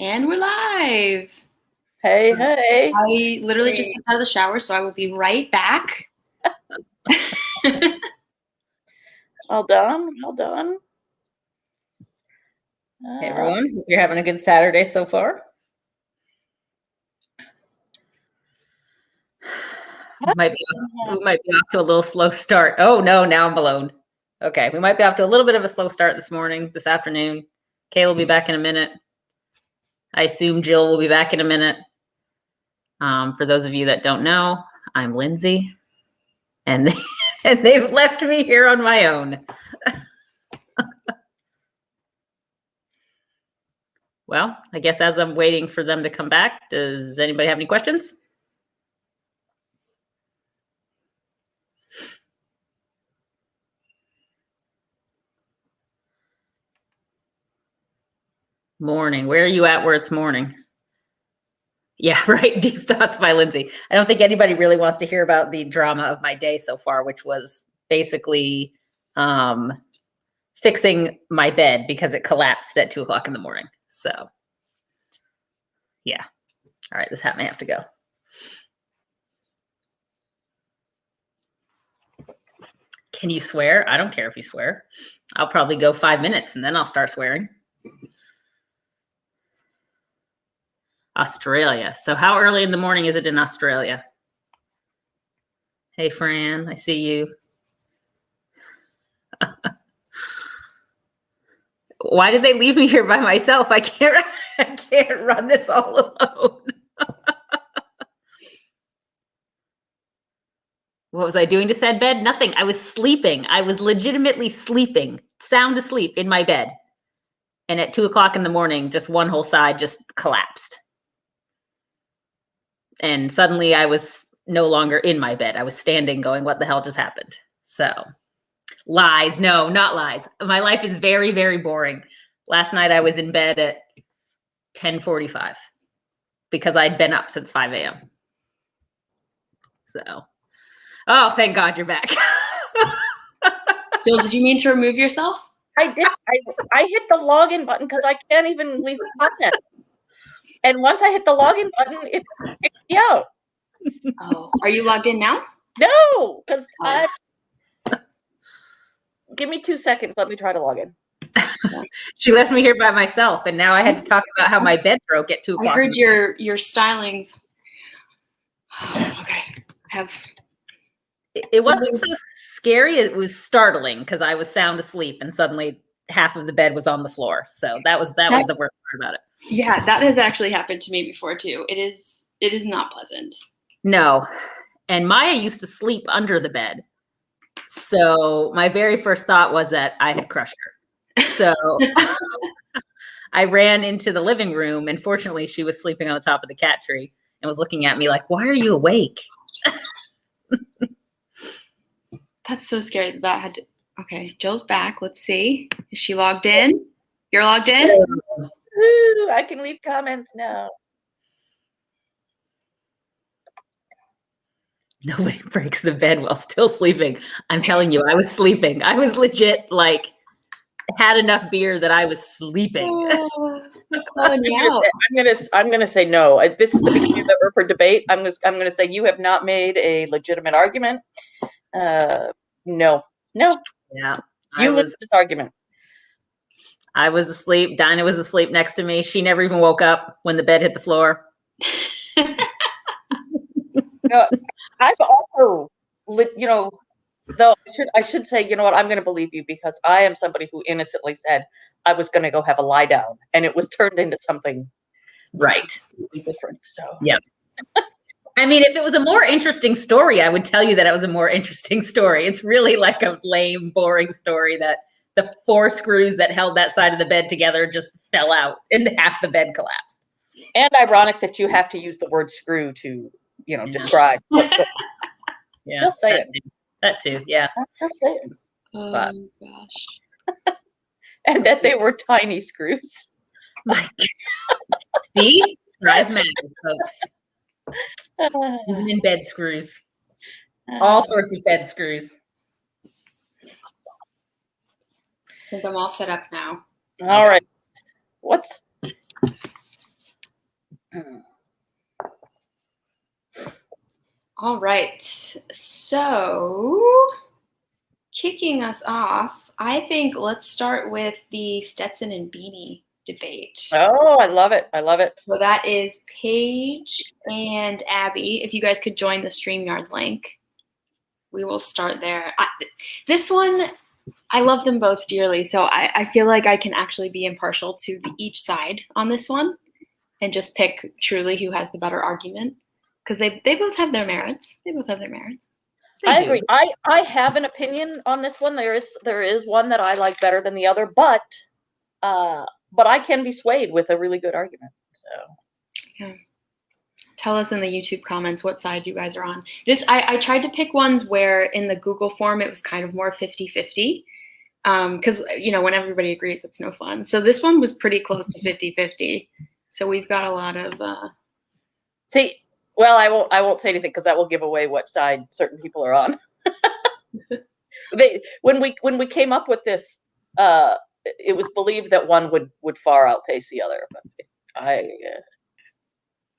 And we're live. Hey, hey. I literally just stepped out of the shower, so I will be right back. Well done. Well done. Hey everyone, hope you're having a good Saturday so far. We might be off to a little slow start. Oh no, now I'm alone. Okay, we might be off to a little bit of a slow start this afternoon. Kay will be back in a minute. I assume Jill will be back in a minute. For those of you that don't know, I'm Lindsay, and they've left me here on my own. Well, I guess as I'm waiting for them to come back, does anybody have any questions? Morning. Where are you at where it's morning? Yeah, right. Deep Thoughts by Lindsay. I don't think anybody really wants to hear about the drama of my day so far, which was basically fixing my bed because it collapsed at 2 o'clock in the morning. So, yeah. All right, this hat may have to go. Can you swear? I don't care if you swear. I'll probably go 5 minutes and then I'll start swearing. Australia. So how early in the morning is it in Australia? Hey, Fran, I see you. Why did they leave me here by myself? I can't run this all alone. What was I doing to said bed? Nothing. I was sleeping. I was legitimately sleeping, sound asleep in my bed. And at 2 o'clock in the morning, just one whole side just collapsed. And suddenly I was no longer in my bed. I was standing going, what the hell just happened? So lies. No, not lies. My life is very, very boring. Last night I was in bed at 10:45 because I'd been up since 5 a.m. So, oh, thank God you're back. Jill, did you mean to remove yourself? I did. I hit the login button because I can't even leave a comment. And once I hit the login button, it kicked me out. Oh, are you logged in now? No, because give me 2 seconds. Let me try to log in. She left me here by myself, and now I had to talk about how my bed broke at 2 o'clock. I heard your stylings. Okay, It wasn't so scary. It was startling because I was sound asleep, and suddenly half of the bed was on the floor. So that was the worst part about it. Yeah, that has actually happened to me before too. It is not pleasant. No, and Maya used to sleep under the bed. So my very first thought was that I had crushed her. So I ran into the living room, and fortunately she was sleeping on the top of the cat tree and was looking at me like, why are you awake? That's so scary that had to. Okay, Jill's back. Let's see. Is she logged in? You're logged in? Ooh, I can leave comments now. Nobody breaks the bed while still sleeping. I'm telling you, I was sleeping. I was legit had enough beer that I was sleeping. I'm gonna say no. This is the beginning of the Earper debate. I'm gonna say you have not made a legitimate argument. No. Yeah, you lose this argument. I was asleep. Dinah was asleep next to me. She never even woke up when the bed hit the floor. I've also, though I should say, you know what, I'm going to believe you because I am somebody who innocently said I was going to go have a lie down, and it was turned into something right different. So yeah. I mean, if it was a more interesting story, I would tell you that it was a more interesting story. It's really like a lame, boring story that the 4 screws that held that side of the bed together just fell out and half the bed collapsed. And ironic that you have to use the word screw to, describe. Yeah, just say it. That too, yeah. Just say it. Oh gosh. And that they were tiny screws. See? Size matters, folks. Even in bed screws. All sorts of bed screws. I think I'm all set up now. All right. What's kicking us off, I think let's start with the Stetson and beanie debate. Oh, I love it. I love it. So that is Paige and Abby. If you guys could join the StreamYard link, we will start there. This one, I love them both dearly, so I feel like I can actually be impartial to each side on this one and just pick truly who has the better argument, because they both have their merits. They both have their merits. I agree. I have an opinion on this one. There is one that I like better than the other, but I can be swayed with a really good argument. So yeah. Tell us in the YouTube comments what side you guys are on. I tried to pick ones where in the Google form it was kind of more 50-50. Because when everybody agrees, it's no fun. So this one was pretty close to 50-50. So we've got a lot of see. Well, I won't say anything because that will give away what side certain people are on. When we came up with this, it was believed that one would far outpace the other, but I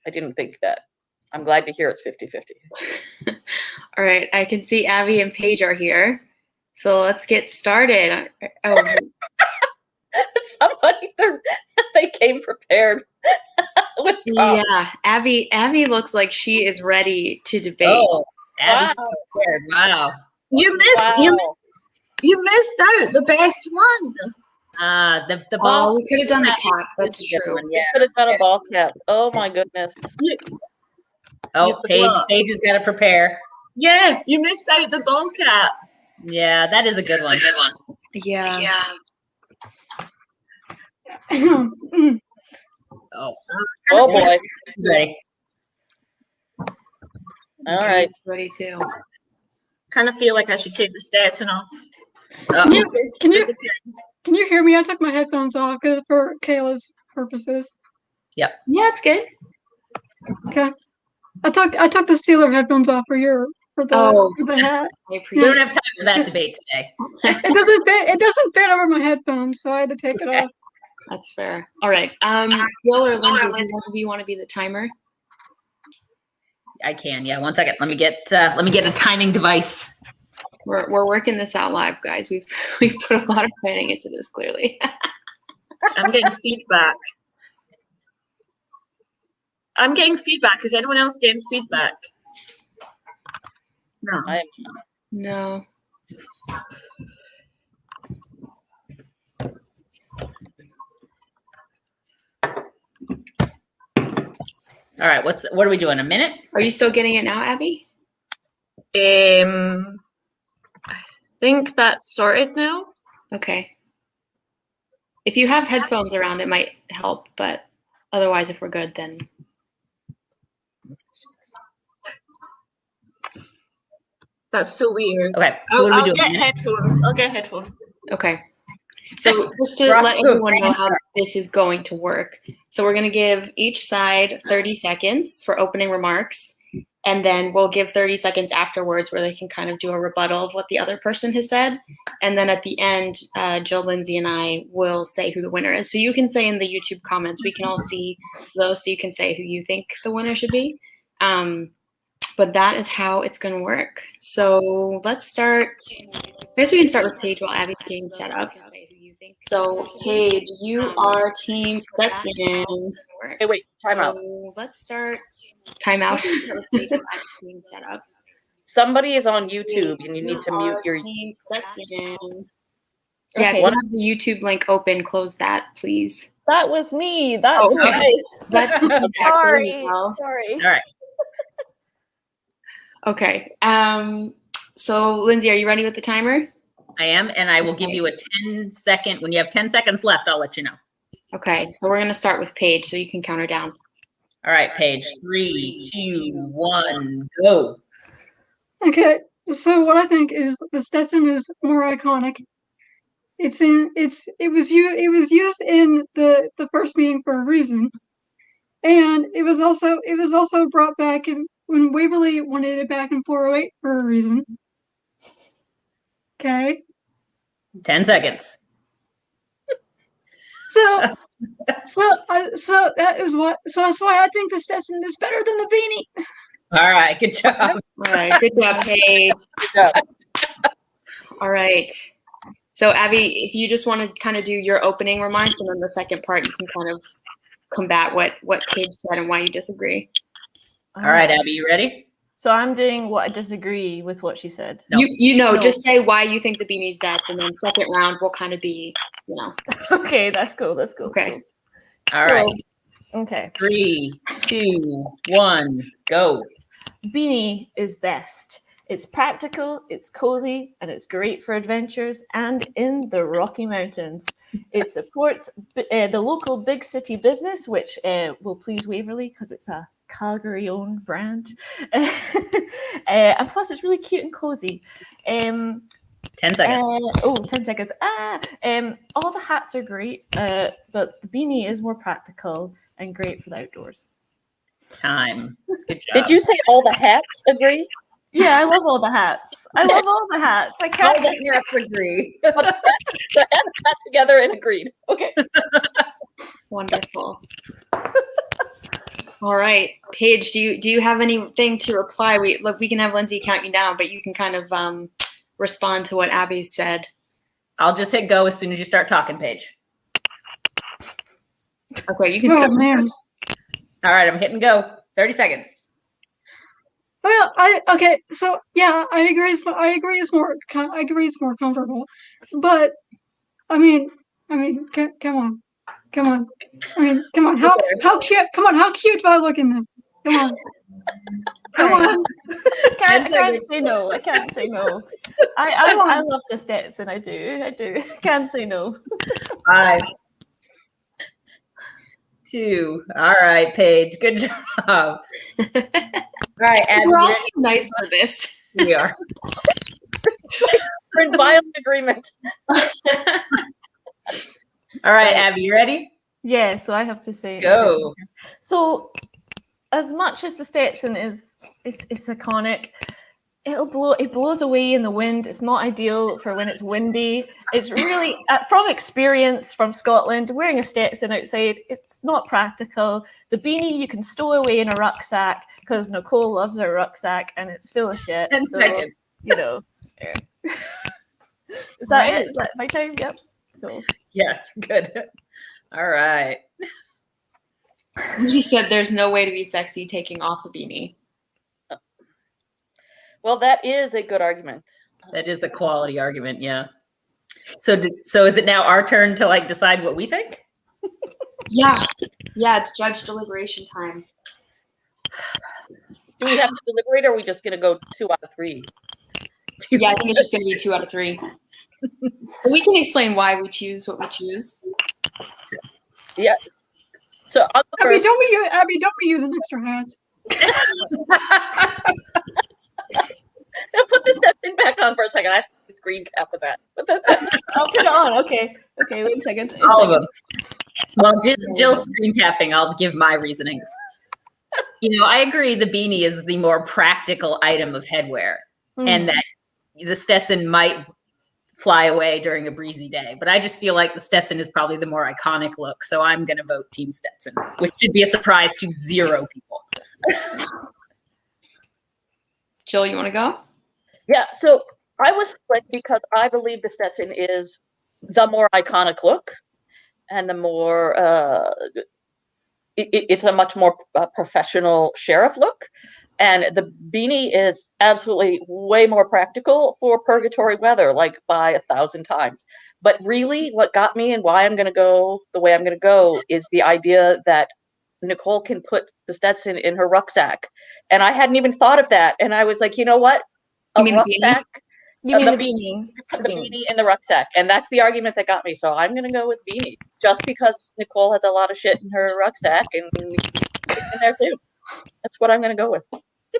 didn't think that. I'm glad to hear it's 50-50. All right, I can see Abby and Paige are here, so let's get started. Oh, somebody they came prepared. Yeah, Abby looks like she is ready to debate. Oh, Abby's prepared. Wow. You missed out the best one. The ball. Oh, we could have done the cap. That's true. Yeah, could have done a ball cap. Oh my goodness. Paige has got to prepare. Yeah, you missed out the ball cap. Yeah, that is a good one. Yeah. Oh boy. Ready. All right. Ready too. Kind of feel like I should take the Stetson off. Can you hear me? I took my headphones off for Kayla's purposes. Yep. Yeah, it's good. Okay. I took the Steeler headphones off for the hat. I We appreciate don't have time for that debate today. It doesn't fit over my headphones, so I had to take it off. That's fair. All right. Will or Lindsay, do you want to be the timer? I can. Yeah. 1 second. Let me get a timing device. We're working this out live, guys. We've put a lot of planning into this, clearly. I'm getting feedback. Is anyone else getting feedback? No. I am. No. All right. What are we doing? A minute? Are you still getting it now, Abby? I think that's sorted now. Okay. If you have headphones around, it might help, but otherwise, if we're good, then. That's so weird. Okay. So what are we doing? I'll get headphones. Okay. So just to let everyone know how this is going to work. So we're going to give each side 30 seconds for opening remarks, and then we'll give 30 seconds afterwards where they can kind of do a rebuttal of what the other person has said. And then at the end, Jill, Lindsay, and I will say who the winner is. So you can say in the YouTube comments, we can all see those, so you can say who you think the winner should be. But that is how it's going to work. So let's start. I guess we can start with Paige while Abby's getting set up. So Paige, you are team Stetson. Hey, wait, time out. So let's start. Time out. Being set up. Somebody is on YouTube and you need to mute your. Team Stetson. Okay. Yeah, if you have the YouTube link open, close that, please. That was me. That's right. That's Sorry. All right. Okay. So Lindsay, are you ready with the timer? I am, and I will give you a 10-second. When you have 10 seconds left, I'll let you know. Okay, so we're going to start with Paige, so you can count her down. All right, Paige. 3, 2, 1, go. Okay. So what I think is the Stetson is more iconic. It was used in the first meeting for a reason, and it was also brought back when Waverly wanted it back in 408 for a reason. Okay. 10 seconds. So that's why I think the Stetson is better than the beanie. All right, good job. All right, good job, Paige. Good job. All right. So Abby, if you just want to kind of do your opening remarks, and then the second part, you can kind of combat what Paige said and why you disagree. All right, Abby, you ready? So I'm doing what I disagree with what she said. No. No. Just say why you think the beanie's best, and then second round will kind of be, Okay, that's cool. That's cool. Okay. Cool. All right. Okay. 3, 2, 1, go. Beanie is best. It's practical, it's cozy, and it's great for adventures and in the Rocky Mountains. It supports the local big city business, which will please Waverley because it's a Calgary-owned brand. And plus, it's really cute and cozy. 10 seconds. 10 seconds. All the hats are great, but the beanie is more practical and great for the outdoors. Time. Good job. Did you say all the hats agree? Yeah, I love all the hats. I love all the hats. I All can't. the hats agree. The hats got together and agreed. Okay. Wonderful. All right, Paige, do you have anything to reply? We can have Lindsay count you down, but you can kind of respond to what Abby said. I'll just hit go as soon as you start talking, Paige. Okay, you can Oh start. man. All right, I'm hitting go. 30 seconds. Well, so yeah, I agree. I agree it's more comfortable, but I mean, come on. I mean, come on. How cute? Come on, how cute do I look in this? Come on. Come on. I can't say no. I can't say no. I love the Stetson. I do. Can't say no. 5, 2. All right, Paige. Good job. All right, Abby. We're all too nice for this. We are. We're in violent agreement. All right, Abby, you ready? Yeah, so I have to say Go. So as much as the Stetson is iconic, it blows away in the wind. It's not ideal for when it's windy. It's really from experience from Scotland, wearing a Stetson outside, it's not practical. The beanie you can stow away in a rucksack because Nicole loves her rucksack and it's full of shit. 10 So, seconds. Yeah. Is that it? Is that my time? Yep. Cool. Yeah, good. All right. You said there's no way to be sexy taking off a beanie. Well, that is a good argument. That is a quality argument, yeah. So is it now our turn to decide what we think? Yeah, it's judge deliberation time. Do we have to deliberate, or are we just going to go 2 out of 3? Yeah, I think it's just going to be 2 out of 3. We can explain why we choose what we choose. Yes. So I'll go Abby, first. don't be using extra hats. Now put this thing back on for a second. I have to take a screen cap of that. I'll put it on. Okay, wait a second. All of them. Well, Jill's screen tapping. I'll give my reasonings. I agree the beanie is the more practical item of headwear, and that the Stetson might fly away during a breezy day. But I just feel like the Stetson is probably the more iconic look, so I'm going to vote Team Stetson, which should be a surprise to 0 people. Jill, you want to go? Yeah, so I was split because I believe the Stetson is the more iconic look and the more, it's a much more professional sheriff look. And the beanie is absolutely way more practical for purgatory weather, by 1,000 times. But really what got me and why I'm going to go the way I'm going to go is the idea that Nicole can put the Stetson in her rucksack. And I hadn't even thought of that. And I was like, you know what? You mean rucksack. You mean the beanie? Put the beanie in the rucksack. And that's the argument that got me. So I'm going to go with beanie just because Nicole has a lot of shit in her rucksack and it's in there too. That's what I'm going to go with.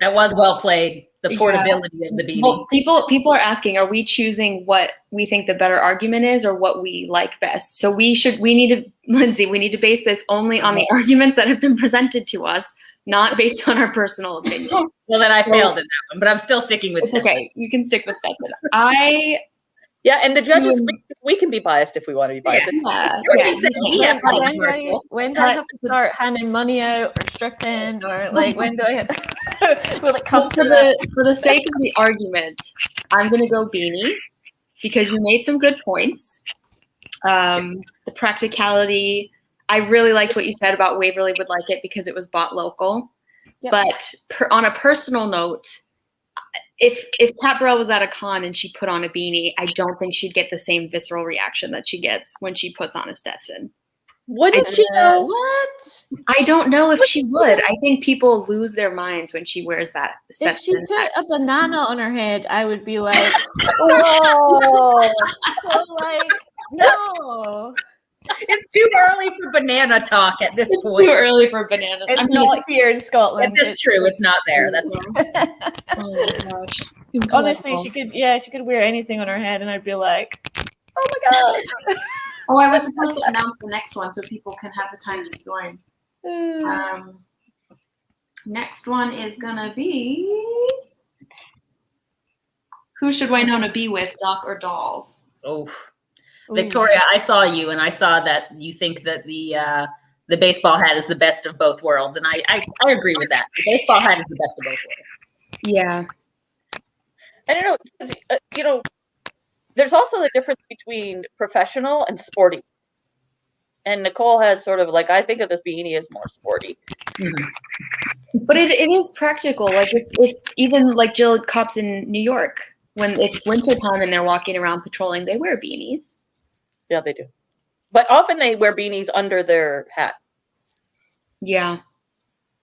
That was well played. The portability of the beanie. Well, people are asking, are we choosing what we think the better argument is or what we like best? So Lindsay, we need to base this only on the arguments that have been presented to us, not based on our personal opinion. Well, then I failed in that one, but I'm still sticking with Stetson. Okay, you can stick with Stetson. Yeah, and the judges, we can be biased if we want to be biased. When do I have to start handing money out or stripping or when do I will it come for the sake of the argument, I'm gonna go beanie because you made some good points. The practicality, I really liked what you said about Waverly would like it because it was bought local. Yep. But on a personal note, if Pat Burrell was at a con and she put on a beanie, I don't think she'd get the same visceral reaction that she gets when she puts on a Stetson. Wouldn't she though? What? I don't know if she would. I think people lose their minds when she wears that If she Stetson. put a banana on her head, I would be like, whoa. So, like, no. It's too early for banana talk at this It's point. too early for bananas. It's not here in Scotland. That's true. It's not there. That's Oh my gosh. Honestly, she could wear anything on her head, and I'd be like, oh my gosh. Oh, I was supposed to announce the next one so people can have the time to join. Next one is gonna be, who should Winona be with, Doc or Dolls? Oh, Victoria, I saw you, and I saw that you think that the baseball hat is the best of both worlds, and I agree with that. The baseball hat is the best of both worlds. Yeah. I don't know, 'cause, there's also the difference between professional and sporty. And Nicole has sort of like, I think of this beanie as more sporty. But it is practical. Like if even like Jill cops in New York, when it's wintertime and they're walking around patrolling, they wear beanies. Yeah, they do. But often they wear beanies under their hat. Yeah.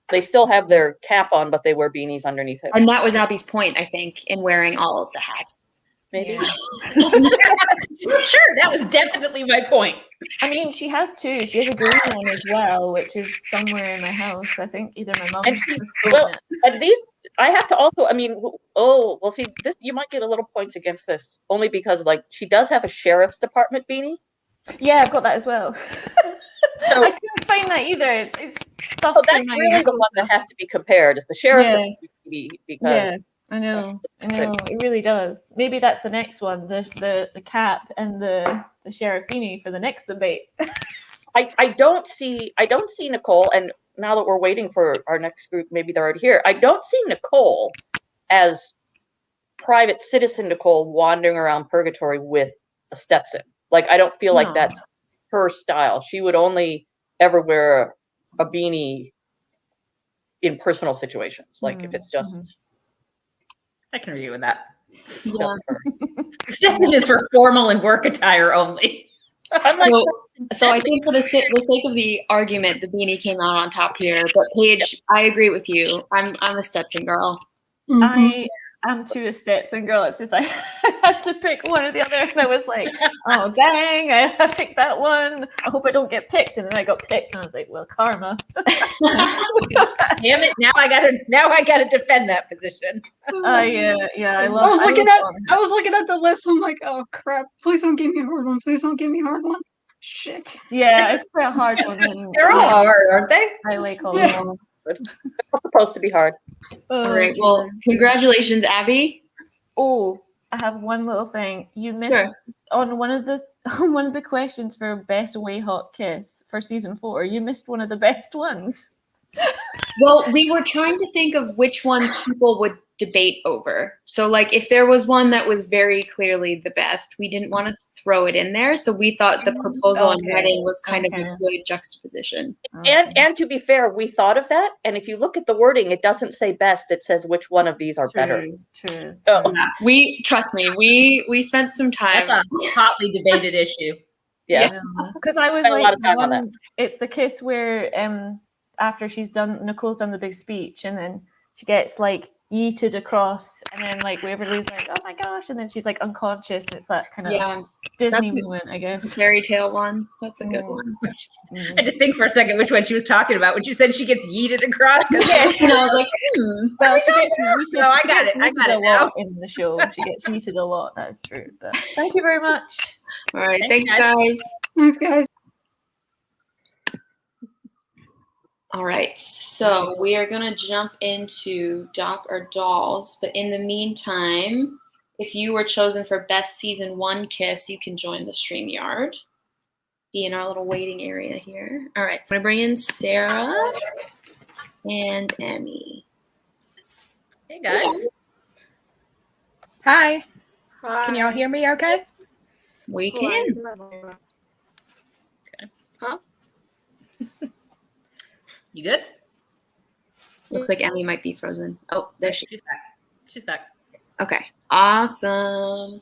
They still have their cap on, but they wear beanies underneath it. And that was Abby's point, I think, in wearing all of the hats. Maybe. Yeah. Sure, that was definitely my point. I mean, she has two. She has a green one as well, which is somewhere in my house. I think either my mom And has she's, stolen it. and these, I have to also, I mean, well, see, this, you might get a little points against this, only because, like, she does have a sheriff's department beanie. Yeah, I've got that as well. So, I couldn't find that either. It's stuff. so that's really the one that has to be compared, is the sheriff's department beanie, because Yeah, I know. It really does. Maybe that's the next one, the cap and the sheriff beanie for the next debate. I don't see Nicole, and now that we're waiting for our next group, maybe they're already here. I don't see Nicole as private citizen Nicole wandering around purgatory with a Stetson. Like, I don't feel like that's her style. She would only ever wear a beanie in personal situations. Like if it's just. I can agree with that. Yeah. Stetson is for formal and work attire only. So I think for the sake of the argument, the beanie came out on top here. But Paige, I agree with you. I'm a Stetson girl. I am too a Stetson girl. It's just I had to pick one or the other, and I was like, "Oh dang, I picked that one. I hope I don't get picked." And then I got picked, and I was like, "Well, karma." Damn it! Now I gotta defend that position. Yeah. I was looking at the list. I'm like, oh crap! Please don't give me a hard one. Please don't give me a hard one. Shit. Yeah, it's quite a hard one. And, They're all hard, aren't they? I like all of them. It's supposed to be hard. All right. Well, congratulations, Abby. Oh, I have one little thing. You missed on one of the questions for best way hot kiss for season 4. You missed one of the best ones. Well, we were trying to think of which ones people would debate over. So, like, if there was one that was very clearly the best, we didn't want to throw it in there. So we thought the proposal and wedding was kind of a good juxtaposition. And to be fair, we thought of that. And if you look at the wording, it doesn't say best. It says which one of these are better. True. So, we trust me. We spent some time. That's a hotly debated issue. yes. Because I was Spent a like, lot of time on that. It's the kiss where after Nicole's done the big speech, and then she gets like yeeted across, and then like Waverly's like, oh my gosh, and then she's like unconscious. It's that kind of Disney moment, I guess. Fairy tale one. That's a good one. I had to think for a second which one she was talking about when she said she gets yeeted across. Yeah, and I was like, Well, she gets yeeted. No, I got it a now. lot in the show. She gets yeeted a lot. That is true. But thank you very much. All right, thanks guys. Thanks, guys. All right, so we are going to jump into Doc or Dolls, but in the meantime, if you were chosen for Best Season 1 Kiss, you can join the StreamYard. Be in our little waiting area here. All right, so I'm going to bring in Sarah and Emmy. Hey, guys. Hi. Can y'all hear me okay? We can. Huh? You good? Looks like Emmy might be frozen. Oh, there she is. She's back. She's back. Okay. Awesome.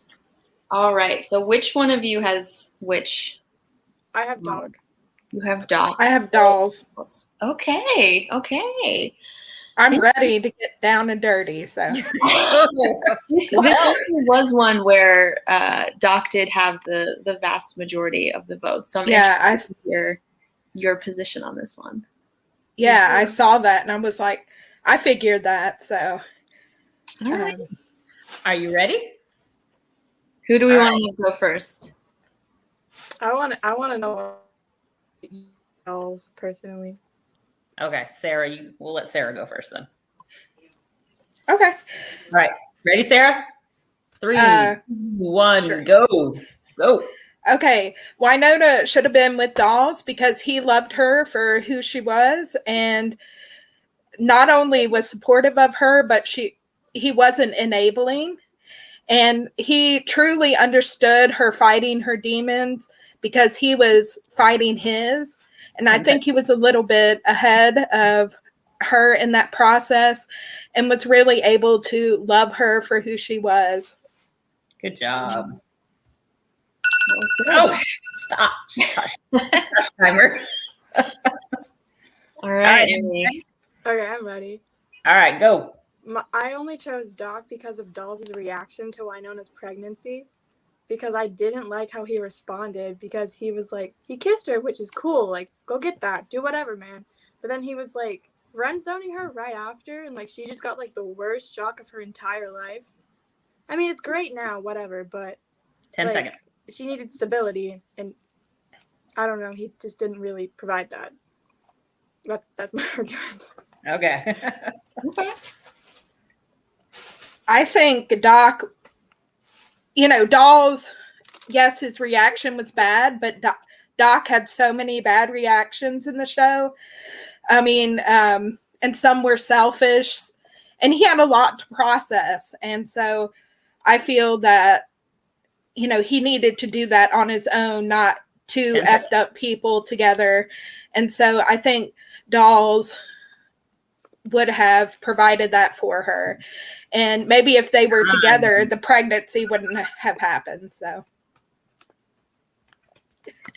All right. So which one of you has which? I have dog. You have dog. I have dolls. Okay. Okay. I'm ready to get down and dirty. So This was one where Doc did have the vast majority of the votes. So I'm interested to hear your position on this one. Yeah, I saw that and I was like, I figured that. So, all right. Are you ready? Who do we want to go first? I want to know dolls personally. Okay, Sarah, we'll let Sarah go first then. Okay. All right. Ready, Sarah? 3, 1, sure. go. Go. Okay. Winona should have been with dolls because he loved her for who she was and not only was supportive of her, but he wasn't enabling. And he truly understood her fighting her demons because he was fighting his. And I think he was a little bit ahead of her in that process and was really able to love her for who she was. Good job. Oh, stop. Timer. All right, Emily. Okay, I'm ready. All right, go. I only chose Doc because of Dolls' reaction to Winona's pregnancy. Because I didn't like how he responded because he was like, he kissed her, which is cool. Like, go get that. Do whatever, man. But then he was like, friend zoning her right after. And like, she just got like the worst shock of her entire life. I mean, it's great now, whatever. But 10 seconds. She needed stability. And I don't know. He just didn't really provide that. That's my argument. Okay. I think Doc, dolls, yes, his reaction was bad, but Doc had so many bad reactions in the show. I mean, and some were selfish, and he had a lot to process. And so I feel that, he needed to do that on his own, not two effed up people together. And so I think dolls would have provided that for her. And maybe if they were together, the pregnancy wouldn't have happened. So,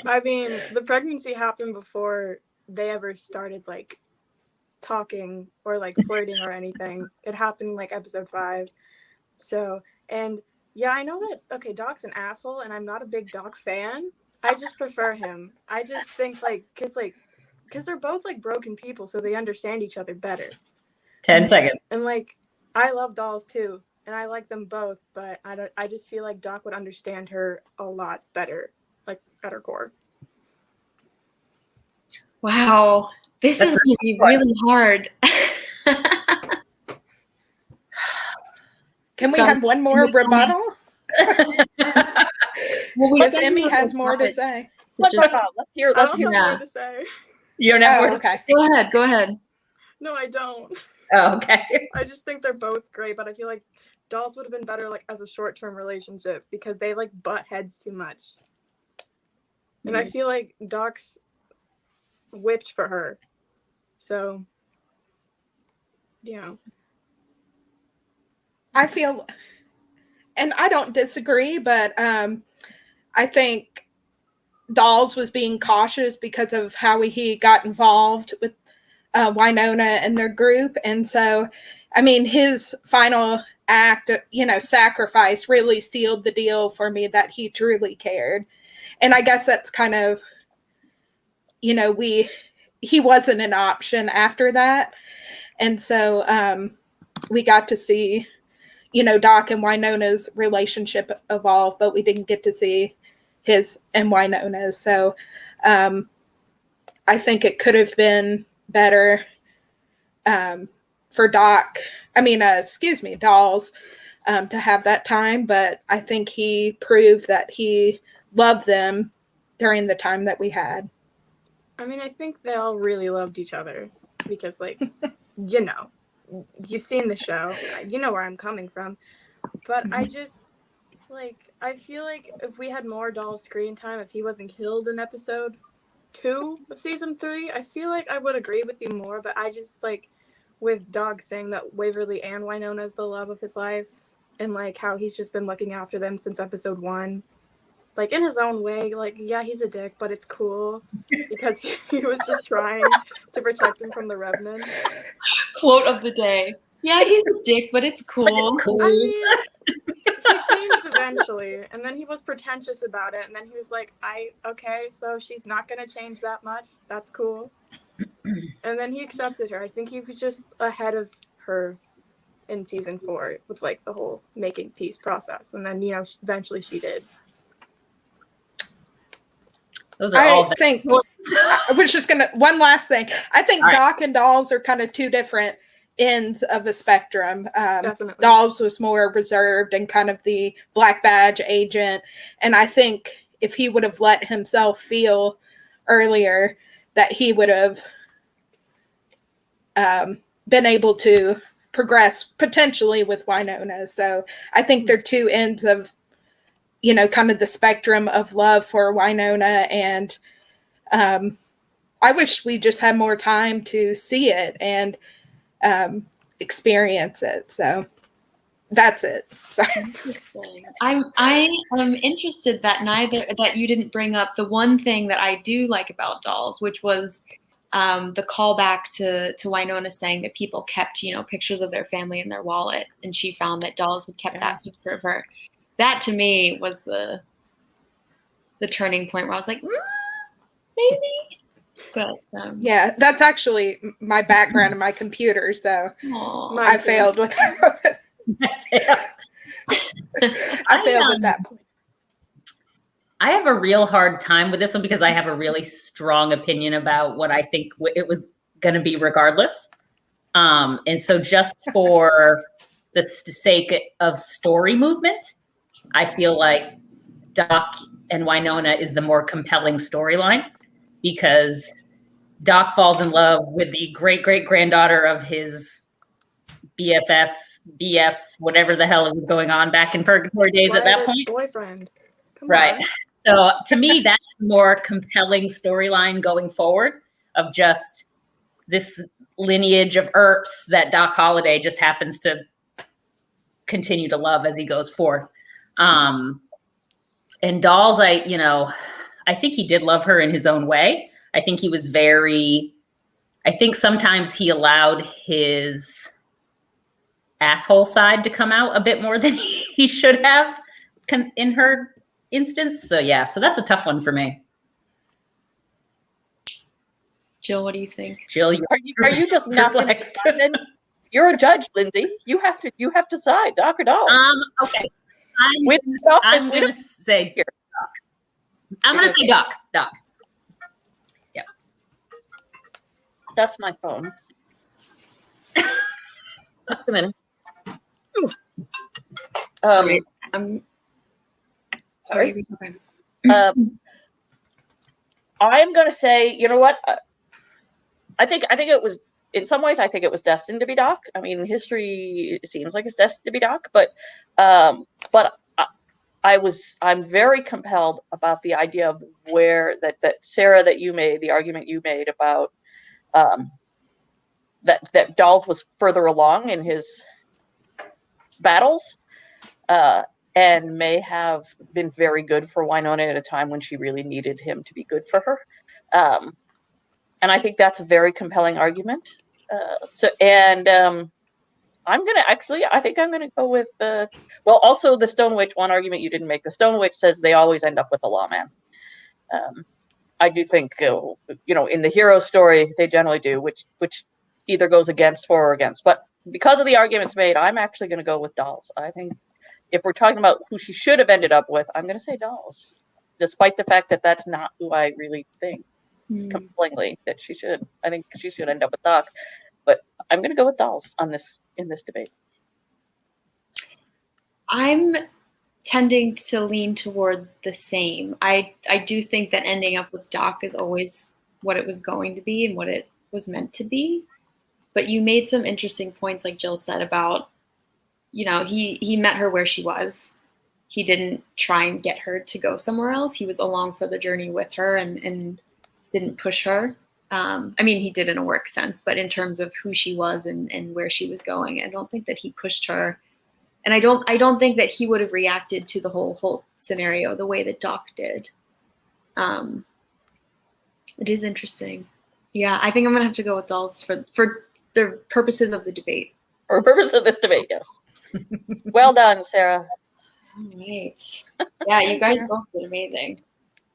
I mean, the pregnancy happened before they ever started like talking or like flirting or anything. It happened like episode 5. So, and yeah, I know that. Okay, Doc's an asshole, and I'm not a big Doc fan. I just prefer him. I just think because they're both like broken people, so they understand each other better. 10 seconds. And like, I love dolls too, and I like them both, but I just feel like Doc would understand her a lot better, like at her core. Wow, this is going to be really hard. Can we have one more rebuttal? Well, Emmy has more to say. Let's hear. I don't have more to say. You don't have more to say? Go ahead. No, I don't. Oh, okay. I just think they're both great, but I feel like dolls would have been better like as a short-term relationship because they like butt heads too much. And I feel like Doc's whipped for her. So, I feel, and I don't disagree, but I think Dolls was being cautious because of how he got involved with Winona and their group. And so, I mean, his final act, sacrifice really sealed the deal for me that he truly cared. And I guess that's kind of, he wasn't an option after that. And so we got to see, Doc and Winona's relationship evolve, but we didn't get to see his and Winona's. So I think it could have been better for Dolls to have that time. But I think he proved that he loved them during the time that we had. I mean, I think they all really loved each other because, like, you've seen the show. You know where I'm coming from. But I just, Like, I feel like if we had more Doll's screen time, if he wasn't killed in episode 2 of season 3, I feel like I would agree with you more. But I just, like, with Dog saying that Waverly and Winona is the love of his life, and, like, how he's just been looking after them since episode 1. Like, in his own way, like, yeah, he's a dick, but it's cool because he was just trying to protect him from the Revenants. Quote of the day. Yeah, he's a dick, but it's cool. Cool. I mean, he changed eventually, and then he was pretentious about it, and then he was like, okay, so she's not going to change that much. That's cool. And then he accepted her. I think he was just ahead of her in season 4 with, like, the whole making peace process. And then, eventually she did. Those are all I think I was just gonna one last thing. I think All right. Doc and Dolls are kind of two different ends of a spectrum. Definitely. Dolls was more reserved and kind of the black badge agent, and I think if he would have let himself feel earlier, that he would have been able to progress potentially with Winona. So I think they're two ends of, kind of the spectrum of love for Winona, and I wish we just had more time to see it and experience it. So that's it. Sorry. Interesting. I am interested that you didn't bring up the one thing that I do like about Dolls, which was the callback to Winona saying that people kept, pictures of their family in their wallet, and she found that Dolls had kept that picture of her. That to me was the turning point where I was like, maybe. But yeah, that's actually my background in my computer, so I failed with that. I failed with that point. I have a real hard time with this one because I have a really strong opinion about what I think it was going to be regardless. And so just for the sake of story movement, I feel like Doc and Winona is the more compelling storyline because Doc falls in love with the great-great-granddaughter of his BFF, BF, whatever the hell was going on back in purgatory days at that point. Boyfriend. Come right. on. So to me, that's the more compelling storyline going forward of just this lineage of Earps that Doc Holliday just happens to continue to love as he goes forth. And Dolls, I think he did love her in his own way. I think he was I think sometimes he allowed his asshole side to come out a bit more than he should have in her instance. So yeah, so that's a tough one for me. Jill, what do you think? Jill, are you just not going to decide? You're a judge, Lindsay. You have to decide, Doc or Dolls. Okay. I'm going to say Doc. I'm going to say Doc. Doc. Yeah. That's my phone. Just a minute. Sorry. Okay. I'm going to say, you know what? I think it was, in some ways, I think it was destined to be Doc. I mean, history seems like it's destined to be Doc, but I'm very compelled about the idea of where that Sarah, that you made, the argument you made about that Dolls was further along in his battles, and may have been very good for Winona at a time when she really needed him to be good for her. And I think that's a very compelling argument. I think I'm gonna go with also the Stone Witch. One argument you didn't make. The Stone Witch says they always end up with a lawman. I do think, in the hero story, they generally do, which either goes for or against. But because of the arguments made, I'm actually going to go with Dolls. I think if we're talking about who she should have ended up with, I'm going to say Dolls, despite the fact that that's not who I really think compellingly that she should. I think she should end up with Doc, but I'm going to go with Dolls in this debate. I'm tending to lean toward the same. I do think that ending up with Doc is always what it was going to be and what it was meant to be. But you made some interesting points, like Jill said, about, he met her where she was. he didn't try and get her to go somewhere else. He was along for the journey with her and didn't push her. I mean, he did in a work sense, but in terms of who she was and where she was going, I don't think that he pushed her. And I don't think that he would have reacted to the whole scenario the way that Doc did. It is interesting. Yeah, I think I'm gonna have to go with dolls for the purposes of the debate. For the purpose of this debate, yes. Well done, Sarah. All right. Yeah, you guys both did amazing.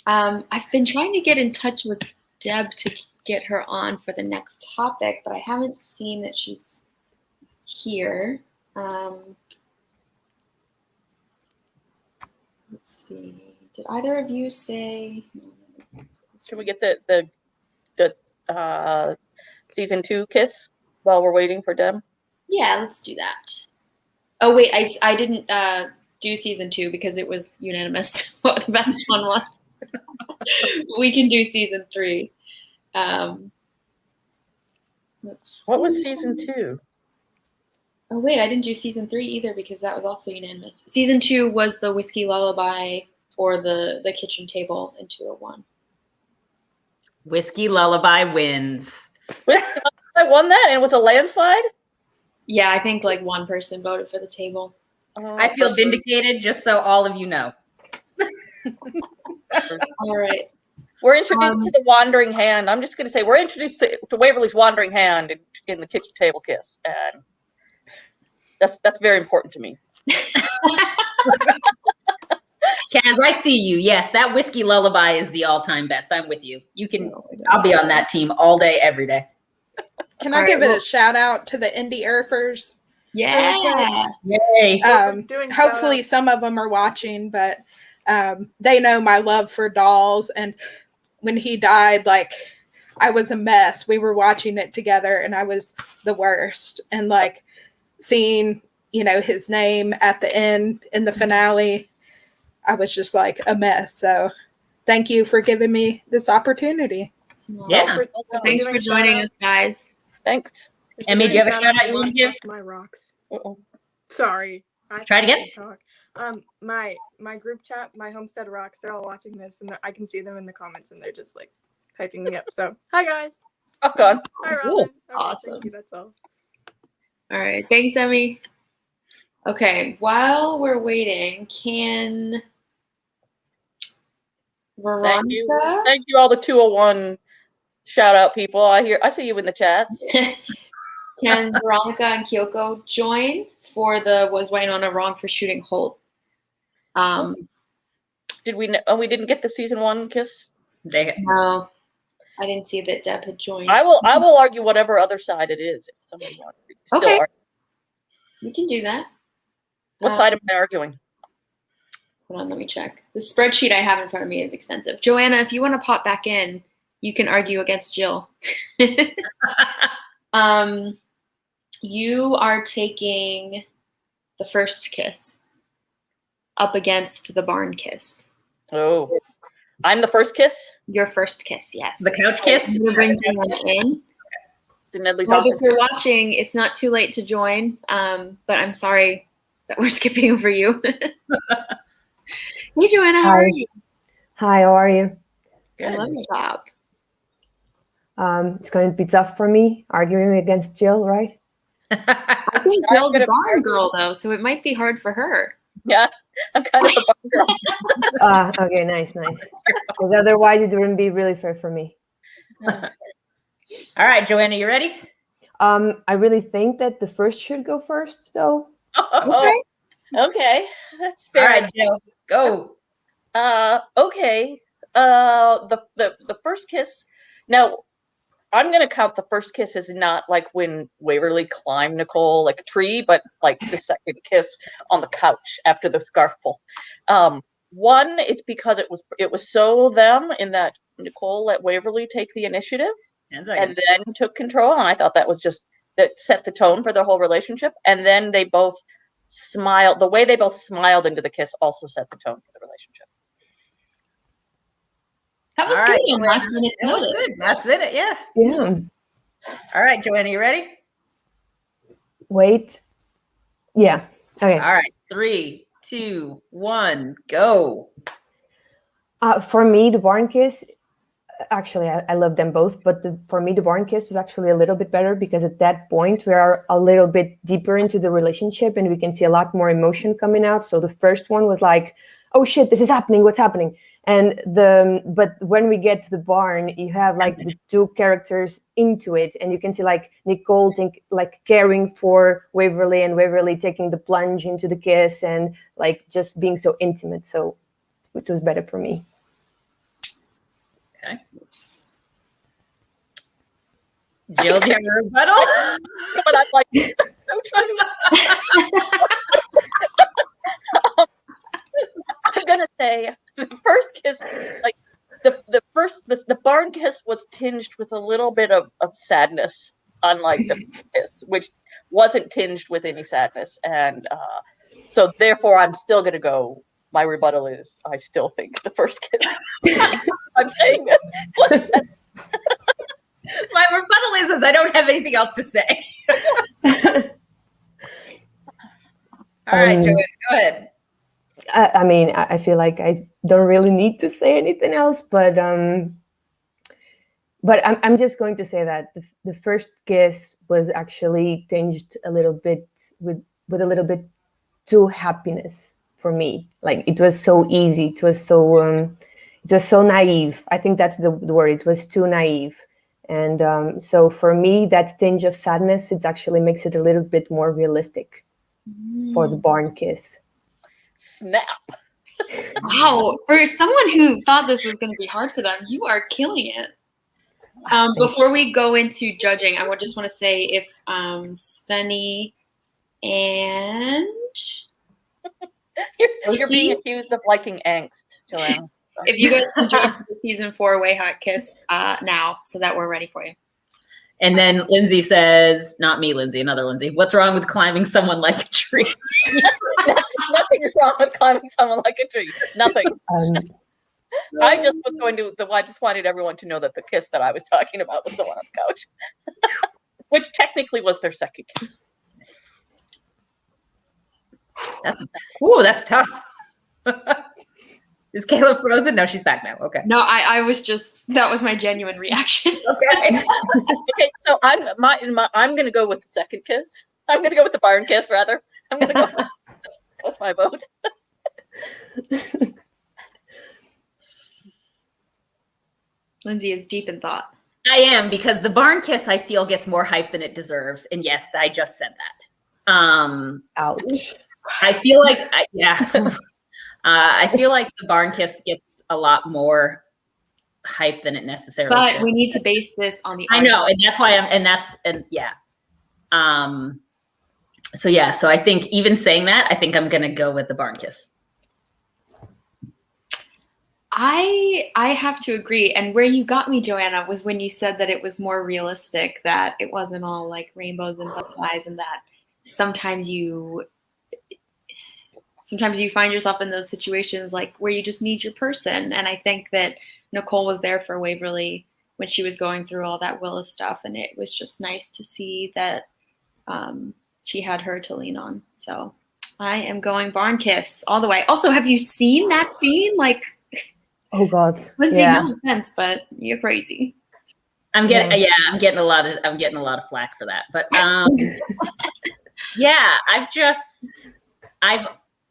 I've been trying to get in touch with Deb to get her on for the next topic, but I haven't seen that she's here. Let's see. Did either of you say? Can we get the season 2 kiss while we're waiting for Deb? Yeah, let's do that. Oh wait, I didn't do season 2 because it was unanimous what the best one was. We can do season 3. What was season 2? Oh wait, I didn't do season 3 either because that was also unanimous. Season 2 was the Whiskey Lullaby or the kitchen table in 201. Whiskey Lullaby wins. I won that, and it was a landslide. Yeah, I think like one person voted for the table. I feel vindicated, just so all of you know. All right. We're introduced to the wandering hand. I'm just going to say we're introduced to Waverly's wandering hand in the kitchen table kiss, and that's very important to me. Kaz, I see you. Yes, that Whiskey Lullaby is the all-time best. I'm with you. You can. I'll be on that team all day, every day. Can I give a shout out to the indie Earpers? Yeah. Yay. Hopefully some of them are watching, but they know my love for dolls. And when he died, like, I was a mess. We were watching it together and I was the worst. And like seeing, his name at the end in the finale, I was just like a mess. So thank you for giving me this opportunity. Yeah. Thanks for joining us, guys. Thanks. Emmy, do you have a shout out you want to give? My rocks. Uh-oh. Sorry. Try it again. My group chat, my Homestead Rocks, they're all watching this and I can see them in the comments and they're just like typing me up. So hi guys. Oh God. Hi Robin. Cool. Okay, Awesome. Thank you, that's all. All right. Thanks, Emmy. Okay. While we're waiting, can Veronica? Thank you all the 201 shout out people. I see you in the chats. Can Veronica and Kyoko join for the Was Winona Wrong for Shooting Holt? Did we didn't get the season 1 kiss? No, I didn't see that Deb had joined. I will argue whatever other side it is if somebody wants to. Okay. We can do that. What side am I arguing? Hold on, let me check. The spreadsheet I have in front of me is extensive. Joanna, if you want to pop back in, you can argue against Jill. You are taking the first kiss up against the barn kiss. Oh, I'm the first kiss? Your first kiss, yes. The couch kiss? I'm going to bring Joanna in. The Nedley's Well, office. if you're watching, it's not too late to join, but I'm sorry that we're skipping over you. Hey, Joanna, how are you? Hi, how are you? I love your job. It's going to be tough for me arguing against Jill, right? I think Jill's a barn girl, though, so it might be hard for her. Yeah, I'm kind of a barn girl. Okay, nice. Because otherwise it wouldn't be really fair for me. All right, Joanna, you ready? I really think that the first should go first, though. Okay. That's fair. All right, Jill, go. Okay. The first kiss. Now, I'm gonna count the first kiss as not like when Waverly climbed Nicole like a tree, but like the second kiss on the couch after the scarf pull. One is because it was so them in that Nicole let Waverly take the initiative and then took control, and I thought that set the tone for their whole relationship. And then they both smiled. The way they both smiled into the kiss also set the tone for the relationship. That was good on last minute notice. Good. Last minute, yeah. Yeah. All right, Joanna, you ready? Wait. Yeah. Okay. All right, 3, 2, 1, go. For me, the barn kiss, actually, I love them both, but for me, the barn kiss was actually a little bit better because at that point, we are a little bit deeper into the relationship and we can see a lot more emotion coming out. So the first one was like, oh shit, this is happening, what's happening? But when we get to the barn, you have like the two characters into it, and you can see like Nicole caring for Waverly and Waverly taking the plunge into the kiss and like just being so intimate. So it was better for me. Okay. Jill, do you have a rebuttal? But I'm like, I'm trying to. I'm gonna say the first kiss, like the barn kiss was tinged with a little bit of sadness, unlike the kiss, which wasn't tinged with any sadness, and so therefore I'm still gonna go. My rebuttal is I still think the first kiss. I'm saying this. My rebuttal is I don't have anything else to say. All right, Joanne, go ahead. I mean, I feel like I don't really need to say anything else, but I'm just going to say that the first kiss was actually tinged a little bit with a little bit too happiness for me. Like it was so easy, it was so naive. I think that's the word. It was too naive, and so for me, that tinge of sadness, it actually makes it a little bit more realistic for the barn kiss. Snap. Wow. For someone who thought this was going to be hard for them, you are killing it. Before we go into judging, I just want to say if Svenny and you're being accused of liking angst, Joanna. If you guys can join the season 4 Way Hot Kiss now, so that we're ready for you. And then Lindsay says, not me, Lindsay, another Lindsay, what's wrong with climbing someone like a tree? Nothing is wrong with climbing someone like a tree. Nothing. I just wanted everyone to know that the kiss that I was talking about was the one on the couch, which technically was their second kiss. That's tough. Is Kayla frozen? No, she's back now. Okay. No, I was just, that was my genuine reaction. Okay. Okay, so I'm going to go with the second kiss. I'm going to go with the barn kiss, rather. I'm going to go. That's my vote. Lindsay is deep in thought. I am, because the barn kiss I feel gets more hype than it deserves, and yes, I just said that. Ouch. I feel like I feel like the barn kiss gets a lot more hype than it necessarily should. But we need to base this on the. I know, and that's why So I think even saying that, I think I'm gonna go with the barn kiss. I have to agree. And where you got me, Joanna, was when you said that it was more realistic, that it wasn't all like rainbows and butterflies, and that sometimes you find yourself in those situations like where you just need your person. And I think that Nicole was there for Waverly when she was going through all that Willis stuff, and it was just nice to see that she had her to lean on. So I am going barn kiss all the way. Also, have you seen that scene? Like, oh God, Lindsay, yeah. no offense, but you're crazy. I'm getting a lot of flack for that. But yeah,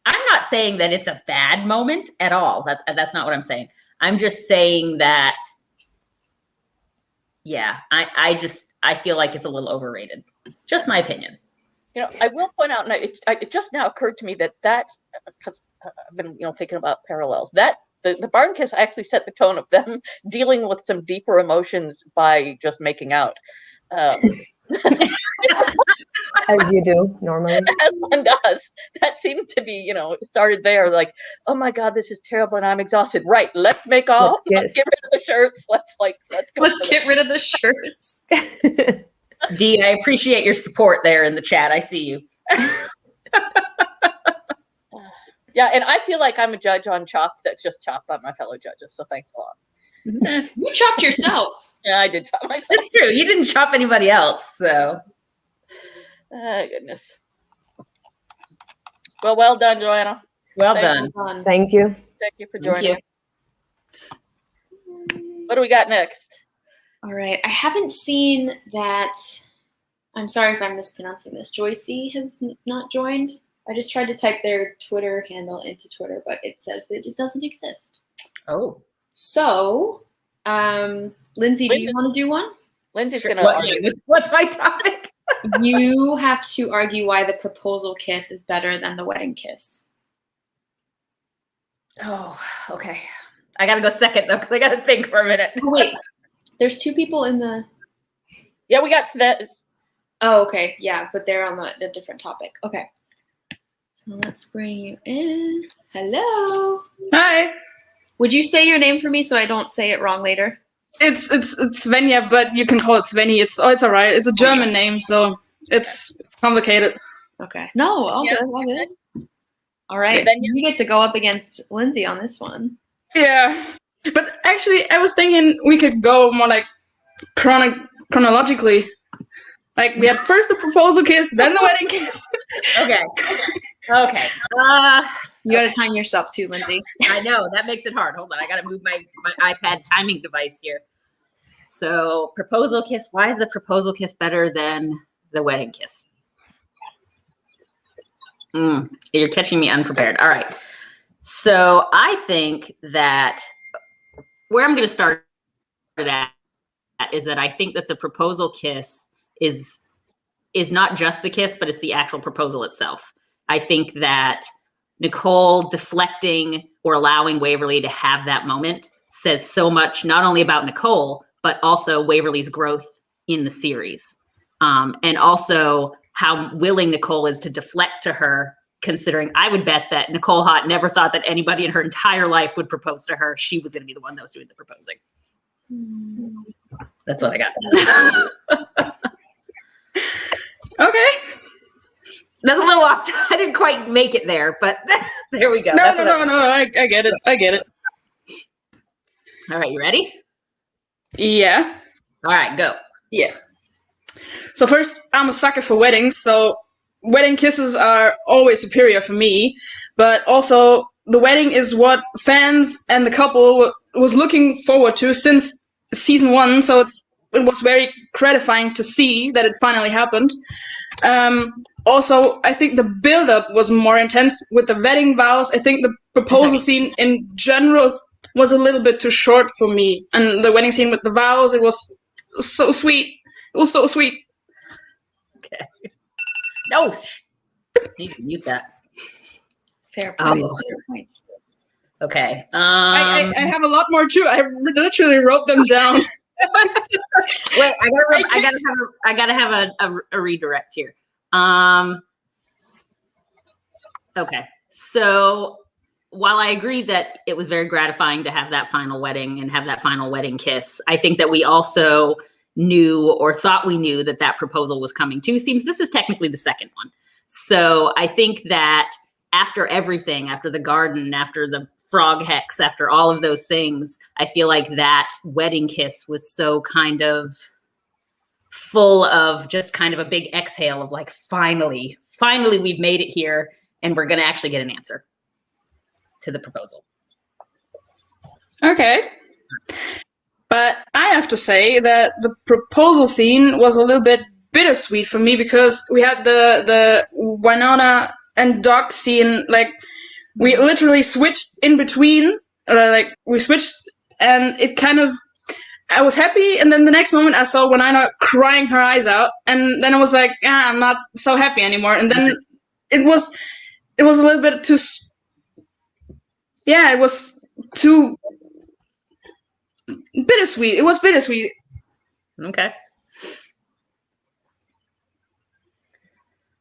I'm not saying that it's a bad moment at all. That's not what I'm saying. I'm just saying that, yeah, I feel like it's a little overrated. Just my opinion. You know, I will point out, it just now occurred to me that because I've been thinking about parallels, that the barn kiss actually set the tone of them dealing with some deeper emotions by just making out. As you do normally. As one does. That seemed to be, it started there like, oh my God, this is terrible and I'm exhausted. Right, let's make off. Let's get rid of the shirts. Let's get rid of the shirts. Dee, I appreciate your support there in the chat. I see you. Yeah, and I feel like I'm a judge on Chopped that's just chopped by my fellow judges. So thanks a lot. You chopped yourself. Yeah, I did chop myself. That's true. You didn't chop anybody else, so. Goodness. Well done, Joanna. Well Thank done. Thank you. Thank you for Thank joining. you. What do we got next? All right. I haven't seen that. I'm sorry if I'm mispronouncing this. Joycey has not joined. I just tried to type their Twitter handle into Twitter, but it says that it doesn't exist. Oh. So, Lindsay, do you want to do one? Lindsay's Sure. going to argue. What's my topic? You have to argue why the proposal kiss is better than the wedding kiss. Oh, okay. I got to go second, though, because I got to think for a minute. Oh, wait. There's two people in the... Yeah, we got Svet. Oh, okay. Yeah, but they're on a different topic. Okay. So let's bring you in. Hello. Hi. Would you say your name for me so I don't say it wrong later? It's Svenja, but you can call it Sveni. It's all right. It's a German name, so it's complicated. Okay. No, all good. All good. All right. You get to go up against Lindsay on this one. Yeah. But actually, I was thinking we could go more like chronologically. Like we had first the proposal kiss, then the wedding kiss. Okay. Okay. You got to time yourself too, Lindsay. I know that makes it hard. Hold on, I got to move my iPad timing device here. So, proposal kiss. Why is the proposal kiss better than the wedding kiss? You're catching me unprepared. All right. So, I think that where I'm going to start at is that I think that the proposal kiss is not just the kiss, but it's the actual proposal itself. I think that Nicole deflecting or allowing Waverly to have that moment says so much, not only about Nicole, but also Waverly's growth in the series. And also how willing Nicole is to deflect to her, considering I would bet that Nicole Hott never thought that anybody in her entire life would propose to her. She was going to be the one that was doing the proposing. That's what I got. Okay. That's a little off. I didn't quite make it there, but there we go. No. I get it. I get it. All right, you ready? Yeah. All right, go. Yeah. So first, I'm a sucker for weddings, so wedding kisses are always superior for me. But also, the wedding is what fans and the couple was looking forward to since season 1. So it was very gratifying to see that it finally happened. Also, I think the build-up was more intense with the wedding vows. I think the proposal scene in general was a little bit too short for me. And the wedding scene with the vows, it was so sweet. It was so sweet. Okay. No. Need to mute that. Fair point. Okay. I have a lot more too. I literally wrote them down. Wait, I gotta have a redirect here. Okay, so while I agree that it was very gratifying to have that final wedding and have that final wedding kiss, I think that we also knew or thought we knew that that proposal was coming too. Seems this is technically the second one. So I think that after everything, after the garden, after the frog hex, after all of those things, I feel like that wedding kiss was so kind of full of just kind of a big exhale of like, finally we've made it here and we're going to actually get an answer to the proposal. Okay. But I have to say that the proposal scene was a little bit bittersweet for me because we had the Winona and Doc scene, like we literally switched in between, like we switched and it kind of, I was happy, and then the next moment I saw Winona crying her eyes out, and then I was like, I'm not so happy anymore. And then it was a little bit too, it was too bittersweet. It was bittersweet. Okay.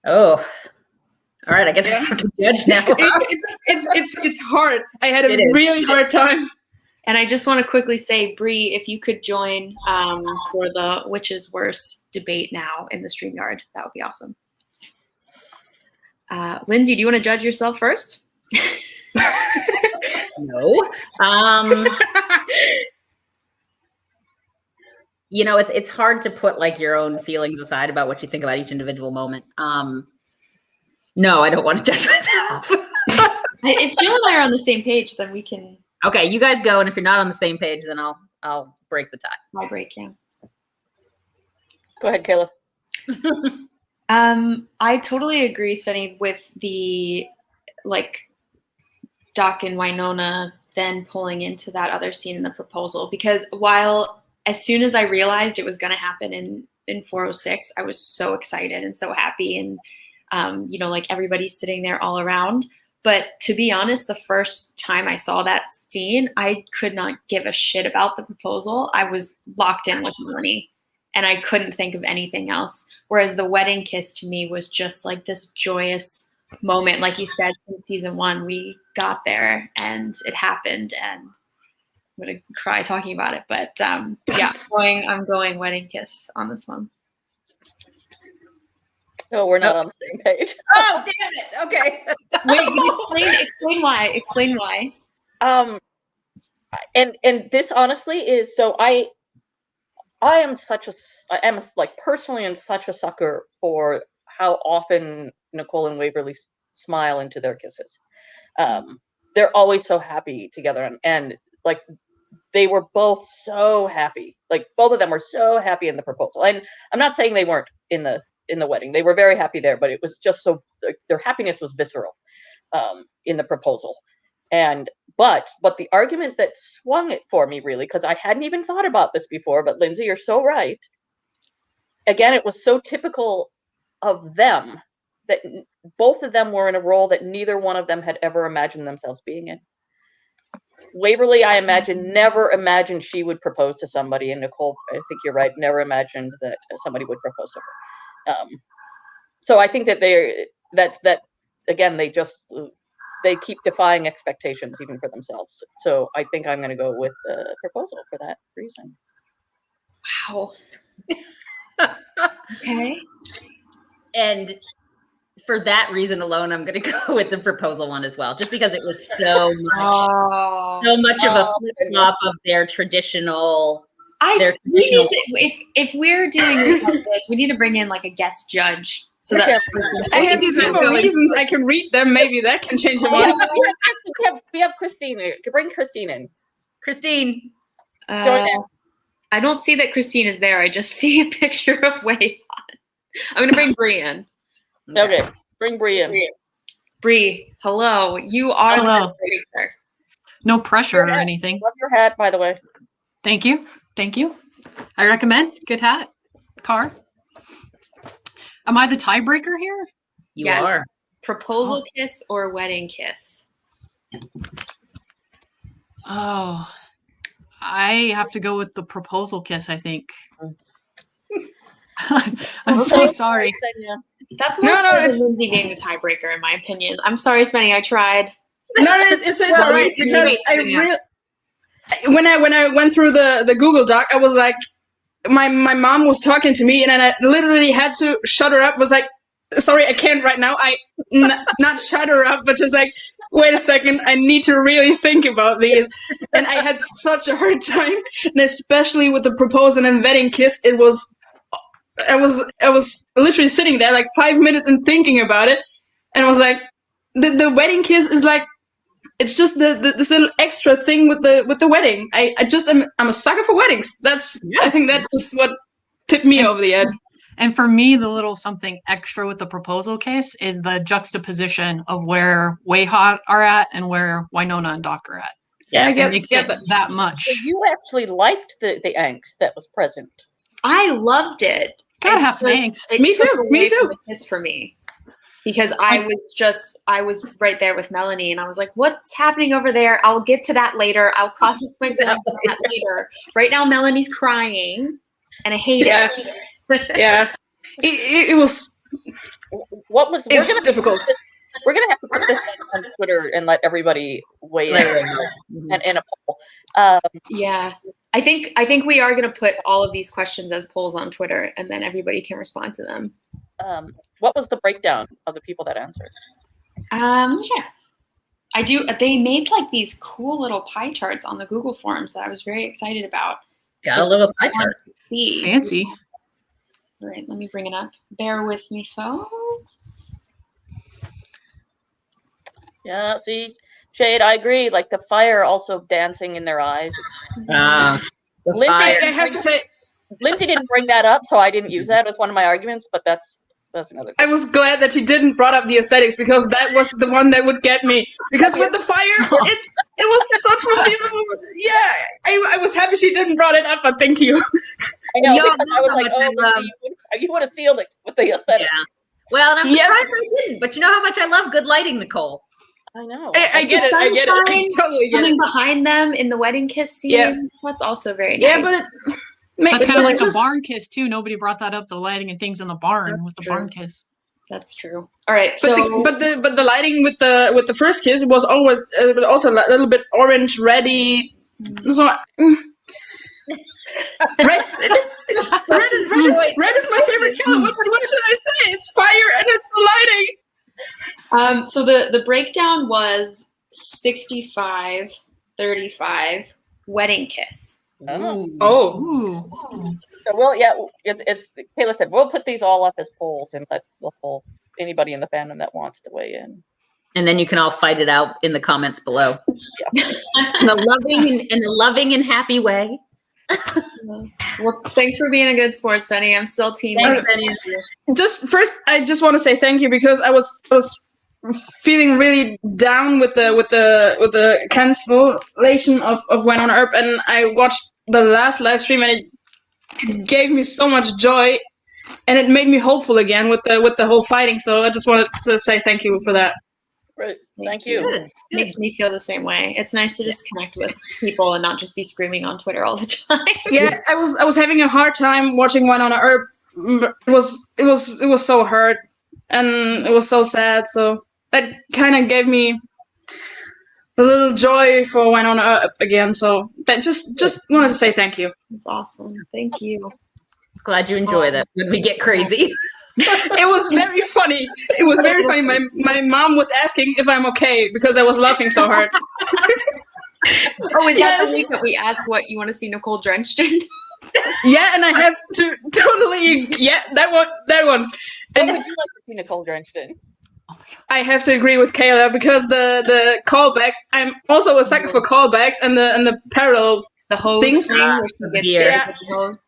Oh, all right. I guess I have to judge now. It's hard. I had a really hard time. And I just want to quickly say, Bree, if you could join for the which is worse debate now in the StreamYard, that would be awesome. Lindsay, do you want to judge yourself first? No. You know, it's hard to put like your own feelings aside about what you think about each individual moment. No, I don't want to judge myself. If Jill and I are on the same page, then we can. Okay, you guys go, and if you're not on the same page, then I'll break the tie. My break, yeah. Go ahead, Kayla. I totally agree, Svenny, with the Doc and Winona then pulling into that other scene in the proposal, because as soon as I realized it was going to happen in 406, I was so excited and so happy, and everybody's sitting there all around. But to be honest, the first time I saw that scene, I could not give a shit about the proposal. I was locked in with Melanie, and I couldn't think of anything else. Whereas the wedding kiss to me was just like this joyous moment. Like you said, in season 1, we got there and it happened, and I'm going to cry talking about it. But yeah, I'm going wedding kiss on this one. No, we're not on the same page. Oh, damn it. Okay. Wait, explain why. Explain why. And this honestly is, so I am personally in such a sucker for how often Nicole and Waverly smile into their kisses. They're always so happy together, and like they were both so happy. Like both of them were so happy in the proposal. And I'm not saying they weren't in the wedding. They were very happy there, but it was just so their happiness was visceral in the proposal. But the argument that swung it for me, really, because I hadn't even thought about this before, but Lindsay, you're so right. Again, it was so typical of them that both of them were in a role that neither one of them had ever imagined themselves being in. Waverly, I imagine, never imagined she would propose to somebody, and Nicole, I think you're right, never imagined that somebody would propose to her. So I think that again, they keep defying expectations even for themselves. So I think I'm going to go with the proposal for that reason. Wow. Okay. And for that reason alone, I'm going to go with the proposal one as well, just because it was so much of a flip-flop of their traditional. We need to, if we're doing it like this, we need to bring in like a guest judge. So that I have these reasons. I can read them. Maybe that can change your mind. We have Christine. Bring Christine in. Christine. I don't see that Christine is there. I just see a picture of Wayhon. I'm going to bring Bree in. Okay, bring Bree in. Bree, hello. You are the producer. No pressure or anything. Love your hat, by the way. Thank you. Thank you. I recommend. Good hat. Car. Am I the tiebreaker here? You are. Proposal kiss or wedding kiss? Oh, I have to go with the proposal kiss, I think. I'm so sorry. That's more it's Lindsay being the tiebreaker, in my opinion. I'm sorry, Svenny, I tried. No, it's all right, because when I went through the Google Doc, I was like, my mom was talking to me, and then I literally had to shut her up. Was like, sorry, I can't right now. Not shut her up, but just like, wait a second, I need to really think about these. And I had such a hard time, and especially with the proposal and wedding kiss, I was literally sitting there like 5 minutes and thinking about it, and I was like, the wedding kiss is like, it's just this little extra thing with the wedding. I'm a sucker for weddings. I think that's just what tipped me over the edge. And for me, the little something extra with the proposal kiss is the juxtaposition of where Wayhon are at and where Winona and Doc are at. Yeah, it makes it that much. So you actually liked the angst that was present. I loved it. Gotta have some angst. Me too. Me too. The kiss for me. Because I was right there with Melanie, and I was like, what's happening over there? I'll get to that later. I'll process my feelings on that later. Right now, Melanie's crying, and I hate it. Yeah. It was. It's difficult. We're going to have to put this on Twitter and let everybody weigh in and a poll. Yeah. I think we are going to put all of these questions as polls on Twitter, and then everybody can respond to them. What was the breakdown of the people that answered? Yeah. They made like these cool little pie charts on the Google Forms that I was very excited about. Got a little pie chart. Fancy. All right, let me bring it up. Bear with me, folks. Yeah, see, Shade, I agree. Like the fire also dancing in their eyes. The Lindsay, fire. I have to say, Lindsay didn't bring that up, so I didn't use that as one of my arguments. But that's another I thing. was glad that she didn't brought up the aesthetics because that was the one that would get me. Because with the fire, it was such a beautiful. Yeah, I was happy she didn't brought it up, but thank you. I know Y'all because know I was how like, much oh, I Lindsay, love- you would have sealed it with the aesthetics. Yeah. Well, and I'm Yeah. surprised I didn't. But you know how much I love good lighting, Nicole. I know. I get it. I get it. I totally get Coming it. behind them in the wedding kiss scene. Yeah. That's also very nice. Yeah, but it. That's kind of like the just- barn kiss too. Nobody brought that up. The lighting and things in the barn with the barn kiss. That's true. All right. But So the the lighting with the first kiss was always also a little bit orange, reddy. So red is my favorite color. What should I say? It's fire and it's the lighting. so the breakdown was 65-35 wedding kiss. Oh. Ooh. So it's Kayla said we'll put these all up as polls and let the whole anybody in the fandom that wants to weigh in. And then you can all fight it out in the comments below. in a loving and happy way. Well, thanks for being a good sports, Penny. I'm still team. Thanks, Penny. Just first, I just want to say thank you because I was feeling really down with the cancellation of When on Earp, and I watched the last live stream, and it gave me so much joy, and it made me hopeful again with the whole fighting. So I just wanted to say thank you for that. Great, thank you. Good. Makes me feel the same way. It's nice to just connect with people and not just be screaming on Twitter all the time. Yeah, I was having a hard time watching One on Earp. It was so hard, and it was so sad. So that kind of gave me a little joy for One on Earp again. So that just wanted to say thank you. That's awesome. Thank you. Glad you enjoy that when we get crazy. It was very funny. It was very funny. My mom was asking if I'm okay because I was laughing so hard. Oh, is that the week that we asked what you want to see Nicole drenched in? Yeah, and I have to totally that one. What would you like to see Nicole drenched in? I have to agree with Kayla because the callbacks. I'm also a sucker for callbacks and the parallel The hose things. thing where she gets scared of the hose.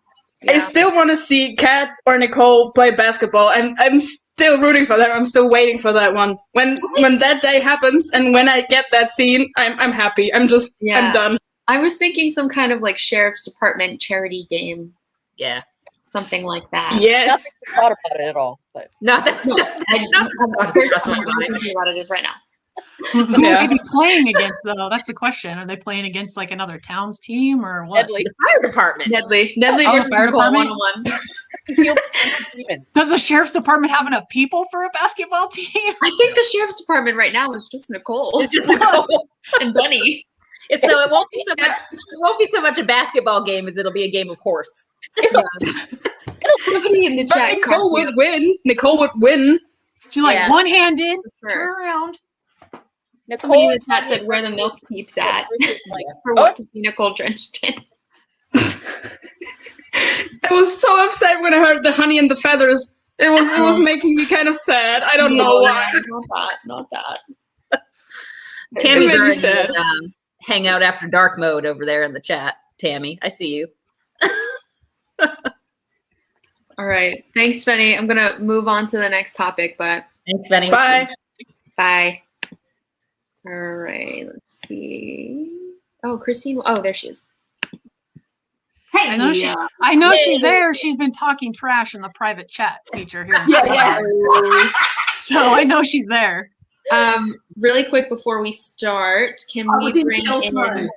I still want to see Kat or Nicole play basketball, and I'm still rooting for that. I'm still waiting for that one. When that day happens, and when I get that scene, I'm happy. I'm done. I was thinking some kind of like sheriff's department charity game. Yeah. Something like that. Yes. I thought about it at all, but Not that. No, the first time I'm thinking about it is right now. Who would they be playing against, though? That's the question. Are they playing against like another town's team or what? Nedley. The fire department. Nedley Oh, versus fire Nicole department? 1-on-1. Does the sheriff's department have enough people for a basketball team? I think the sheriff's department right now is just Nicole. It's just Nicole. And Benny. So it won't be so much. It won't be so much a basketball game as it'll be a game of horse. Somebody in the But chat. Nicole would win. Nicole would win. She's like Yeah. one-handed, Sure. turn around. Somebody in Nicole the chat said where the milk keeps at. Like, For what to see Nicole drenched in. I was so upset when I heard the honey and the feathers. It was making me kind of sad. I don't know why. Not that. Tammy's made me already sad. in hang out after dark mode over there in the chat. Tammy, I see you. All right. Thanks, Benny. I'm gonna move on to the next topic, but Thanks, Benny. Bye. bye. All right. Let's see. Oh, Christine. Oh, there she is. Hey, I know she's there. She's been talking trash in the private chat feature here. So I know she's there. Really quick before we start, can we bring in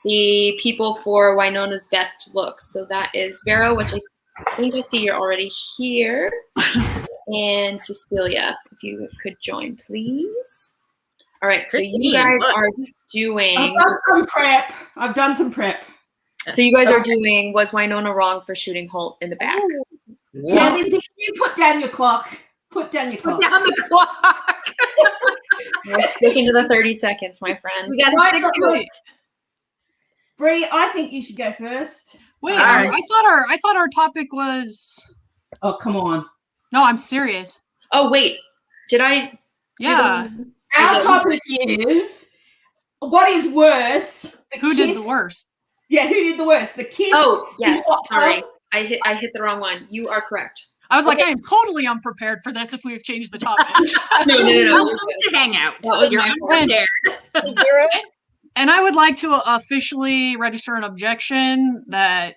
the people for Winona's best look? So that is Vero, which I think I see you're already here, and Cecilia, if you could join, please. All right, so you guys are doing. I've done some prep. So you guys are doing. Was Winona wrong for shooting Holt in the back? Yeah, Lindsay, can you put down your clock? Put down your clock. Put down the clock. We're sticking to the 30 seconds, my friend. We got to stick to it. Bree, I think you should go first. Wait, right. I thought our topic was. Oh, come on. No, I'm serious. Oh wait, did I? Yeah. Our topic is what is worse? Who did the worst? Yeah, who did the worst? The kiss. Oh, yes. in hot Sorry. tub? I hit the wrong one. You are correct. I was like, I am totally unprepared for this if we've changed the topic. No. Welcome to Hangout. You're unprepared. And I would like to officially register an objection that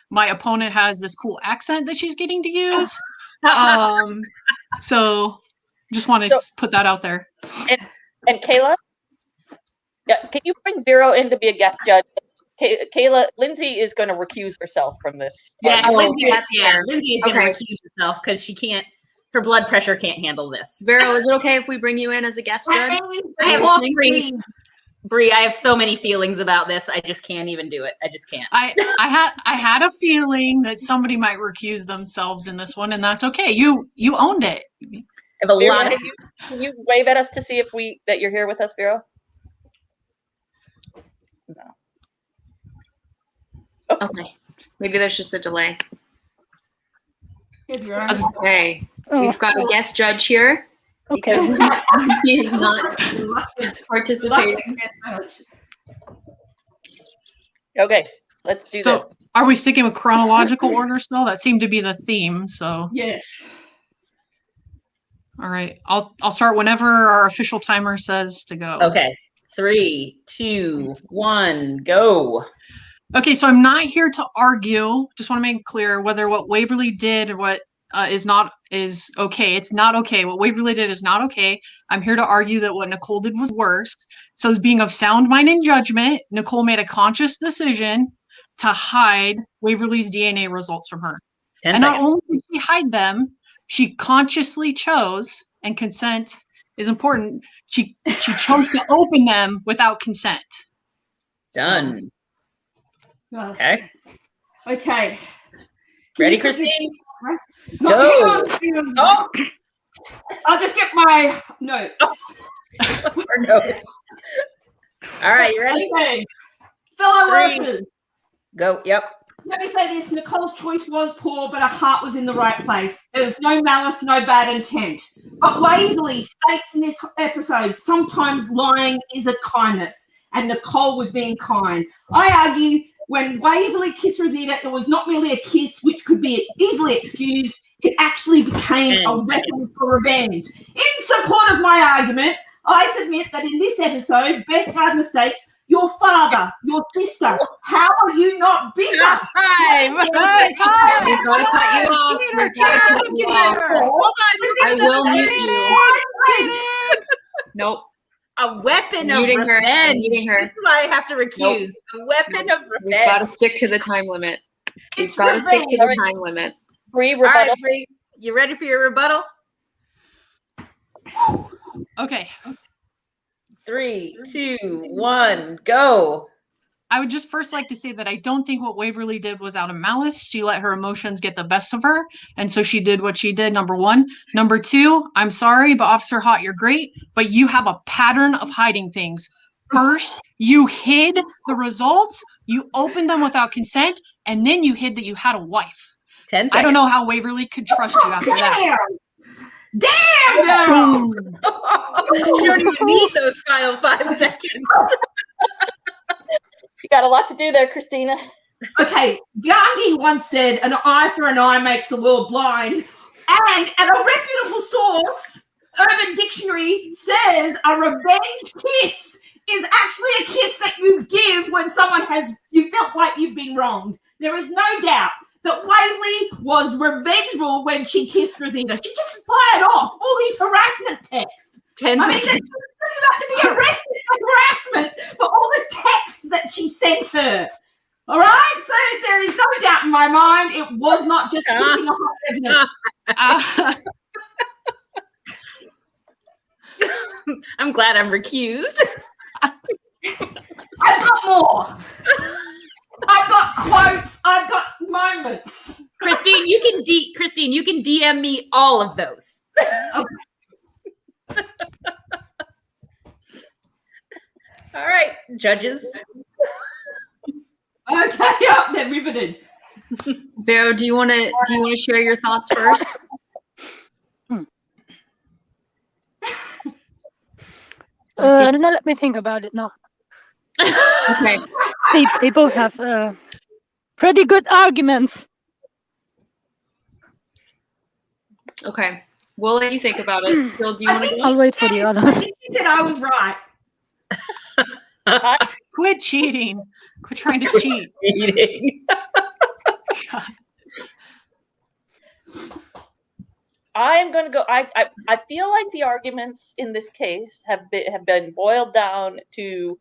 my opponent has this cool accent that she's getting to use. So just want to put that out there. And Kayla, can you bring Vero in to be a guest judge? Kayla, Lindsay is going to recuse herself from this. Yeah, Lindsay is going to Okay. recuse herself because she can't. Her blood pressure can't handle this. Vero, is it okay if we bring you in as a guest judge? Bree, I have so many feelings about this. I just can't even do it. I just can't. I had a feeling that somebody might recuse themselves in this one, and that's okay. You owned it. I have a lot of. Can you wave at us to see if that you're here with us, Vero? No. Okay. Maybe there's just a delay. Okay. Oh. We've got a guest judge here because he is not participating. Okay, let's do this. Are we sticking with chronological order still? That seemed to be the theme. So yes. All right, I'll start whenever our official timer says to go. Okay, 3, 2, 1, go. Okay, so I'm not here to argue. Just want to make it clear whether what Waverly did or what is okay. It's not okay. What Waverly did is not okay. I'm here to argue that what Nicole did was worse. So being of sound mind and judgment, Nicole made a conscious decision to hide Waverly's DNA results from her. And not only did she hide them, she consciously chose, and consent is important, she chose to open them without consent. Done. Okay. Okay. Ready, Christine? No, Go. hang on. Oh. I'll just get my notes. Our notes. All right, you ready? Okay. Fellow 3. Earpers. Go. Yep. Let me say this, Nicole's choice was poor, but her heart was in the right place. There was no malice, no bad intent. But Waverly states in this episode, sometimes lying is a kindness, and Nicole was being kind. I argue when Waverly kissed Rosita, it was not merely a kiss, which could be easily excused. It actually became a weapon for revenge. In support of my argument, I submit that in this episode, Beth Gardner states, your father, your sister, how are you not bitter? We've got to cut you off. I will mute you. Nope. A weapon Muting of her. revenge. Muting her. This is why I have to recuse. Nope. A weapon of revenge. We've got to stick to the time limit. We've got to stick to the time limit. Bree, All right, rebuttal. Bree, you ready for your rebuttal? Okay. 3, 2, 1, go. I would just first like to say that I don't think what Waverly did was out of malice. She let her emotions get the best of her. And so she did what she did, number one. Number two, I'm sorry, but Officer Hot, you're great, but you have a pattern of hiding things. First, you hid the results, you opened them without consent, and then you hid that you had a wife. 10 seconds. I don't know how Waverly could trust you after that. Damn! Boom. You don't even need those final 5 seconds. You got a lot to do there, Christina. Okay, Gandhi once said, an eye for an eye makes the world blind. And at a reputable source, Urban Dictionary says a revenge kiss is actually a kiss that you give when you felt like you've been wronged. There is no doubt that Waverly was revengeful when she kissed Rosita. She just fired off all these harassment texts. 10 I mean, seconds. she's about to be arrested for harassment for all the texts that she sent her. All right? So there is no doubt in my mind it was not just kissing a hot pregnant. I'm glad I'm recused. I've got more. I've got quotes. I've got moments. Christine, you can DM me all of those. All right, judges. Okay, yeah, they're riveted. Vero, do you want to share your thoughts first? Let me think about it now. Okay. They both have pretty good arguments. Okay. We'll let you think about it. Jill, do you want to go? I'll wait for the I others. think you said I was right. Quit cheating. Quit trying to cheat. Cheating. I am going to go. I feel like the arguments in this case have been boiled down to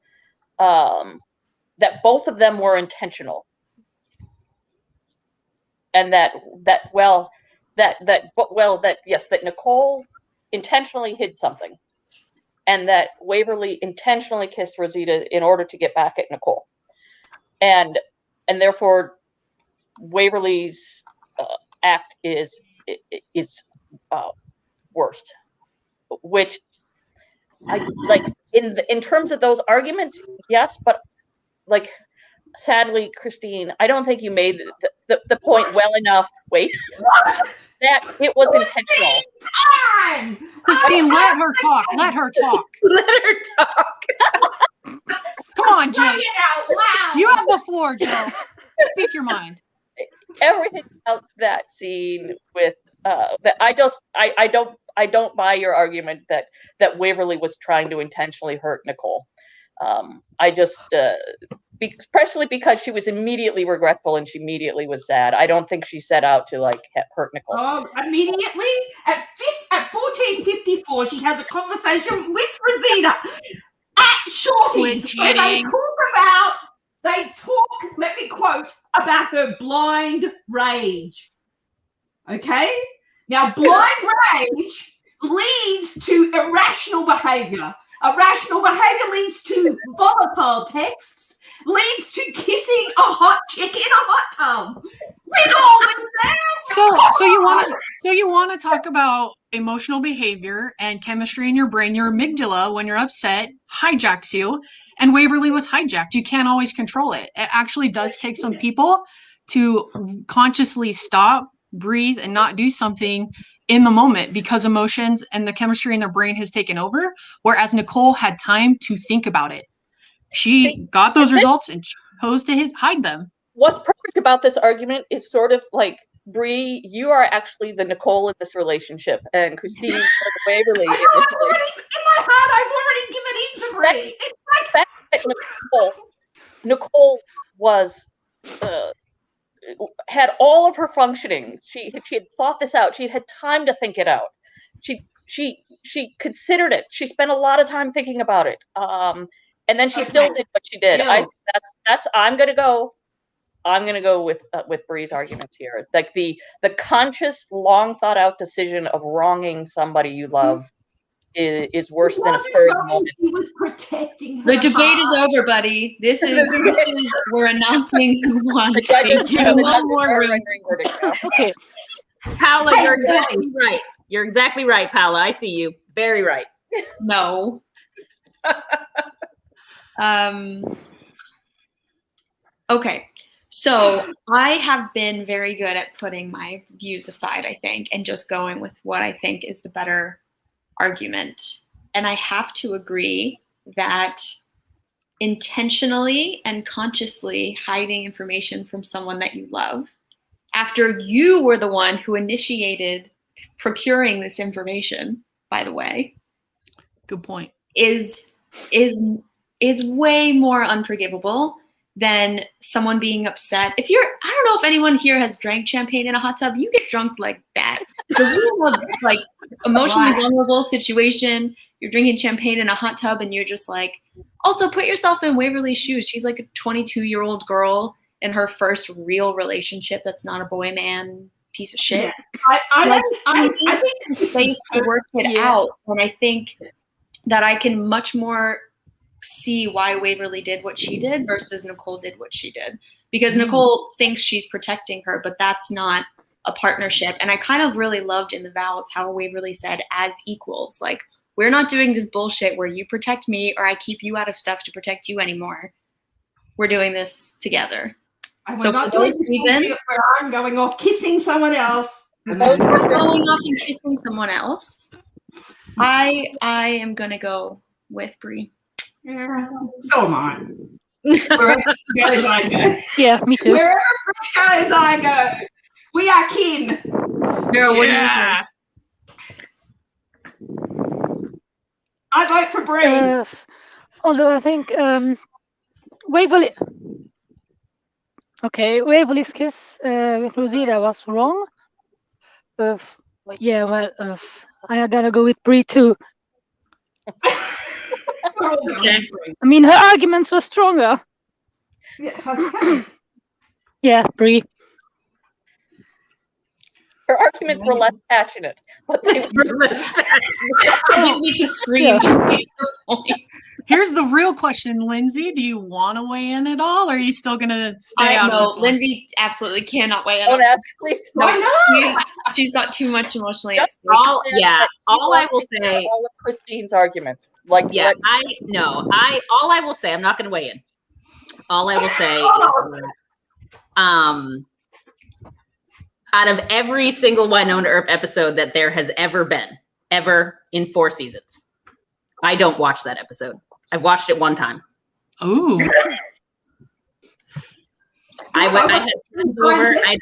that both of them were intentional, and that Nicole intentionally hid something, and that Waverly intentionally kissed Rosita in order to get back at Nicole, and therefore Waverly's act is worst. Which I like in terms of those arguments, yes, but like sadly, Christine, I don't think you made the point well enough. Wait, that it was intentional. Christine, let her talk. Let her talk. Let her talk. Come on, Jay. You have the floor, Joe. Speak your mind. Everything about that scene with that I don't buy your argument that Waverly was trying to intentionally hurt Nicole. I just especially because she was immediately regretful and she immediately was sad. I don't think she set out to like hurt Nicole. Immediately at 14:54, she has a conversation with Rosita at Shorty's, where they talk. Let me quote about her blind rage. Okay, now blind rage leads to irrational behavior. Irrational behavior leads to volatile texts, leads to kissing a hot chick in a hot tub. We're all in there. So you want to talk about emotional behavior and chemistry in your brain. Your amygdala, when you're upset, hijacks you, and Waverly was hijacked. You can't always control it. It actually does take some people to consciously stop, breathe, and not do something in the moment because emotions and the chemistry in their brain has taken over, whereas Nicole had time to think about it. She got those results and chose to hide them. What's perfect about this argument is sort of like, Bree, you are actually the Nicole in this relationship, and Christine is the Waverly in this relationship. In my heart, I've already given in to Bree. It's like Nicole was had all of her functioning. She had thought this out. She had time to think it out. She considered it. She spent a lot of time thinking about it. And then she still did what she did. I'm gonna go with Bree's arguments here. Like the conscious, long thought out decision of wronging somebody you love is worse than a spur of the moment. He was protecting her. The debate is over, buddy. This is we're announcing who won. No more room. Okay. Paula, you're exactly right. You're exactly right, Paula. I see you. Very right. No. Okay. So I have been very good at putting my views aside, I think, and just going with what I think is the better argument. And I have to agree that intentionally and consciously hiding information from someone that you love, after you were the one who initiated procuring this information, by the way. Good point. Is way more unforgivable than someone being upset. I don't know if anyone here has drank champagne in a hot tub. You get drunk like that. So you have like emotionally vulnerable situation. You're drinking champagne in a hot tub and you're just like, also put yourself in Waverly's shoes. She's like a 22-year-old girl in her first real relationship that's not a boy-man piece of shit. Yeah. I think it's space to work it out. And I think that I can much more see why Waverly did what she did versus Nicole did what she did. Because Nicole thinks she's protecting her, but that's not a partnership. And I kind of really loved in the vows how Waverly said as equals, like, we're not doing this bullshit where you protect me or I keep you out of stuff to protect you anymore. We're doing this together. So for those reasons, I'm going off kissing someone else. Going off and kissing someone else. I am gonna go with Bree. Yeah, so am I. Wherever she goes, I go. Yeah, me too. Wherever Bree goes, I go. We are kin. Girl, what do you think? I vote for Bree. Although I think Waverly. Okay, Waverly's kiss with Rosita was wrong. Yeah, well, I gotta go with Bree too. Okay. I mean, her arguments were stronger. Yeah, okay. Yeah, Bree. Her arguments were less passionate, but they were less I didn't need to scream to make her point. Here's the real question, Lindsay. Do you want to weigh in at all, or are you still going to stay out of this one? Lindsay absolutely cannot weigh in. Don't ask, please. No, she's got too much emotionally at stake. All I will say, all of Christine's arguments. Like, yeah, all I will say, I'm not going to weigh in. All I will say, out of every single Wynonna Earp episode that there has ever been, ever in 4 seasons, I don't watch that episode. I've watched it one time. Ooh. I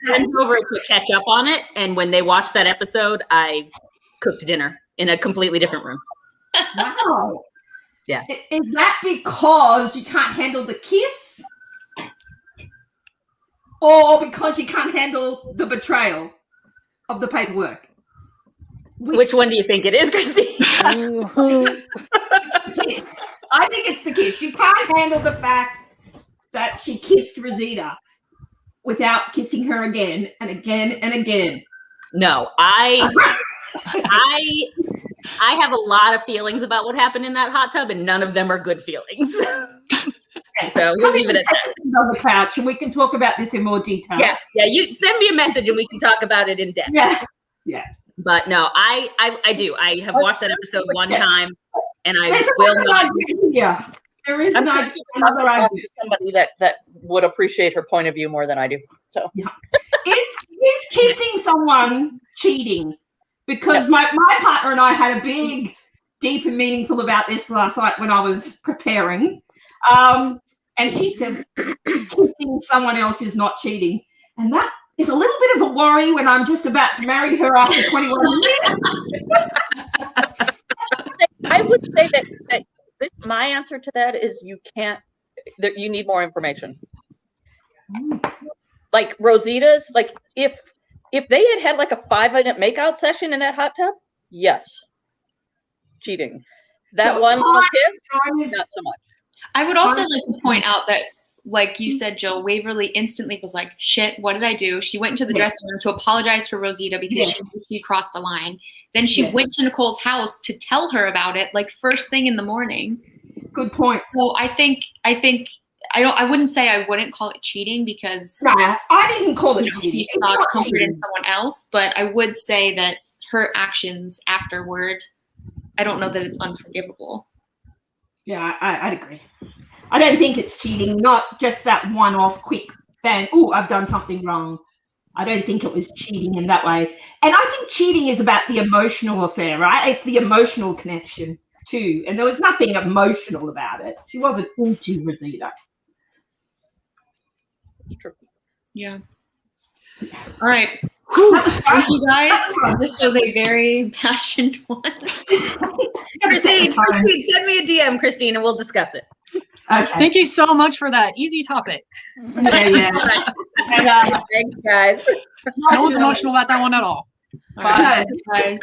turned over to catch up on it, and when they watched that episode, I cooked dinner in a completely different room. Wow. Yeah. Is that because you can't handle the kiss? Or because you can't handle the betrayal of the paperwork? Which one do you think it is, Christine? Kiss. I think it's the kiss. You can't handle the fact that she kissed Rosita without kissing her again and again and again. No, I have a lot of feelings about what happened in that hot tub, and none of them are good feelings. So we'll leave it at that. On the couch, and we can talk about this in more detail. Yeah. You send me a message, and we can talk about it in depth. Yeah. But no, I do. I have watched that episode one time, and I There's will not. Yeah, there is another idea. Somebody that would appreciate her point of view more than I do. So, is kissing someone cheating? Because my partner and I had a big, deep and meaningful about this last night when I was preparing. And she said, kissing someone else is not cheating. And that is a little bit of a worry when I'm just about to marry her after 21 years. I would say that my answer to that is you need more information. Like Rosita's, like if they had like a 5-minute makeout session in that hot tub, yes. Cheating. That one little kiss, not so much. I would also like to point out that, like you said, Jill, Waverly instantly was like, shit, what did I do? She went into the dressing room to apologize for Rosita because she crossed a line. Then she went to Nicole's house to tell her about it, like first thing in the morning. Good point. So I wouldn't say I wouldn't call it cheating because I didn't call it cheating. She sought comfort in someone else, but I would say that her actions afterward, I don't know that it's unforgivable. Yeah, I'd agree. I don't think it's cheating, not just that one-off quick bang, oh, I've done something wrong. I don't think it was cheating in that way. And I think cheating is about the emotional affair, right? It's the emotional connection too. And there was nothing emotional about it. She wasn't into Rosita. It's true. Yeah. All right. Thank you guys. This was a very passionate one. Christine, send me a DM, Christine, and we'll discuss it. Okay. Thank you so much for that easy topic. Yeah. Thanks, guys. No one's emotional about that one at all. Bye. Bye.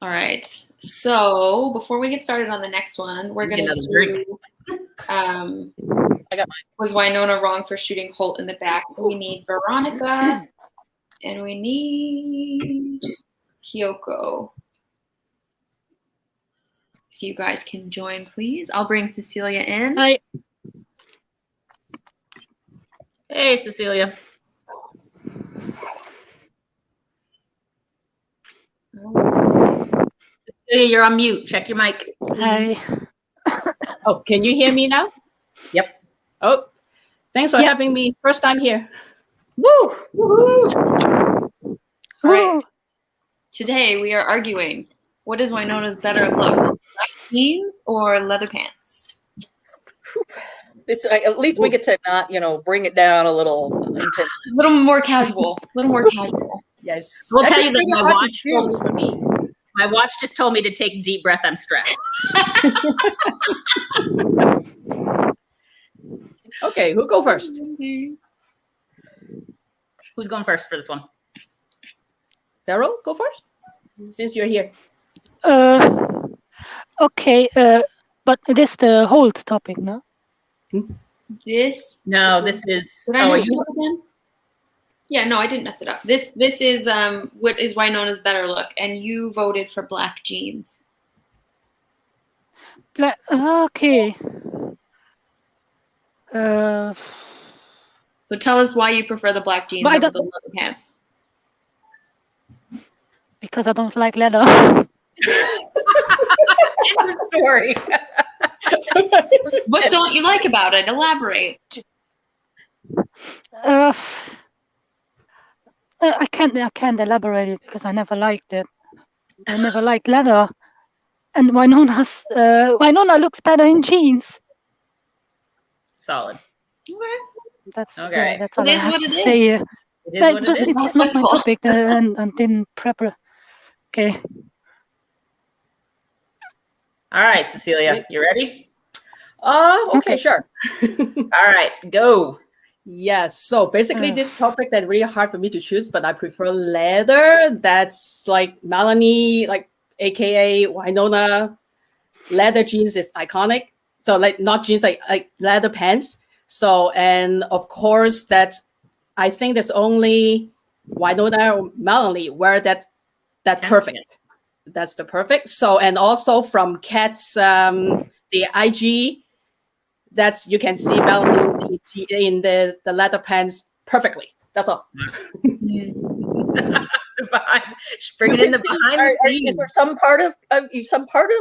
All right. So before we get started on the next one, we're going to do. Was Wynonna wrong for shooting Holt in the back? So we need Veronica and we need Kyoko. If you guys can join, please. I'll bring Cecilia in. Hi. Hey, Cecilia. Cecilia, you're on mute. Check your mic. Hi. Oh, can you hear me now? Yep. Oh, thanks for having me. First time here. Woo! Woo-hoo. All right. Today we are arguing What is Winona's better look? Black jeans or leather pants? This at least we get to not, bring it down a little. A little more casual. A little more casual. Yes. We'll That's tell you that pretty my hard to watch choose for me. My watch just told me to take a deep breath. I'm stressed. Okay, who go first? Who's going first for this one? Farrell, go first. Since you're here. Okay, but it is the whole topic, no? This? No, this is. Did I mess it up again? Yeah, no, I didn't mess it up. This is what is Winona's better look, and you voted for black jeans. Black. Okay. So tell us why you prefer the black jeans over the leather pants. Because I don't like leather. Story. What don't you like about it? Elaborate. I can't elaborate it because I never liked it. I never liked leather, and Winona looks better in jeans. Solid. Okay. That's okay. Yeah, that's all It I is have what to it say. is. It is what it is. It's not my topic, and didn't prepare. Okay. All right, Cecilia, you ready? Okay, sure. All right, go. Yes. So basically, this topic that really hard for me to choose, but I prefer leather. That's like Melanie, like AKA Winona. Leather jeans is iconic. So like not jeans, like leather pants. So and of course I think there's only Winona or Melanie where that's perfect. That's the perfect. So and also from Kat's the IG. That's you can see Melanie in the leather pants perfectly. That's all. Bring it in the behind the scenes. Is there some part of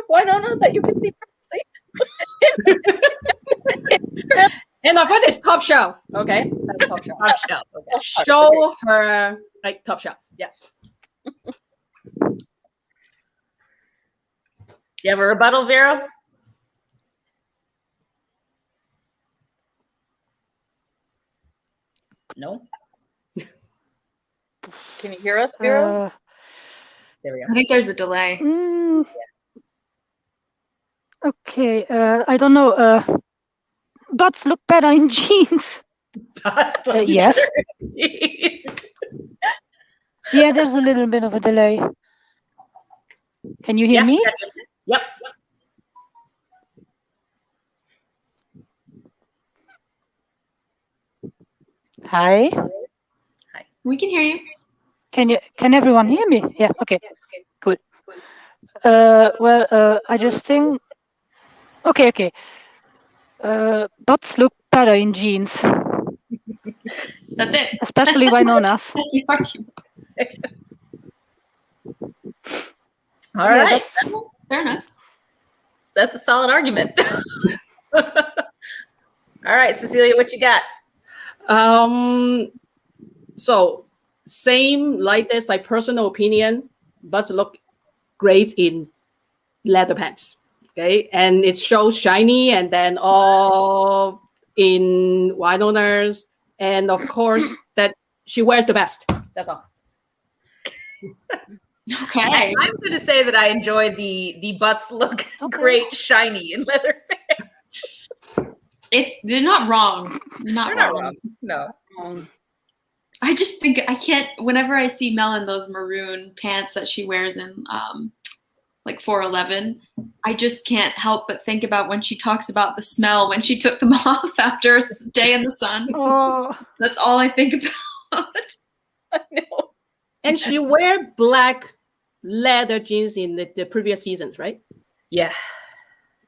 Winona that you can see perfectly? And of course, it's top shelf. Okay, that's top shelf. Top shelf. Okay. Show her like top shelf. Yes. Do you have a rebuttal, Vera? No. Can you hear us, Vera? There we go. I think there's a delay. Okay. I don't know. Butts look better in jeans. Butts look yes. better in jeans. Yeah, there's a little bit of a delay. Can you hear me? Yep. Hi. We can hear you. Can everyone hear me? Yeah. Okay. Good. Well, I just think. Okay. Butts look better in jeans. That's it. Especially Winona's. That's the argument. All right. Fair enough. That's a solid argument. All right, Cecilia, what you got? So same like this, like personal opinion, butts look great in leather pants. Okay, and it shows shiny, and then all in Winona's, and of course that she wears the best. That's all. Okay. I'm going to say that I enjoy the butts look great, shiny in leather pants. They're not wrong. They're not wrong. No. I just think I can't. Whenever I see Mel in those maroon pants that she wears in like 411, I just can't help but think about when she talks about the smell when she took them off after a day in the sun. Oh. That's all I think about. I know. And she wear black leather jeans in the previous seasons, right? Yeah.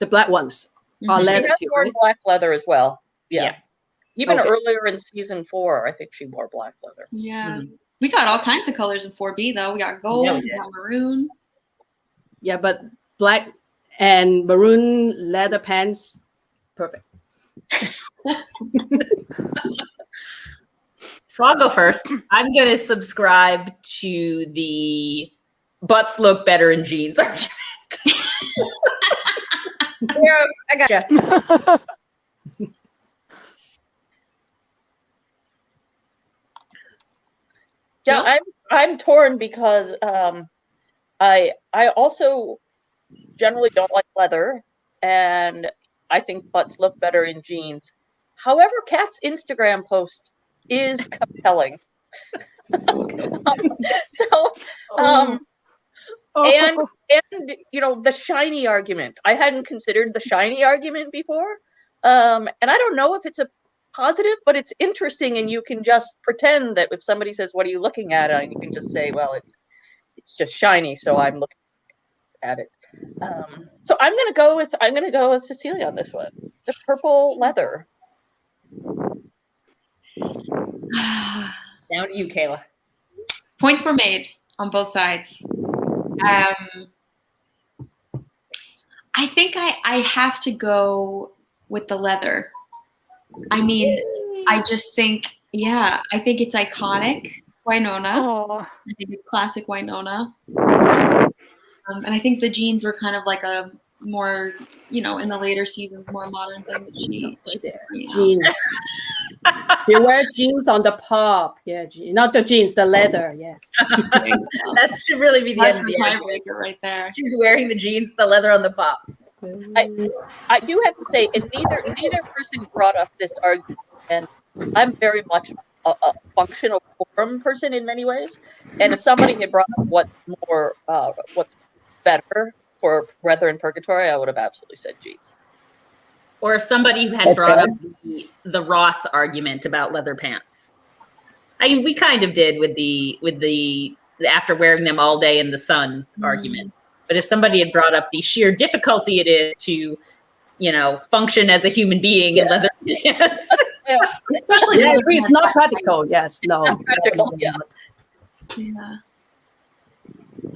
The black ones are She leather has too, worn right? black leather as well. Yeah. Even Okay. earlier in season 4, I think she wore black leather. Yeah. We got all kinds of colors in 4B though. We got gold, we got maroon. Yeah, but black and maroon leather pants, perfect. So I'll go first. I'm going to subscribe to the butts look better in jeans argument. Yeah, I gotcha. Yeah, I'm torn because I also generally don't like leather, and I think butts look better in jeans. However, Kat's Instagram post is compelling. And you know, the shiny argument. I hadn't considered the shiny argument before. And I don't know if it's a positive, but it's interesting, and you can just pretend that if somebody says, "What are you looking at?" and you can just say, "Well, it's just shiny, so I'm looking at it." So I'm gonna go with Cecilia on this one. The purple leather. Down to you, Kayla. Points were made on both sides. I think I have to go with the leather. I mean, I just think, yeah, I think it's iconic, Winona. I think it's classic Winona. And I think the jeans were kind of like a more, you know, in the later seasons, more modern thing that she jeans. You wear jeans on the pop. Yeah, not the jeans, the leather. Yes. That should really be the That's end the of the tiebreaker right there. She's wearing the jeans, the leather on the pop. I do have to say, and neither person brought up this argument, and I'm very much a functional form person in many ways. And if somebody had brought up what's better for Weather in Purgatory, I would have absolutely said jeans. Or if somebody had brought up the Ross argument about leather pants. I mean, we kind of did with the after wearing them all day in the sun argument. But if somebody had brought up the sheer difficulty it is to, you know, function as a human being in leather pants. Especially it's not practical. Yes, no. Not practical, yeah.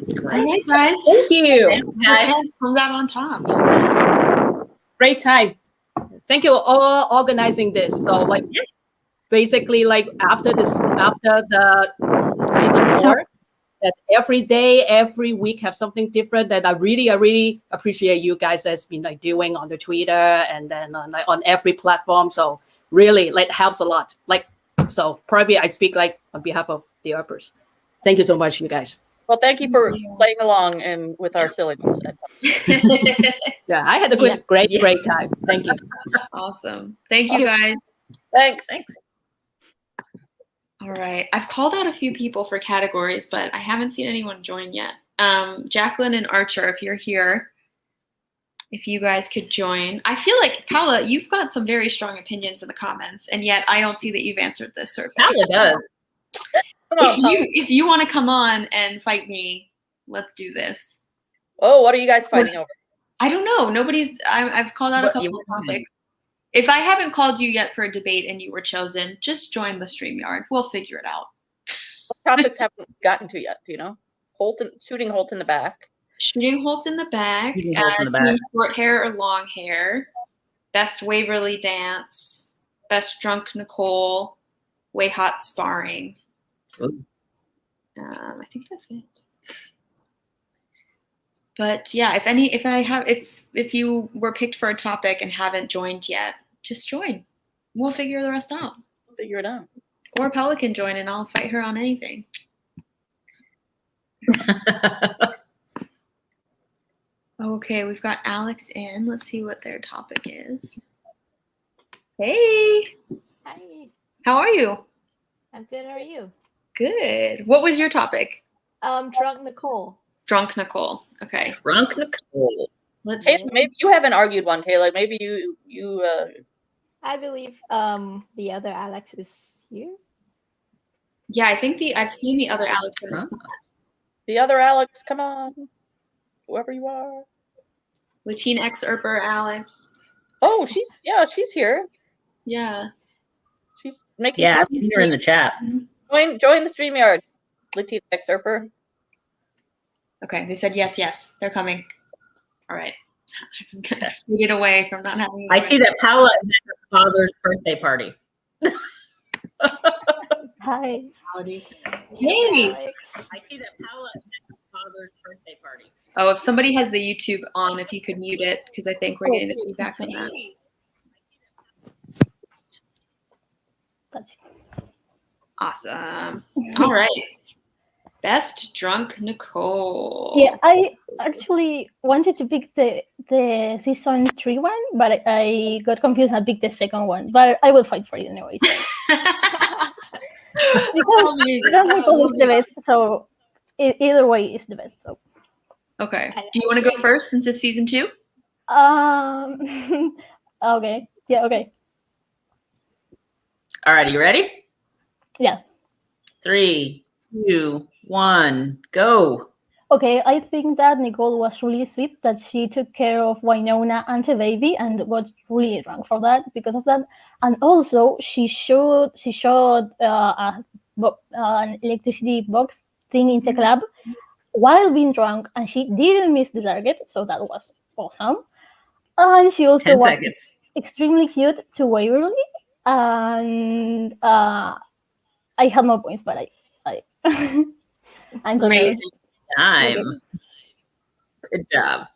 All right, guys. Thank you. Thanks, guys. Comes out on top. Great time. Thank you all organizing this. So like basically like after the season 4, that every day, every week have something different that I really appreciate you guys that's been like doing on the Twitter and then on every platform. So really like helps a lot. Like, so probably I speak like on behalf of the Earpers. Thank you so much, you guys. Well, thank you for playing along and with our silliness. Yeah, I had a great time. Thank you. Awesome. Thank you, guys. Thanks. All right. I've called out a few people for categories, but I haven't seen anyone join yet. Jacqueline and Archer, if you're here, if you guys could join. I feel like, Paula, you've got some very strong opinions in the comments, and yet I don't see that you've answered this survey. Paula does. If you want to come on and fight me, let's do this. Oh, what are you guys fighting over? I don't know. I've called out a couple of topics. If I haven't called you yet for a debate and you were chosen, just join the StreamYard. We'll figure it out. What topics haven't gotten to yet? Do you know? Shooting Holt in the back. Shooting Holt in the back. Short hair or long hair. Best Waverly dance. Best drunk Nicole. Way hot sparring. I think that's it. But yeah, if you were picked for a topic and haven't joined yet, just join. We'll figure the rest out. We'll figure it out. Or Paula can join and I'll fight her on anything. Okay, we've got Alex in. Let's see what their topic is. Hey. Hi. How are you? I'm good. How are you? Good. What was your topic? Drunk Nicole. Drunk Nicole. Okay. Drunk Nicole. Let's see. Maybe you haven't argued one, Taylor. Maybe you. I believe the other Alex is here. Yeah, I think I've seen the other Alex. The other Alex, come on, whoever you are. Latinx Earper Alex. Oh, she's here. Yeah. She's making. Yeah, I've seen her in the chat. Join the StreamYard, Latinx Earper. Okay, they said yes. They're coming. All right. I'm gonna sneak it away from not having. I see that Paula is at her father's birthday party. Hi. Holidays. Hey. I see that Paula is at her father's birthday party. Oh, if somebody has the YouTube on, if you could mute it, because I think we're getting the feedback from that. That's Awesome. All right. Best drunk Nicole. Yeah, I actually wanted to pick the season 3 one, but I got confused. I picked the second one, but I will fight for it anyway. So. Because drunk Nicole is the best, so either way is the best. So. Okay. Do you want to go first since it's season 2? Okay. Yeah. Okay. All right. Are you ready? Yeah. 3, 2, 1, go. Okay, I think that Nicole was really sweet that she took care of Winona and the baby and got really drunk for that because of that. And also she showed an electricity box thing in the club while being drunk, and she didn't miss the target, so that was awesome. And she also 10 was seconds. extremely cute to Waverly, and I have no points, but I I'm so Amazing. nervous. Time. Okay. Good job.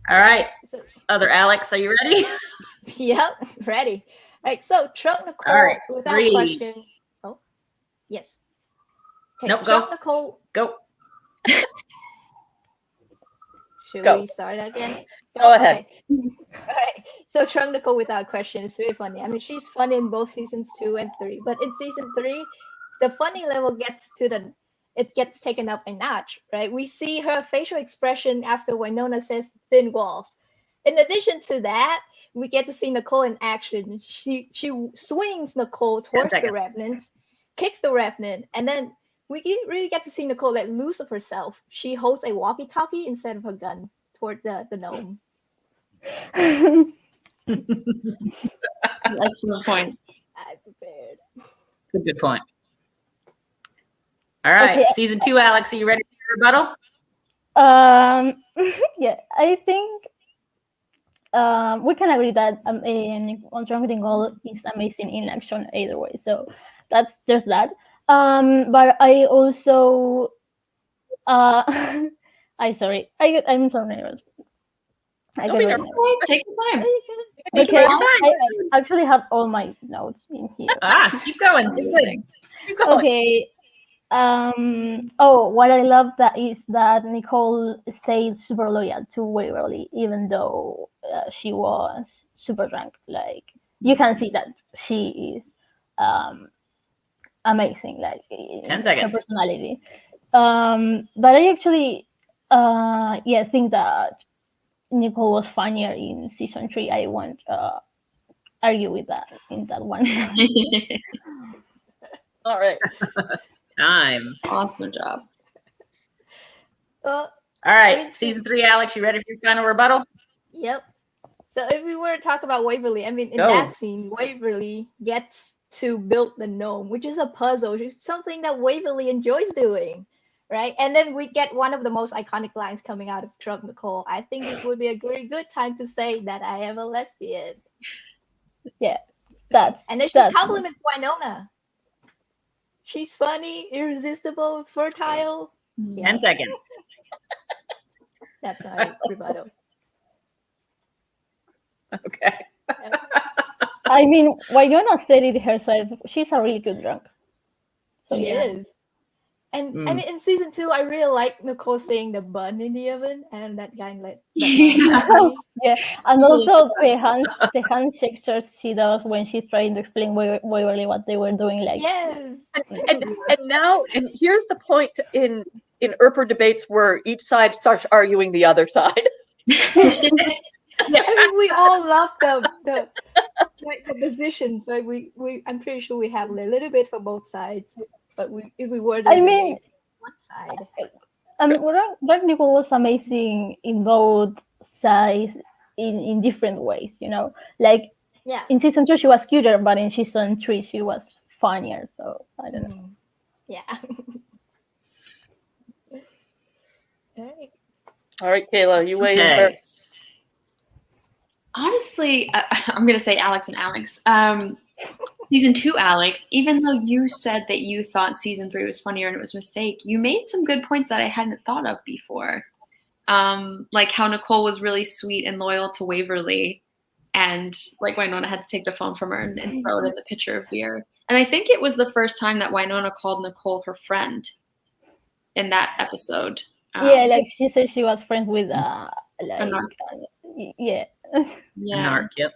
All right. Other Alex, are you ready? Yep, ready. All right, so Trump Nicole, All right, without 3. question. Oh, yes. Okay, Nope, Trump go. Nicole. Go. Should Go. we start again? Go ahead. Okay. All right. So Trump Nicole, without question, is very funny. I mean, she's funny in both seasons 2 and 3, but in season 3, the funny level gets taken up a notch, right? We see her facial expression after Winona says thin walls. In addition to that, we get to see Nicole in action. She swings Nicole towards the Revenant, kicks the Revenant, and then we really get to see Nicole let loose of herself. She holds a walkie-talkie instead of a gun toward the gnome. Excellent point. I prepared. It's a good point. All right, Okay. season 2, Alex, are you ready for your rebuttal? Yeah, I think we can agree that Drunk Nicole is amazing in action either way. So there's that. But I also I'm sorry. I'm so nervous. I get really nervous. Take your time. Okay, I actually have all my notes in here. Keep going. Keep going. Okay. What I love that is that Nicole stayed super loyal to Waverly, even though she was super drunk. Like you can see that she is amazing. Like 10 seconds. her personality. But I actually think that Nicole was funnier in season 3. I won't argue with that in that one. All right. Time. Awesome job. All right, season 3, Alex, you ready for your final rebuttal? Yep. So if we were to talk about Waverly, I mean, in Go. that scene, Waverly gets to build the gnome, which is a puzzle. It's something that Waverly enjoys doing, right? And then we get one of the most iconic lines coming out of Drunk Nicole. I think this would be a very good time to say that I am a lesbian. Yeah, and then she compliments Winona. She's funny, irresistible, fertile. 10 seconds. That's my rebuttal. Okay. I mean, Winona said it herself. She's a really good drunk. So she is. And I mean, in season 2, I really like Nicole saying the bun in the oven, and that kind of yeah. And also the hand gestures she does when she's trying to explain Waverly what they were doing. Like and here's the point in Earper Debates where each side starts arguing the other side. I mean, we all love the positions. So I'm pretty sure we have a little bit for both sides. But if we were to debate one side. Drunk Nicole was amazing in both sides in different ways, you know. Like in season 2 she was cuter, but in season 3 she was funnier. So I don't know. Yeah. All right, Kayla, you weigh in first. Honestly, I'm going to say Alex and Alex. Season 2, Alex, even though you said that you thought season 3 was funnier and it was a mistake, you made some good points that I hadn't thought of before. Like how Nicole was really sweet and loyal to Waverly, and like Winona had to take the phone from her and throw it in the pitcher of beer. And I think it was the first time that Winona called Nicole her friend in that episode. Yeah, like she said she was friends with a narc. Yeah. Narc, yep.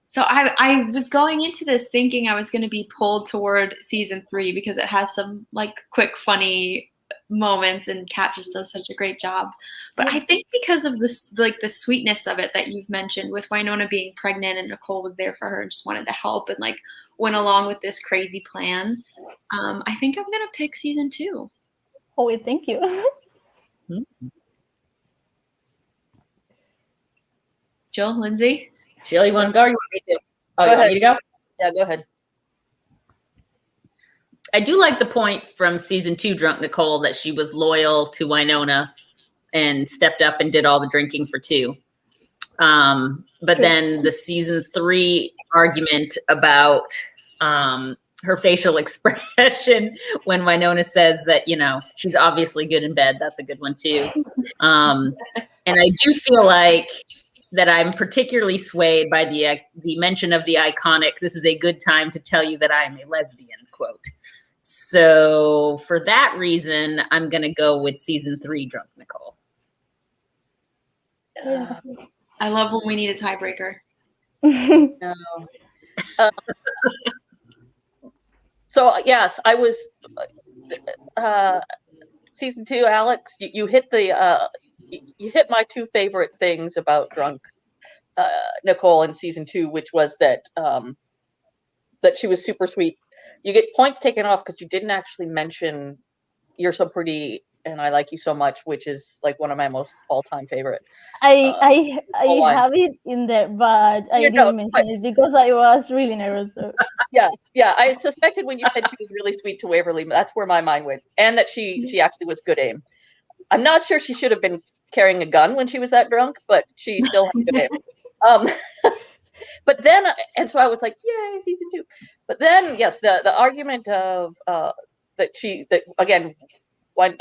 So I was going into this thinking I was going to be pulled toward season 3 because it has some like quick, funny moments, and Kat just does such a great job. But I think because of this, like the sweetness of it that you've mentioned, with Winona being pregnant and Nicole was there for her and just wanted to help and like went along with this crazy plan, I think I'm going to pick season 2. Oh, thank you. Jill, Lindsay? Jill, you want to go or you want me to? Oh, Go you want ahead. me to go? Yeah, go ahead. I do like the point from season 2, Drunk Nicole, that she was loyal to Winona and stepped up and did all the drinking for 2. But then the season 3 argument about her facial expression when Winona says that, you know, she's obviously good in bed. That's a good one too. And I do feel like that I'm particularly swayed by the mention of the iconic, "This is a good time to tell you that I am a lesbian," quote. So for that reason, I'm going to go with season 3, Drunk Nicole. I love when we need a tiebreaker. No. So yes, I was season 2, Alex. You hit the you hit my 2 favorite things about Drunk Nicole in season 2, which was that that she was super sweet. You get points taken off because you didn't actually mention "You're so pretty" and "I like you so much," which is like one of my most all-time favorite. I lines. have it in there, but I didn't mention it because I was really nervous. So. Yeah. I suspected when you said she was really sweet to Waverly, that's where my mind went, and that she actually was good aim. I'm not sure she should have been carrying a gun when she was that drunk, but she still had good aim. But then, and so I was like, yay, season 2. But then, yes, the argument of that again, when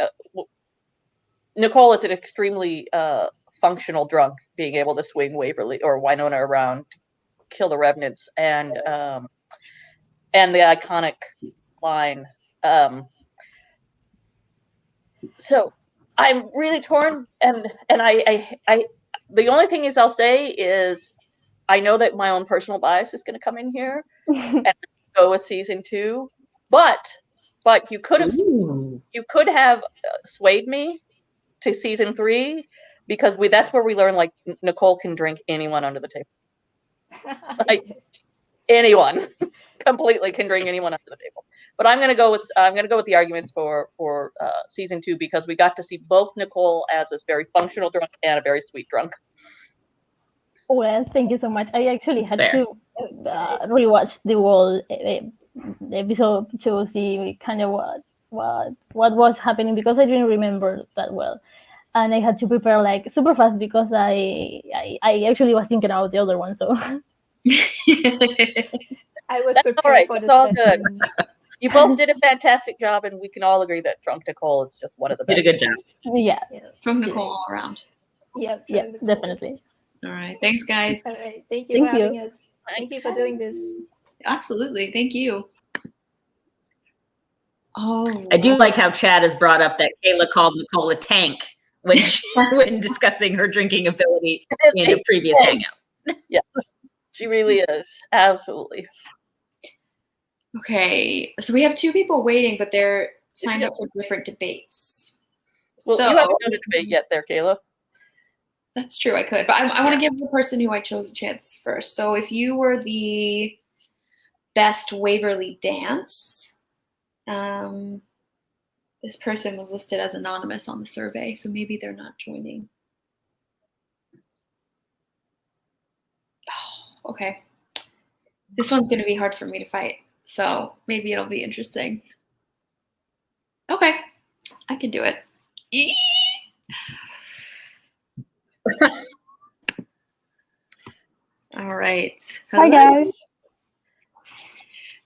Nicole is an extremely functional drunk, being able to swing Waverly or Winona around to kill the revenants, and the iconic line. So I'm really torn, and I the only thing is I'll say is I know that my own personal bias is going to come in here and go with season 2, but you could have swayed me to season 3 because that's where we learn like Nicole can drink anyone under the table, like anyone completely can drink anyone under the table. But I'm going to go with the arguments for season 2 because we got to see both Nicole as this very functional drunk and a very sweet drunk. Well, thank you so much. I actually had to rewatch the whole episode to see kind of what was happening because I didn't remember that well, and I had to prepare like super fast because I actually was thinking about the other one. So I was That's all right. It's all good. You both did a fantastic job, and we can all agree that Drunk Nicole is just one of the best. Did a good job. Yeah. Drunk Nicole all around. Yeah, definitely. All right. Thanks, guys. All right. Thank you for having us. Thank you for doing this. Absolutely. Thank you. Oh, I do like how Chad has brought up that Kayla called Nicole a tank when discussing her drinking ability in a previous hangout. Yes, she really is. Absolutely. Okay, so we have 2 people waiting, but they're signed up for different debates. Well, so, you haven't done a debate yet there, Kayla. That's true, I could. But I want to give the person who I chose a chance first. So if you were the best Waverly dance, this person was listed as anonymous on the survey, so maybe they're not joining. Oh, okay. This one's going to be hard for me to fight, so maybe it'll be interesting. Okay, I can do it. All right. Hi, guys.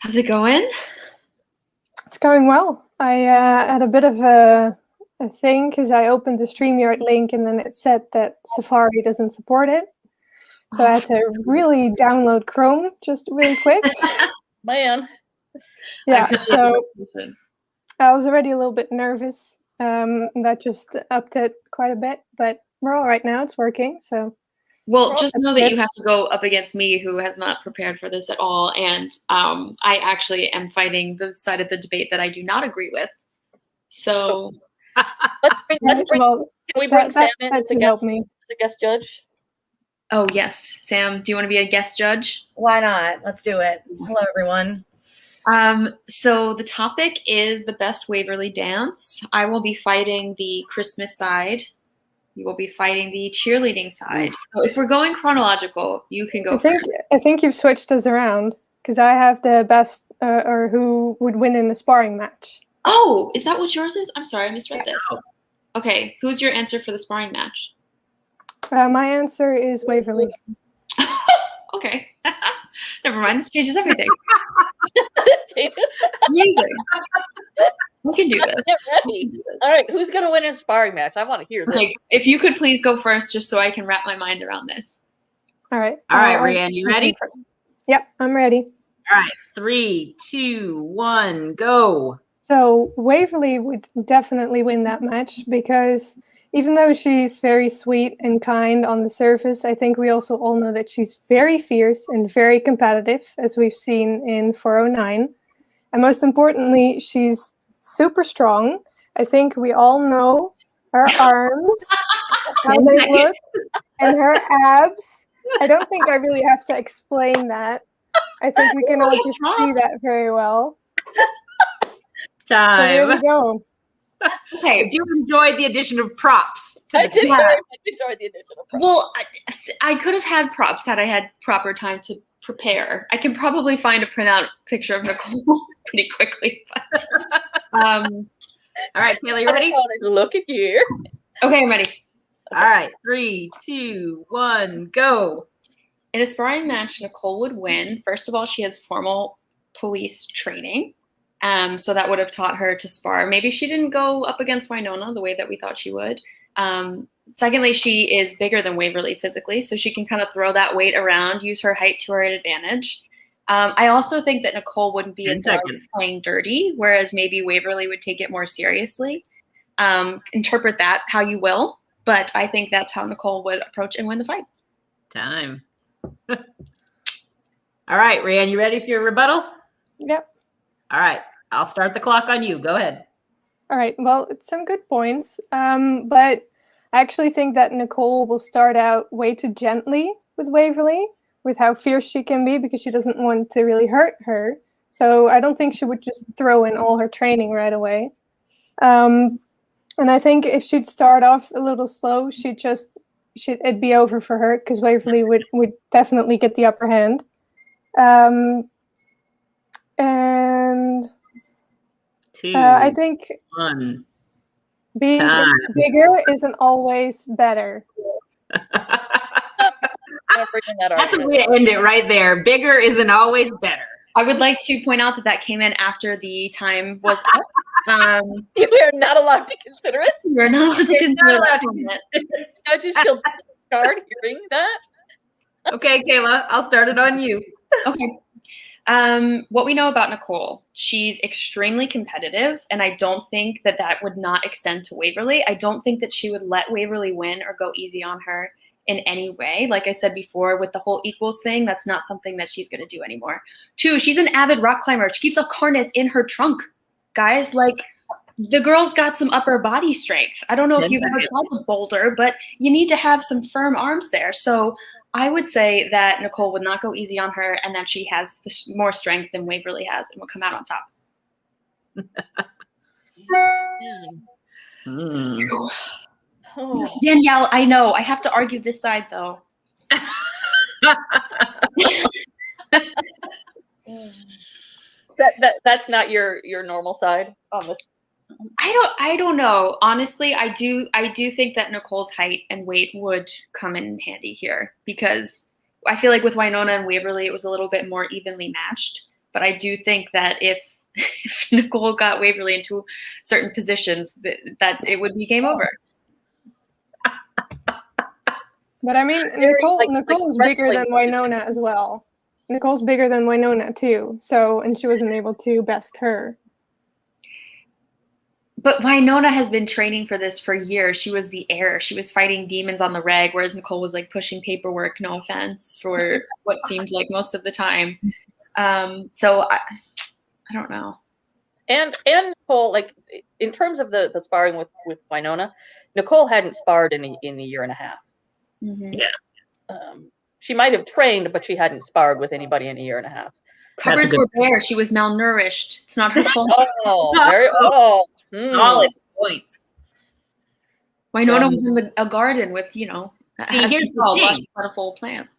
How's it going? It's going well. I had a bit of a thing because I opened the StreamYard link and then it said that Safari doesn't support it. So I had to really download Chrome just really quick. Man. Yeah, so I was already a little bit nervous. That just upped it quite a bit, but we're all right now. It's working, so. Well, just know that you have to go up against me, who has not prepared for this at all, and I actually am fighting the side of the debate that I do not agree with. So let's bring. Can we bring Sam in as a guest judge? Oh yes, Sam. Do you want to be a guest judge? Why not? Let's do it. Hello, everyone. So the topic is the best Waverly dance. I will be fighting the Christmas side. You will be fighting the cheerleading side. So if we're going chronological, you can go first. I think you've switched us around because I have the best or who would win in a sparring match. Oh, is that what yours is? I'm sorry, I misread this. Okay, who's your answer for the sparring match? My answer is Waverly. Okay. Never mind, this changes everything. This changes. Amazing. We can do this. Get ready. All right, who's going to win a sparring match? I want to hear this. Okay, if you could please go first just so I can wrap my mind around this. All right. All right, Rianne, you ready? Yep, I'm ready. All right, 3, 2, 1, go. So Waverly would definitely win that match because even though she's very sweet and kind on the surface, I think we also all know that she's very fierce and very competitive, as we've seen in 409. And most importantly, she's super strong. I think we all know her arms, how they look, and her abs. I don't think I really have to explain that. I think we can all just see that very well. Time. So there we go. Okay, do you enjoy the addition of props? I did very much enjoy the addition of props. Well, I could have had props had I had proper time to prepare. I can probably find a printout picture of Nicole pretty quickly. But, all right, Kayla, you ready? Look at you. Okay, I'm ready. All right, 3, 2, 1, go. In a sparring match, Nicole would win. First of all, she has formal police training. So that would have taught her to spar. Maybe she didn't go up against Winona the way that we thought she would. Secondly, she is bigger than Waverly physically, so she can kind of throw that weight around, use her height to her advantage. I also think that Nicole wouldn't be playing dirty, whereas maybe Waverly would take it more seriously. Interpret that how you will, but I think that's how Nicole would approach and win the fight. Time. All right, Rianne, you ready for your rebuttal? Yep. All right, I'll start the clock on you. Go ahead. All right, well, it's some good points, but I actually think that Nicole will start out way too gently with Waverly, with how fierce she can be, because she doesn't want to really hurt her. So I don't think she would just throw in all her training right away. And I think if she'd start off a little slow, it'd be over for her, because Waverly would definitely get the upper hand. And 2, I think 1. being bigger isn't always better. That's a way to end it right there. Bigger isn't always better. I would like to point out that came in after the time was up. You are not allowed to consider it. You're not allowed to consider that. Judges shall discard hearing that. Okay, Kayla, I'll start it on you. Okay. What we know about Nicole, she's extremely competitive, and I don't think that would not extend to Waverly. I don't think that she would let Waverly win or go easy on her in any way. Like I said before, with the whole equals thing, that's not something that she's going to do anymore. 2, she's an avid rock climber. She keeps a harness in her trunk. Guys, like, the girl's got some upper body strength. I don't know if you've ever tried to boulder, but you need to have some firm arms there. So I would say that Nicole would not go easy on her, and that she has more strength than Waverly has and will come out on top. Yes, Danielle, I know. I have to argue this side, though. That's not your normal side on this. I don't know. Honestly, I do think that Nicole's height and weight would come in handy here, because I feel like with Winona and Waverly, it was a little bit more evenly matched. But I do think that if Nicole got Waverly into certain positions, that it would be game over. But I mean, Nicole's bigger than Winona as well. Nicole's bigger than Winona too. So, and she wasn't able to best her. But Winona has been training for this for years. She was the heir. She was fighting demons on the reg, whereas Nicole was like pushing paperwork, no offense, for what seemed like most of the time. So I don't know. And Nicole, like in terms of the sparring with Winona, Nicole hadn't sparred in a year and a half. Mm-hmm. Yeah. She might have trained, but she hadn't sparred with anybody in a year and a half. Cupboards were bare. She was malnourished. It's not her fault. Solid points. Winona was in a garden with, as here's the thing. Plentiful plants.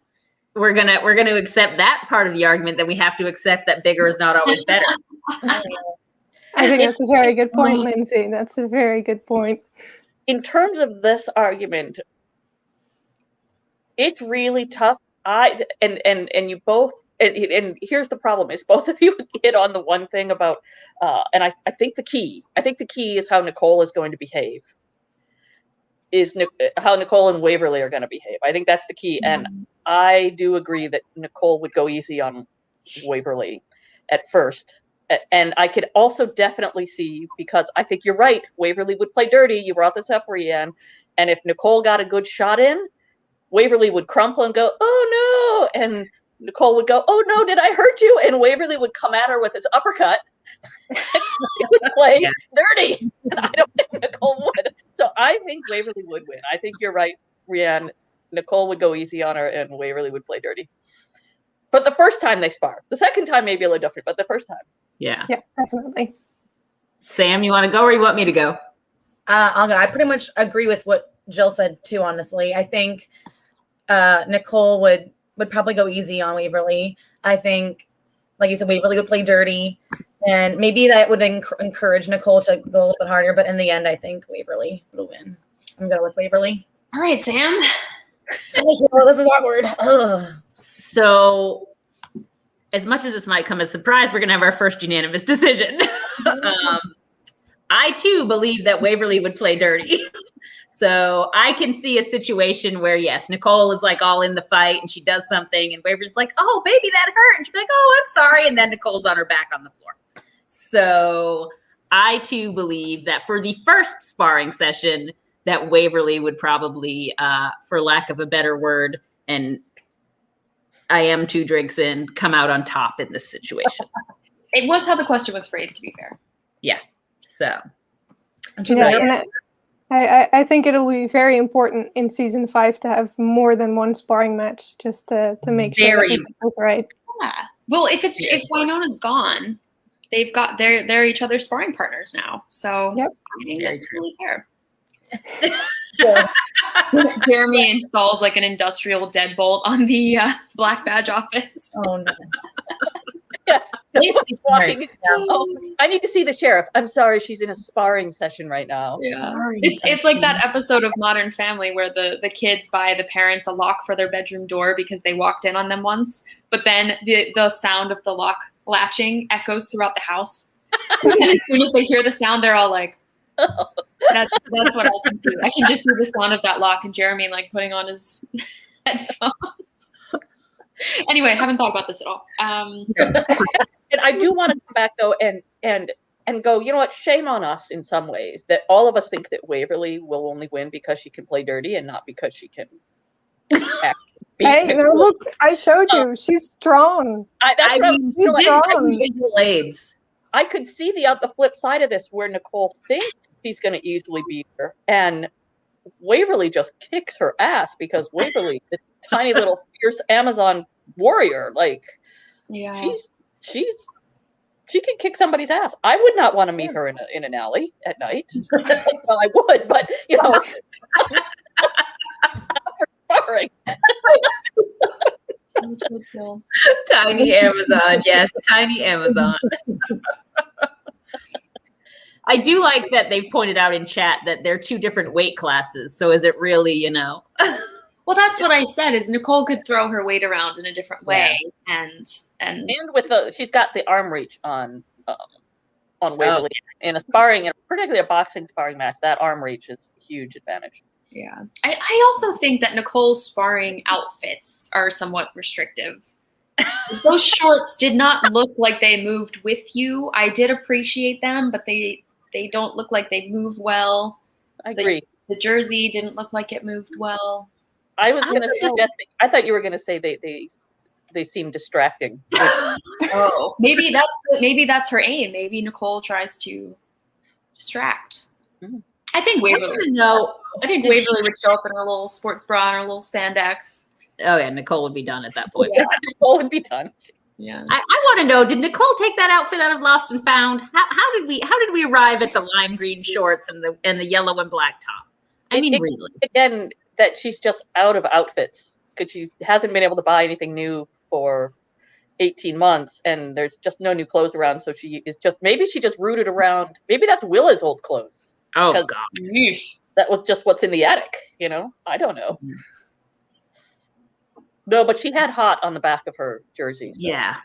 We're gonna accept that part of the argument, that we have to accept that bigger is not always better. I think that's a very good point, Lindsay. That's a very good point. In terms of this argument, it's really tough. And you both, and here's the problem, is both of you hit on the one thing about, and I think the key is how Nicole is going to behave. How Nicole and Waverly are going to behave. I think that's the key. And I do agree that Nicole would go easy on Waverly at first. And I could also definitely see, because I think you're right, Waverly would play dirty. You brought this up, Rianne. And if Nicole got a good shot in, Waverly would crumple and go, "Oh no!" And Nicole would go, "Oh no, did I hurt you?" And Waverly would come at her with his uppercut. He would play dirty. And I don't think Nicole would. So I think Waverly would win. I think you're right, Rianne. Nicole would go easy on her, and Waverly would play dirty. But the first time they spar, the second time may be a little different, but the first time. Yeah. Yeah, definitely. Sam, you want to go or you want me to go? I'll go. I pretty much agree with what Jill said too, honestly. I think Nicole would probably go easy on Waverly. I think, like you said, Waverly would play dirty, and maybe that would encourage Nicole to go a little bit harder. But in the end, I think Waverly will win. I'm going with Waverly. All right, Sam. This is awkward. Ugh. So, as much as this might come as a surprise, we're going to have our first unanimous decision. I too believe that Waverly would play dirty. So I can see a situation where, yes, Nicole is like all in the fight and she does something and Waverly's like, "Oh, baby, that hurt." And she's like, "Oh, I'm sorry." And then Nicole's on her back on the floor. So I too believe that for the first sparring session, that Waverly would probably, for lack of a better word, and I am 2 drinks in, come out on top in this situation. It was how the question was phrased, to be fair. Yeah. So. Yeah, I think it'll be very important in season 5 to have more than one sparring match, just to make sure that it's right. Yeah. Well, if Winona's gone, they're each other's sparring partners now. So I think that's really fair. Jeremy installs like an industrial deadbolt on the Black Badge office. Oh no. Yes. Walking. Oh, I need to see the sheriff. I'm sorry, she's in a sparring session right now. Yeah. It's like that episode of Modern Family where the kids buy the parents a lock for their bedroom door because they walked in on them once, but then the sound of the lock latching echoes throughout the house. And as soon as they hear the sound, they're all like, that's what I can do. I can just see the sound of that lock and Jeremy like putting on his headphones. Anyway, I haven't thought about this at all. And I do want to come back though and go, you know what? Shame on us in some ways that all of us think that Waverly will only win because she can play dirty and not because she can Hey, no, look, I showed you. She's strong. She's strong. I could see the flip side of this where Nicole thinks she's going to easily beat her, and Waverly just kicks her ass because Waverly, this tiny little fierce Amazon warrior, like she can kick somebody's ass. I would not want to meet her in an alley at night. Well, I would, but you know, not for sparring. Tiny Amazon, yes, tiny Amazon. I do like that they've pointed out in chat that they're 2 different weight classes. So is it really, Well, that's what I said. Is Nicole could throw her weight around in a different way, and with she's got the arm reach on Waverly in a sparring, and particularly a boxing sparring match. That arm reach is a huge advantage. Yeah, I also think that Nicole's sparring outfits are somewhat restrictive. Those shorts did not look like they moved with you. I did appreciate them, but they don't look like they move well. I agree. The jersey didn't look like it moved well. I was going to suggest. I thought you were going to say they seem distracting. Oh, maybe that's her aim. Maybe Nicole tries to distract. I think Waverly. I think Waverly would show up in her little sports bra and her little spandex. Oh yeah, Nicole would be done at that point. Yeah, Nicole would be done. Yeah. I want to know, did Nicole take that outfit out of Lost and Found? How did we arrive at the lime green shorts and the yellow and black top? I mean, really. Again, that she's just out of outfits because she hasn't been able to buy anything new for 18 months, and there's just no new clothes around. So maybe she just rooted around. Maybe that's Willa's old clothes. Oh God, that was just what's in the attic. I don't know. No, but she had hot on the back of her jersey. So. Yeah.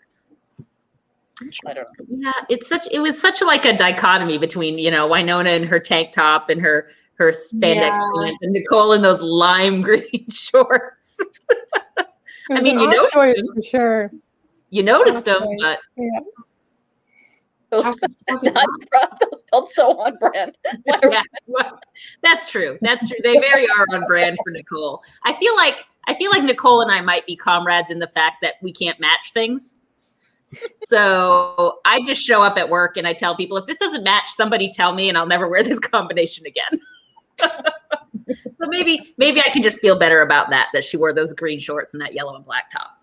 I don't know. Yeah, it was such like a dichotomy between, Winona and her tank top and her spandex pants, and Nicole in those lime green shorts. I mean, you noticed them for sure. You noticed them, but those felt so on brand. Yeah, well, that's true. That's true. They very are on brand for Nicole. I feel like Nicole and I might be comrades in the fact that we can't match things. So I just show up at work and I tell people, if this doesn't match, somebody tell me and I'll never wear this combination again. So maybe I can just feel better about that she wore those green shorts and that yellow and black top.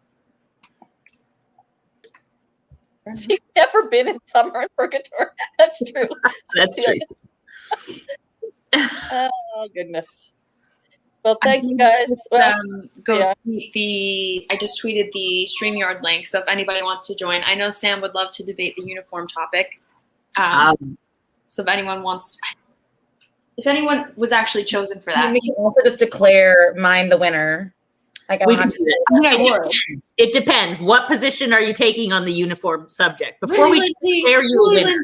She's never been in summer in Purgatory. That's true. That's true. Oh goodness. Well, thank you guys. I just tweeted the StreamYard link, so if anybody wants to join, I know Sam would love to debate the uniform topic. So if anyone was actually chosen for that, we can also just declare mine the winner. Like It depends. What position are you taking on the uniform subject? Before we declare you a winner.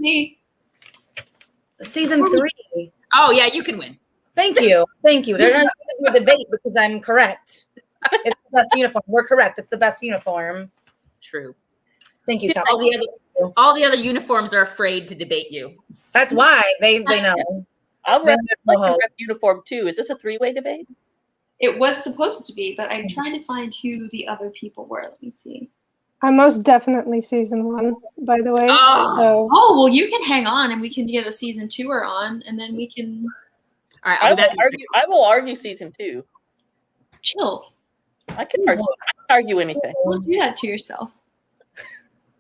Season 3. Oh yeah, you can win. Thank you. There's not going to be a debate because I'm correct. It's the best uniform. We're correct. It's the best uniform. True. Thank you, Top. All the other uniforms are afraid to debate you. That's why they know. I'll rep uniform too. Is this a 3-way debate? it was supposed to be, but I'm trying to find who the other people were. Let me see. I'm most definitely season 1, by the way. Oh, well, you can hang on and we can get a season 2er on, and then we can. All right, I will argue season 2. Chill. I can argue anything. Don't do that to yourself.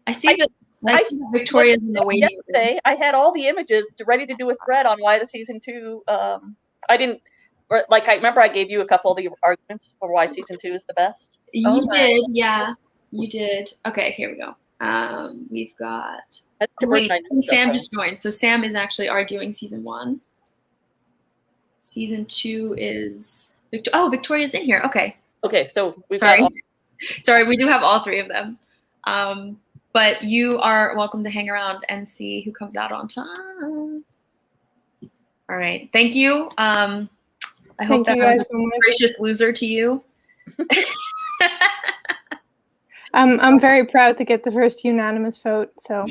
I see that. I see Victoria's in the waiting room. Yesterday, I had all the images ready to do a thread on why the season 2. I didn't. Or, like, I remember I gave you a couple of the arguments for why season 2 is the best. You did, yeah. You did. Okay, here we go. We've got. Wait, Sam just joined. So Sam is actually arguing season 1. Season 2 is. Victoria's in here. Okay. Okay, so we've Sorry, we do have all 3 of them. But you are welcome to hang around and see who comes out on time. All right. Thank you. I hope that was a gracious loser to you. I'm very proud to get the first unanimous vote. So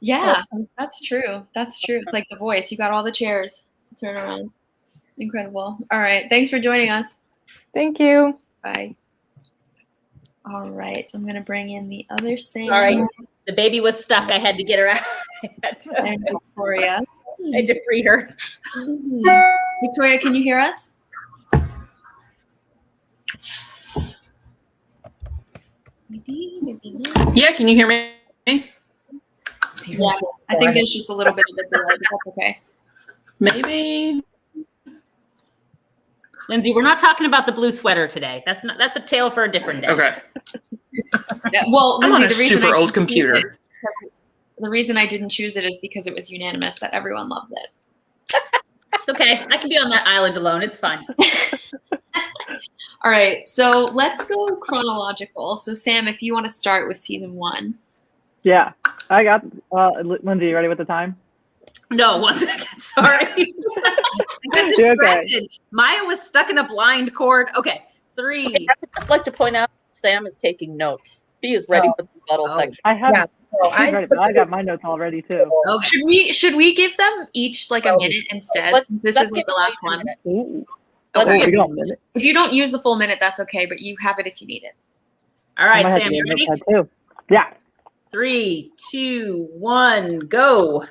yeah, awesome. That's true. That's true. It's like The Voice. You got all the chairs. Turn around. Incredible. All right. Thanks for joining us. Thank you. Bye. All right. So I'm going to bring in the other Sam. All right. The baby was stuck. I had to get her out. And Victoria. I had to free her. Victoria, can you hear us? Maybe not. Yeah, can you hear me? Yeah, I think there's just a little bit of a delay, but that's okay. Maybe. Lindsay, we're not talking about the blue sweater today. That's a tale for a different day. Okay. Yeah, well, I'm Lindsay, on a super old computer. The reason I didn't choose it is because it was unanimous that everyone loves it. It's okay. I can be on that island alone. It's fine. All right, so let's go chronological. So Sam, if you want to start with season 1. Yeah, I got Lindsay. You ready with the time? No, 1 second. Sorry. I got distracted. Maya was stuck in a blind cord. Okay, 3. Okay, I would just like to point out Sam is taking notes. He is ready for the rebuttal section. I have. She's ready, but I got my notes already too. Oh, should we give them each like a minute instead? Since this is like the last one. Ooh. Okay. We got a minute. If you don't use the full minute, that's okay, but you have it if you need it. All right, Sam, you ready? Too. Yeah. 3, 2, 1, go.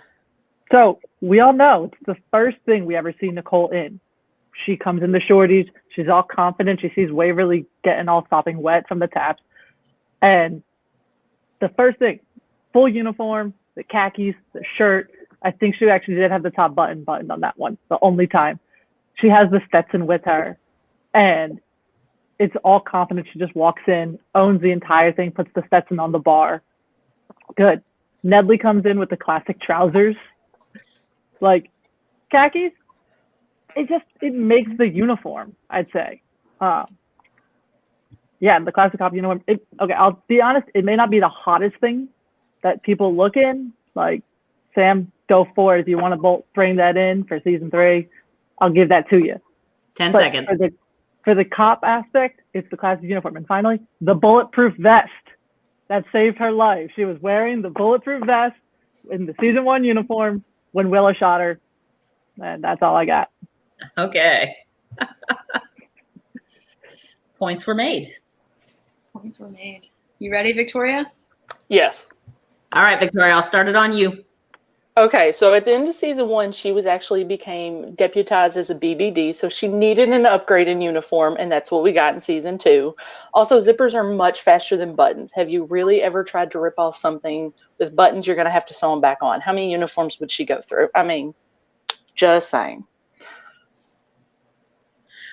So we all know it's the first thing we ever see Nicole in. She comes in the shorties. She's all confident. She sees Waverly getting all sopping wet from the taps. And the first thing, full uniform, the khakis, the shirt. I think she actually did have the top button buttoned on that one, the only time. She has the Stetson with her. And it's all confident. She just walks in, owns the entire thing, puts the Stetson on the bar. Good. Nedley comes in with the classic trousers. Like, khakis, it makes the uniform, I'd say. Yeah, the classic cop uniform. Okay, I'll be honest, it may not be the hottest thing that people look in. Like, Sam, go for it. If you want to bring that in for season 3, I'll give that to you. 10 seconds. For the cop aspect, it's the classic uniform. And finally, the bulletproof vest that saved her life. She was wearing the bulletproof vest in the season 1 uniform when Willow shot her. And that's all I got. Okay. Points were made. Points were made. You ready, Victoria? Yes. All right, Victoria, I'll start it on you. Okay, so at the end of season 1, she became deputized as a BBD, so she needed an upgrade in uniform, and that's what we got in season 2. Also, zippers are much faster than buttons. Have you really ever tried to rip off something with buttons? You're going to have to sew them back on. How many uniforms would she go through? I mean, just saying.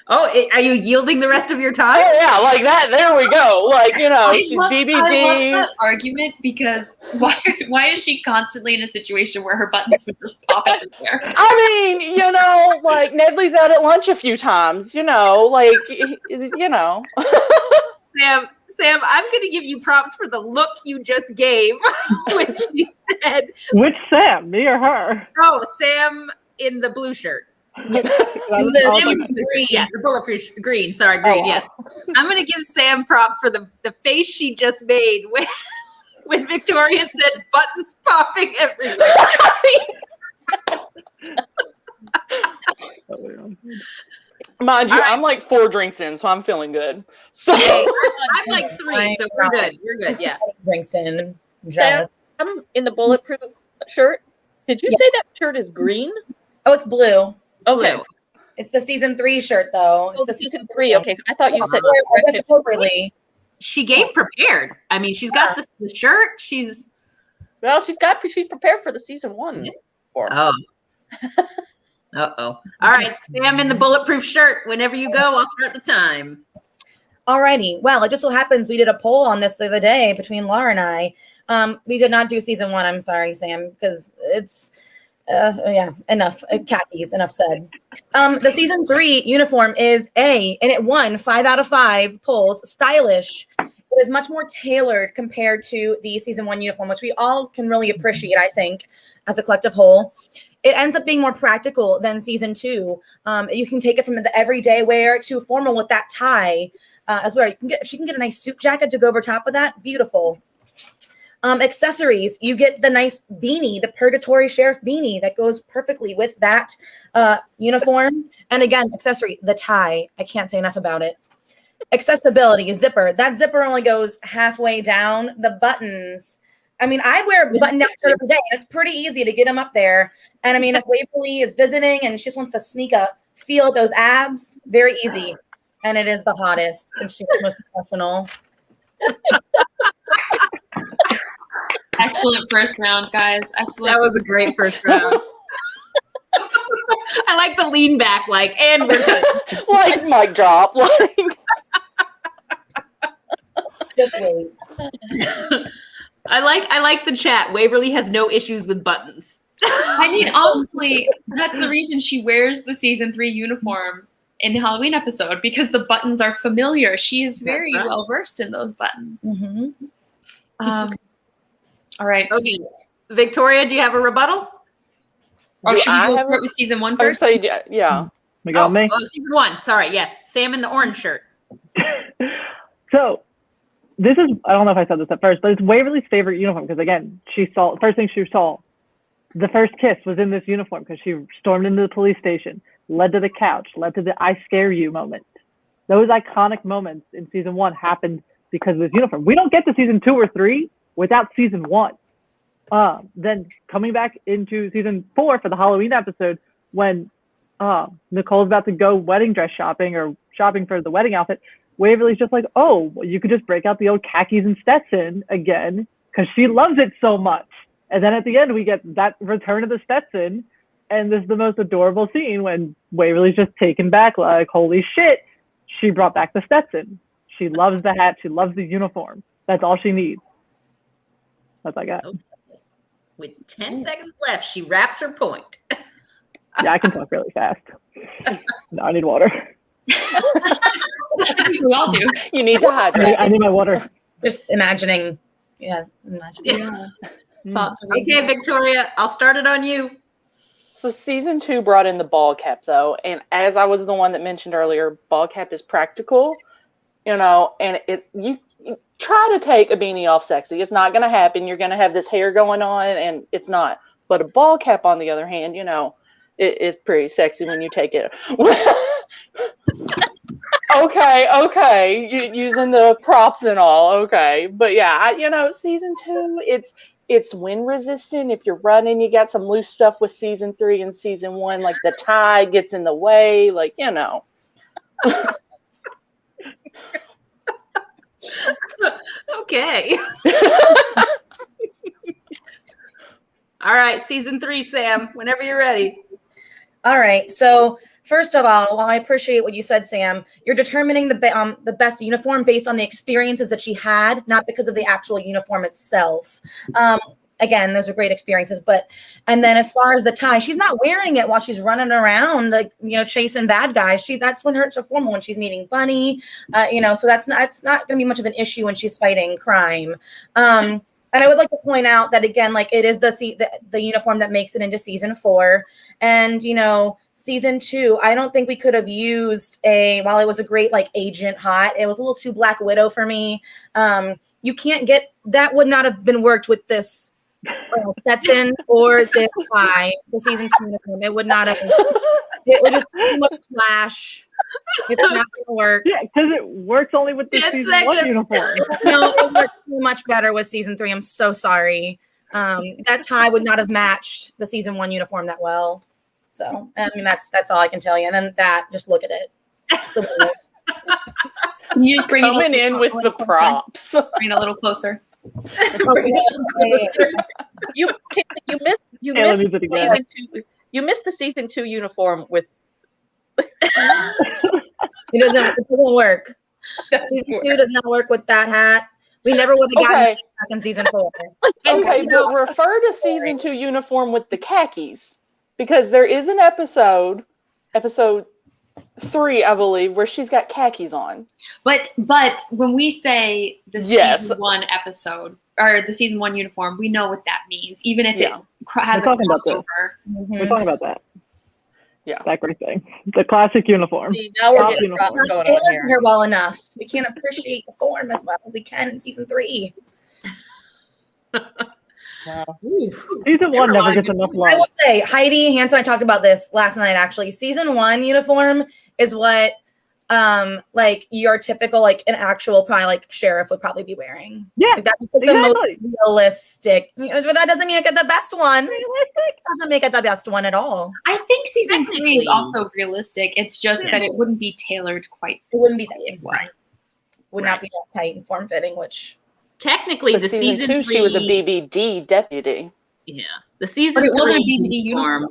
Oh, are you yielding the rest of your time? Oh, yeah, like that. There we go. Like, she's BBD. I love that argument because why is she constantly in a situation where her buttons would just pop everywhere? I mean, like Nedley's out at lunch a few times, Sam, I'm going to give you props for the look you just gave when she said. Which Sam, me or her? Oh, Sam in the blue shirt. Green. Yeah, the bulletproof green. Sorry, green. Yes, I'm going to give Sam props for the face she just made when Victoria said buttons popping everywhere. Mind you, I'm like 4 drinks in, so I'm feeling good. So I'm like 3, so we're good. You're good. Yeah, drinks in. Sam, I'm in the bulletproof shirt. Did you say that shirt is green? Oh, it's blue. Okay. Blue. It's the season 3 shirt, though. It's the season 3. Okay, so I thought you said appropriately. She came prepared. I mean, she's got the shirt. She's prepared for the season 1. Oh. Uh-oh. All right, Sam in the bulletproof shirt. Whenever you go, I'll start the time. Alrighty. Well, it just so happens we did a poll on this the other day between Laura and I. We did not do season 1. I'm sorry, Sam, because it's enough. Khakis, enough said. The season 3 uniform is and it won 5 out of 5 polls. Stylish. It is much more tailored compared to the season 1 uniform, which we all can really appreciate, I think, as a collective whole. It ends up being more practical than season 2. You can take it from the everyday wear to formal with that tie as well. She can get a nice suit jacket to go over top of that. Beautiful. Accessories, you get the nice beanie, the Purgatory Sheriff beanie that goes perfectly with that uniform. And again, accessory, the tie. I can't say enough about it. Accessibility, zipper. That zipper only goes halfway down. The buttons. I mean, I wear a button-down shirt every day, and it's pretty easy to get them up there. And I mean, if Waverly is visiting and she just wants to sneak a feel at those abs, very easy. And it is the hottest, and she's the most professional. Excellent first round, guys. Excellent. That was a great first round. I like the lean back, and we're good. Like mic drop. Just wait. I like the chat. Waverly has no issues with buttons. I mean, honestly, that's the reason she wears the season 3 uniform in the Halloween episode because the buttons are familiar. She is very right. well versed in those buttons. Mm-hmm. All right. Okay. Victoria, do you have a rebuttal? Or Do should we I go have start with season 1 I would first? say, yeah. We got me. Season 1. Sorry. Yes. Sam in the orange shirt. So this is, I don't know if I said this at first, but it's Waverly's favorite uniform because, again, first thing she saw, the first kiss was in this uniform because she stormed into the police station, led to the couch, led to the I scare you moment. Those iconic moments in season 1 happened because of this uniform. We don't get to season 2 or 3 without season 1. Then coming back into season 4 for the Halloween episode when Nicole's about to go wedding dress shopping or shopping for the wedding outfit, Waverly's just like, oh, well, you could just break out the old khakis and Stetson again because she loves it so much. And then at the end, we get that return of the Stetson. And this is the most adorable scene when Waverly's just taken back, like, holy shit, she brought back the Stetson. She loves the hat. She loves the uniform. That's all she needs. That's all I got. With 10 seconds left, she wraps her point. Yeah, I can talk really fast. No, I need water. We all do. You need to hydrate. I need my water. Just imagining. Yeah. Thoughts. Okay, Victoria, I'll start it on you. So season 2 brought in the ball cap though, and as I was the one that mentioned earlier, ball cap is practical, and you try to take a beanie off sexy. It's not going to happen. You're going to have this hair going on, and it's not. But a ball cap, on the other hand, it is pretty sexy when you take it. Okay, using the props and all. Okay, but yeah, season 2, it's wind resistant. If you're running, you got some loose stuff with season 3 and season 1, like the tie gets in the way, Okay. All right, season 3, Sam, whenever you're ready. All right. So first of all, while I appreciate what you said, Sam, you're determining the best uniform based on the experiences that she had, not because of the actual uniform itself. Again, those are great experiences. And then as far as the tie, she's not wearing it while she's running around, chasing bad guys. That's when it's a formal, when she's meeting Bunny, so it's not going to be much of an issue when she's fighting crime. And I would like to point out that, again, it is the uniform that makes it into season 4. And, season 2, I don't think we could have used while it was a great, agent hot, it was a little too Black Widow for me. You can't get, that would not have been worked with this Stetson or this tie, the season 2 uniform. It would not have, it would just too much clash. It's not going to work. Yeah, because it works only with the season 1 uniform. No, it works so much better with season 3. I'm so sorry. That tie would not have matched the season 1 uniform that well. So, that's all I can tell you. And then just look at it. So, you just bring coming in with the props. Bring it a little closer. You missed the season 2 uniform with. It doesn't work. Season 2 does not work with that hat. We never would have gotten it back in season 4. Okay, but refer to season 2 uniform with the khakis, because there is an episode 3, I believe, where she's got khakis on. But when we say the season 1 episode or the season 1 uniform, we know what that means, even if it has a crossover. We're talking about that. Yeah, that great thing. The classic uniform. See, now we're getting going on here. Well enough. We can't appreciate the form as well as we can in season 3. Season 1 never gets enough love. I will say, Heidi Hansen and I talked about this last night, actually. Season 1 uniform is what your typical, an actual probably sheriff would probably be wearing. Yeah, that's the most realistic. But that doesn't make it the best one. Doesn't make it the best one at all. I think season 3 is also realistic. It's just that it wouldn't be tailored quite. It wouldn't be that right. Would not be that tight and form fitting, which technically the season 2 3, she was a BBD deputy. Yeah, the season but it 3 wasn't a BBD uniform.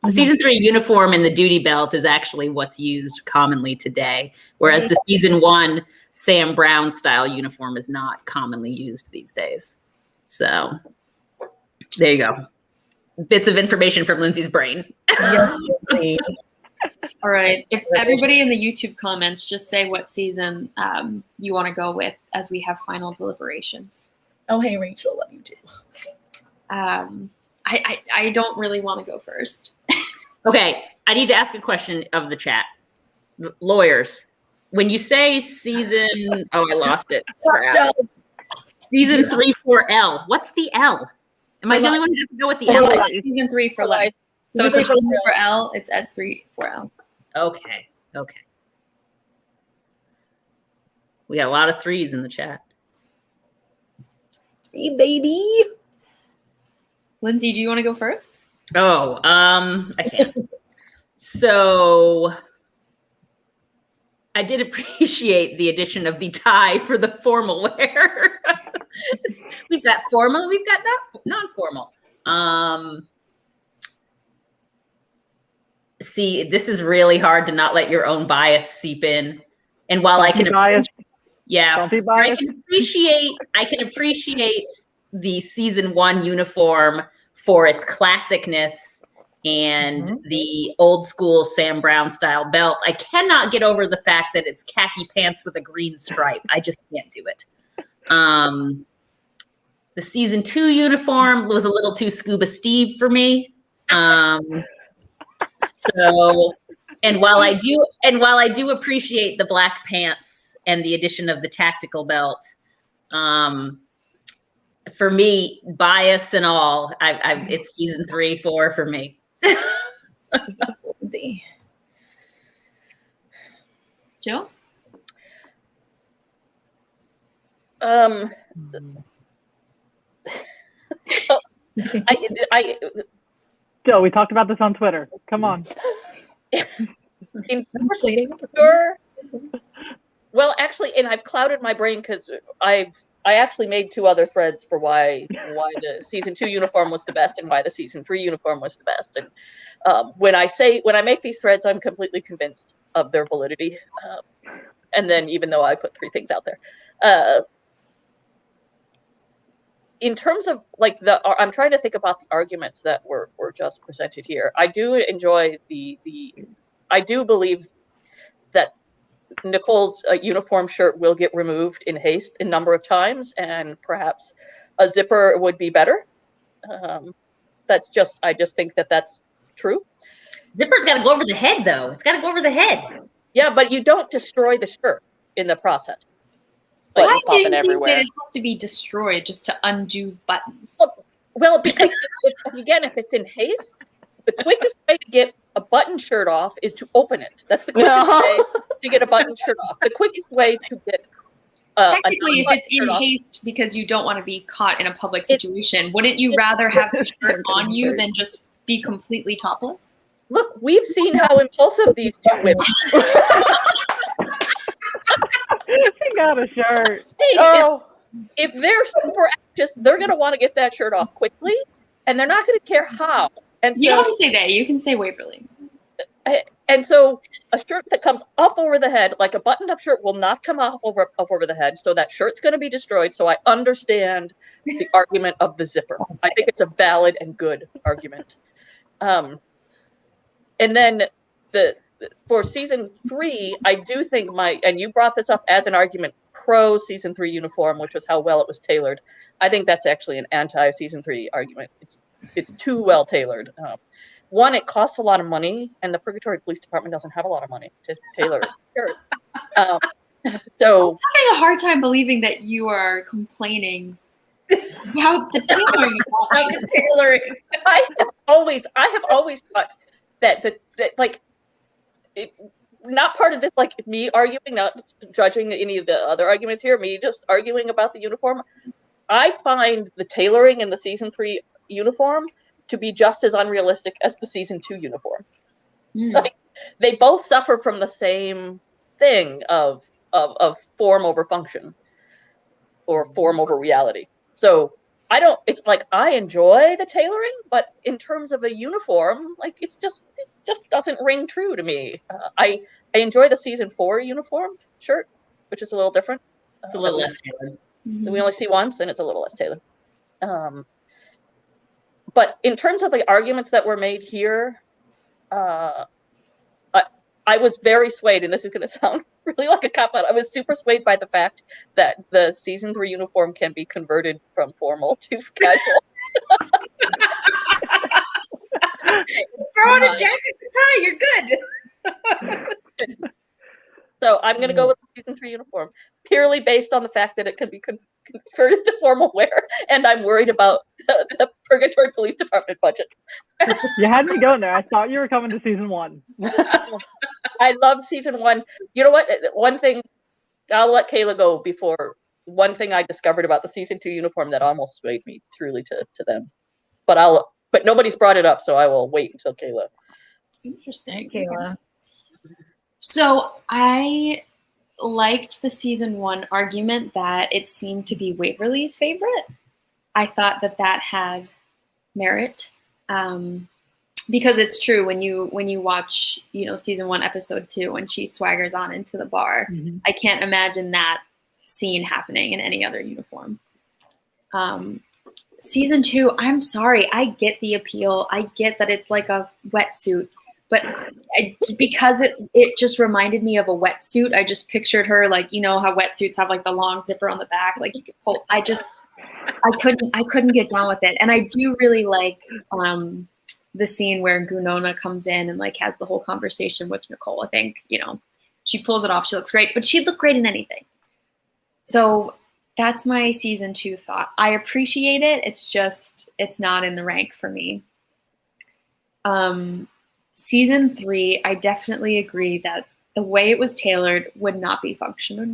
The season 3 uniform and the duty belt is actually what's used commonly today, whereas the season 1 Sam Brown style uniform is not commonly used these days. So there you go. Bits of information from Lindsay's brain. All right. If everybody in the YouTube comments just say what season you want to go with as we have final deliberations. Oh, hey, Rachel, love you too. I don't really want to go first. Okay, I need to ask a question of the chat. Lawyers, when you say season, I lost it. Crap. Season 3 for L. What's the L? Am I the only one who doesn't know what the L is? Season 3 for life. So it's L for L. It's S3 for L. Okay. We got a lot of 3s in the chat. 3, baby. Lindsay, do you want to go first? I can. So I did appreciate the addition of the tie for the formal wear. We've got formal, we've got non-formal. See, this is really hard to not let your own bias seep in. And while I can appreciate the season 1 uniform for its classicness and the old school Sam Brown style belt, I cannot get over the fact that it's khaki pants with a green stripe. I just can't do it. The season 2 uniform was a little too Scuba Steve for me. And while I do appreciate the black pants and the addition of the tactical belt, for me, bias and all, it's season 3, 4 for me. That's Lindsay. Jill? Jill, we talked about this on Twitter. Come on. Well, actually, and I've clouded my brain because I actually made 2 other threads for why the season 2 uniform was the best and why the season 3 uniform was the best. And when I make these threads, I'm completely convinced of their validity. And then even though I put 3 things out there, in terms of like I'm trying to think about the arguments that were just presented here. I do enjoy I do believe that Nicole's uniform shirt will get removed in haste a number of times, and perhaps a zipper would be better. I just think that that's true. Zipper's got to go over the head, though. It's got to go over the head. Yeah, but you don't destroy the shirt in the process. Why do you think that it has to be destroyed just to undo buttons? Well, because if it's in haste, the quickest way to get a button shirt off is to open it. That's the quickest way to get a button shirt off. The quickest way to get technically, if it's in haste because you don't want to be caught in a public situation, wouldn't you rather have the shirt on you than just be completely topless? Look, we've seen how impulsive these 2 women She got a shirt. Hey, if they're super anxious, they're going to want to get that shirt off quickly, and they're not going to care how. And you don't have to say that. You can say Waverly. And so a shirt that comes up over the head, like a buttoned-up shirt, will not come off up over the head. So that shirt's going to be destroyed. So I understand the argument of the zipper. I think it's a valid and good argument. And then for season 3, I do think and you brought this up as an argument pro season 3 uniform, which was how well it was tailored. I think that's actually an anti season 3 argument. It's too well tailored. One, it costs a lot of money, and the Purgatory Police Department doesn't have a lot of money to tailor shirts. So I'm having a hard time believing that you are complaining about the tailoring. I have always thought that not part of this, like me arguing, not judging any of the other arguments here, me just arguing about the uniform. I find the tailoring in the season 3 uniform to be just as unrealistic as the season 2 uniform. Like, they both suffer from the same thing of form over function, or form over reality. So it's like I enjoy the tailoring, but in terms of a uniform, like it just doesn't ring true to me. I enjoy the season 4 uniform shirt, which is a little different. It's a little less tailored. We only see once, and it's a little less tailored. But in terms of the arguments that were made here, I I was very swayed, and this is going to sound really like a cop-out. I was super swayed by the fact that the season 3 uniform can be converted from formal to casual. Throw on a jacket and tie, you're good. So I'm going to go with the season 3 uniform, purely based on the fact that it can be converted to formal wear, and I'm worried about the Purgatory Police Department budget. You had me going there. I thought you were coming to season 1. I love season 1. You know what? One thing, I'll let Kayla go before. One thing I discovered about the season 2 uniform that almost swayed me truly to them, but nobody's brought it up, so I will wait until Kayla. Interesting, Kayla. So I liked the season 1 argument that it seemed to be Waverly's favorite. I thought that had merit, because it's true when you watch season 1 episode 2 when she swaggers on into the bar. Mm-hmm. I can't imagine that scene happening in any other uniform. Season 2, I'm sorry, I get the appeal. I get that it's like a wetsuit. But because it just reminded me of a wetsuit, I just pictured her like, how wetsuits have like the long zipper on the back, like you could pull. I couldn't get down with it. And I do really like the scene where Gunona comes in and like has the whole conversation with Nicole. I think, she pulls it off. She looks great, but she'd look great in anything. So that's my season 2 thought. I appreciate it. It's not in the rank for me. Season 3, I definitely agree that the way it was tailored would not be functional.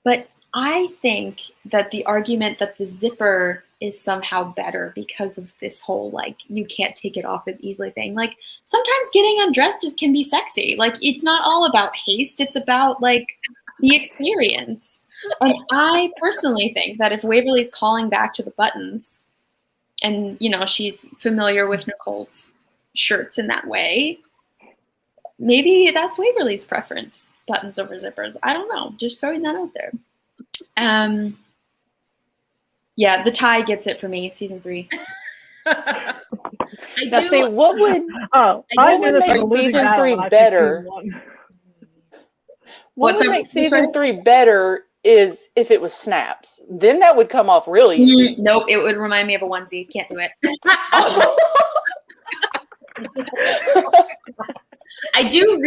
But I think that the argument that the zipper is somehow better because of this whole, like, you can't take it off as easily thing. Like, sometimes getting undressed can be sexy. Like, it's not all about haste. It's about, like, the experience. And I personally think that if Waverly's calling back to the buttons, and, she's familiar with Nicole's shirts in that way, maybe that's Waverly's preference, buttons over zippers. I don't know. Just throwing that out there. Yeah, the tie gets it for me, season 3. Now, see, what would make season 3 better? What would make season 3 better is if it was snaps. Then that would come off really easy. Nope, it would remind me of a onesie. Can't do it. I do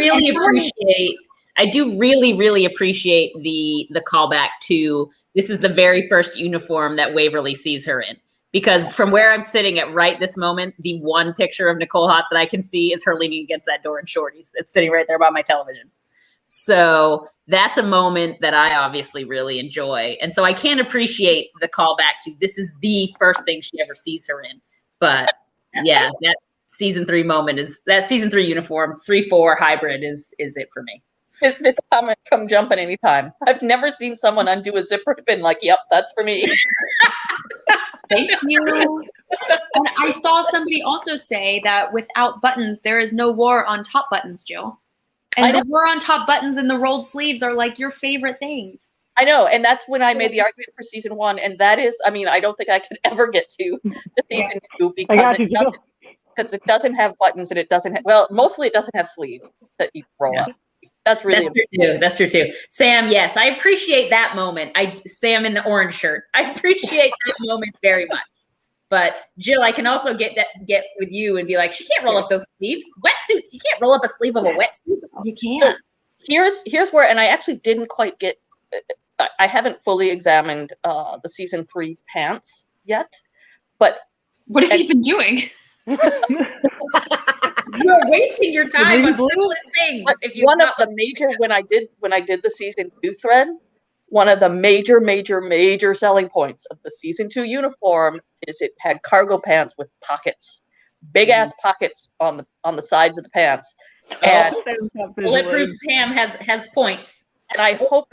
really appreciate the callback to this is the very first uniform that Waverly sees her in. Because from where I'm sitting at right this moment, the one picture of Nicole Hott that I can see is her leaning against that door in shorties. It's sitting right there by my television. So that's a moment that I obviously really enjoy. And so I can appreciate the callback to this is the first thing she ever sees her in. But yeah, that season 3 moment that season 3 uniform, 3-4 hybrid is it for me. This comment from Jumpin' Anytime. I've never seen someone undo a zipper and been like, yep, that's for me. Thank you. And I saw somebody also say that without buttons, there is no war on top buttons, Jill. And the war on top buttons and the rolled sleeves are like your favorite things. I know, and that's when I made the argument for season 1, and that is, I mean, I don't think I could ever get to the season 2 because it doesn't have buttons and it doesn't have, well, mostly it doesn't have sleeves that you roll up. That's really That's true too. Sam, yes, I appreciate that moment. Sam in the orange shirt. I appreciate that moment very much. But Jill, I can also get with you and be like, she can't roll up those sleeves. Wetsuits, you can't roll up a sleeve of a wetsuit. You can't. So here's where, and I actually didn't quite get. I haven't fully examined the season 3 pants yet, but what have you been doing? You're wasting your time on frivolous things. One of the major when I did the season 2 thread, one of the major selling points of the season 2 uniform is it had cargo pants with pockets, big ass pockets on the sides of the pants. And Bulletproof Sam has points. And I hope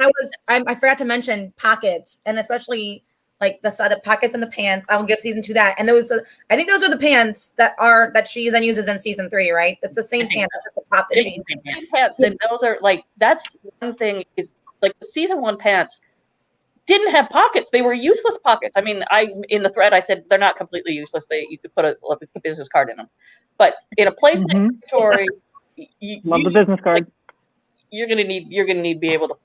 I forgot to mention pockets, and especially like the side of pockets in the pants. I will give season 2 that. And I think those are the pants that she then uses in season 3, right? It's the same pants at the top that she uses. Pants. Then those are like, that's one thing is like the season 1 pants. didn't have pockets. They were useless pockets. I mean, in the thread I said they're not completely useless. You could put a business card in them, but in a place like inventory, Love the business card. Like, you're gonna need to be able to.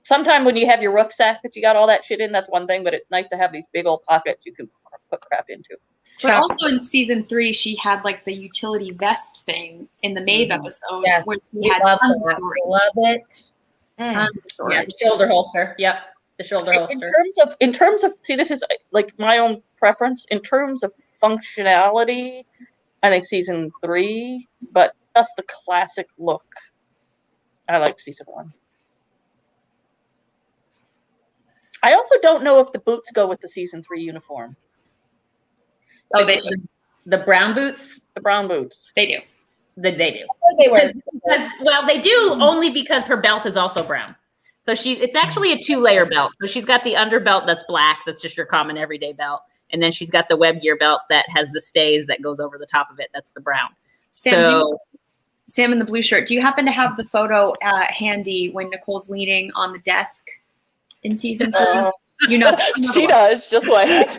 Sometime when you have your rucksack that you got all that shit in, that's one thing. But it's nice to have these big old pockets you can put crap into. But also in season 3, she had like the utility vest thing in the Maeve episode, where she had tons of storage. Love it. Tons of storage. Yeah, the shoulder holster. Yep, the shoulder holster. In terms of, see, this is like my own preference. In terms of functionality, I think season 3, but just the classic look. I like season 1. I also don't know if the boots go with the season 3 uniform. Oh, they do. The brown boots? The brown boots. They do. They do. They were. Well, they do only because her belt is also brown. So it's actually a 2-layer belt. So she's got the underbelt that's black. That's just your common everyday belt. And then she's got the web gear belt that has the stays that goes over the top of it. That's the brown. Sam in the blue shirt. Do you happen to have the photo handy when Nicole's leaning on the desk in season 3? You know, she does. Just wait.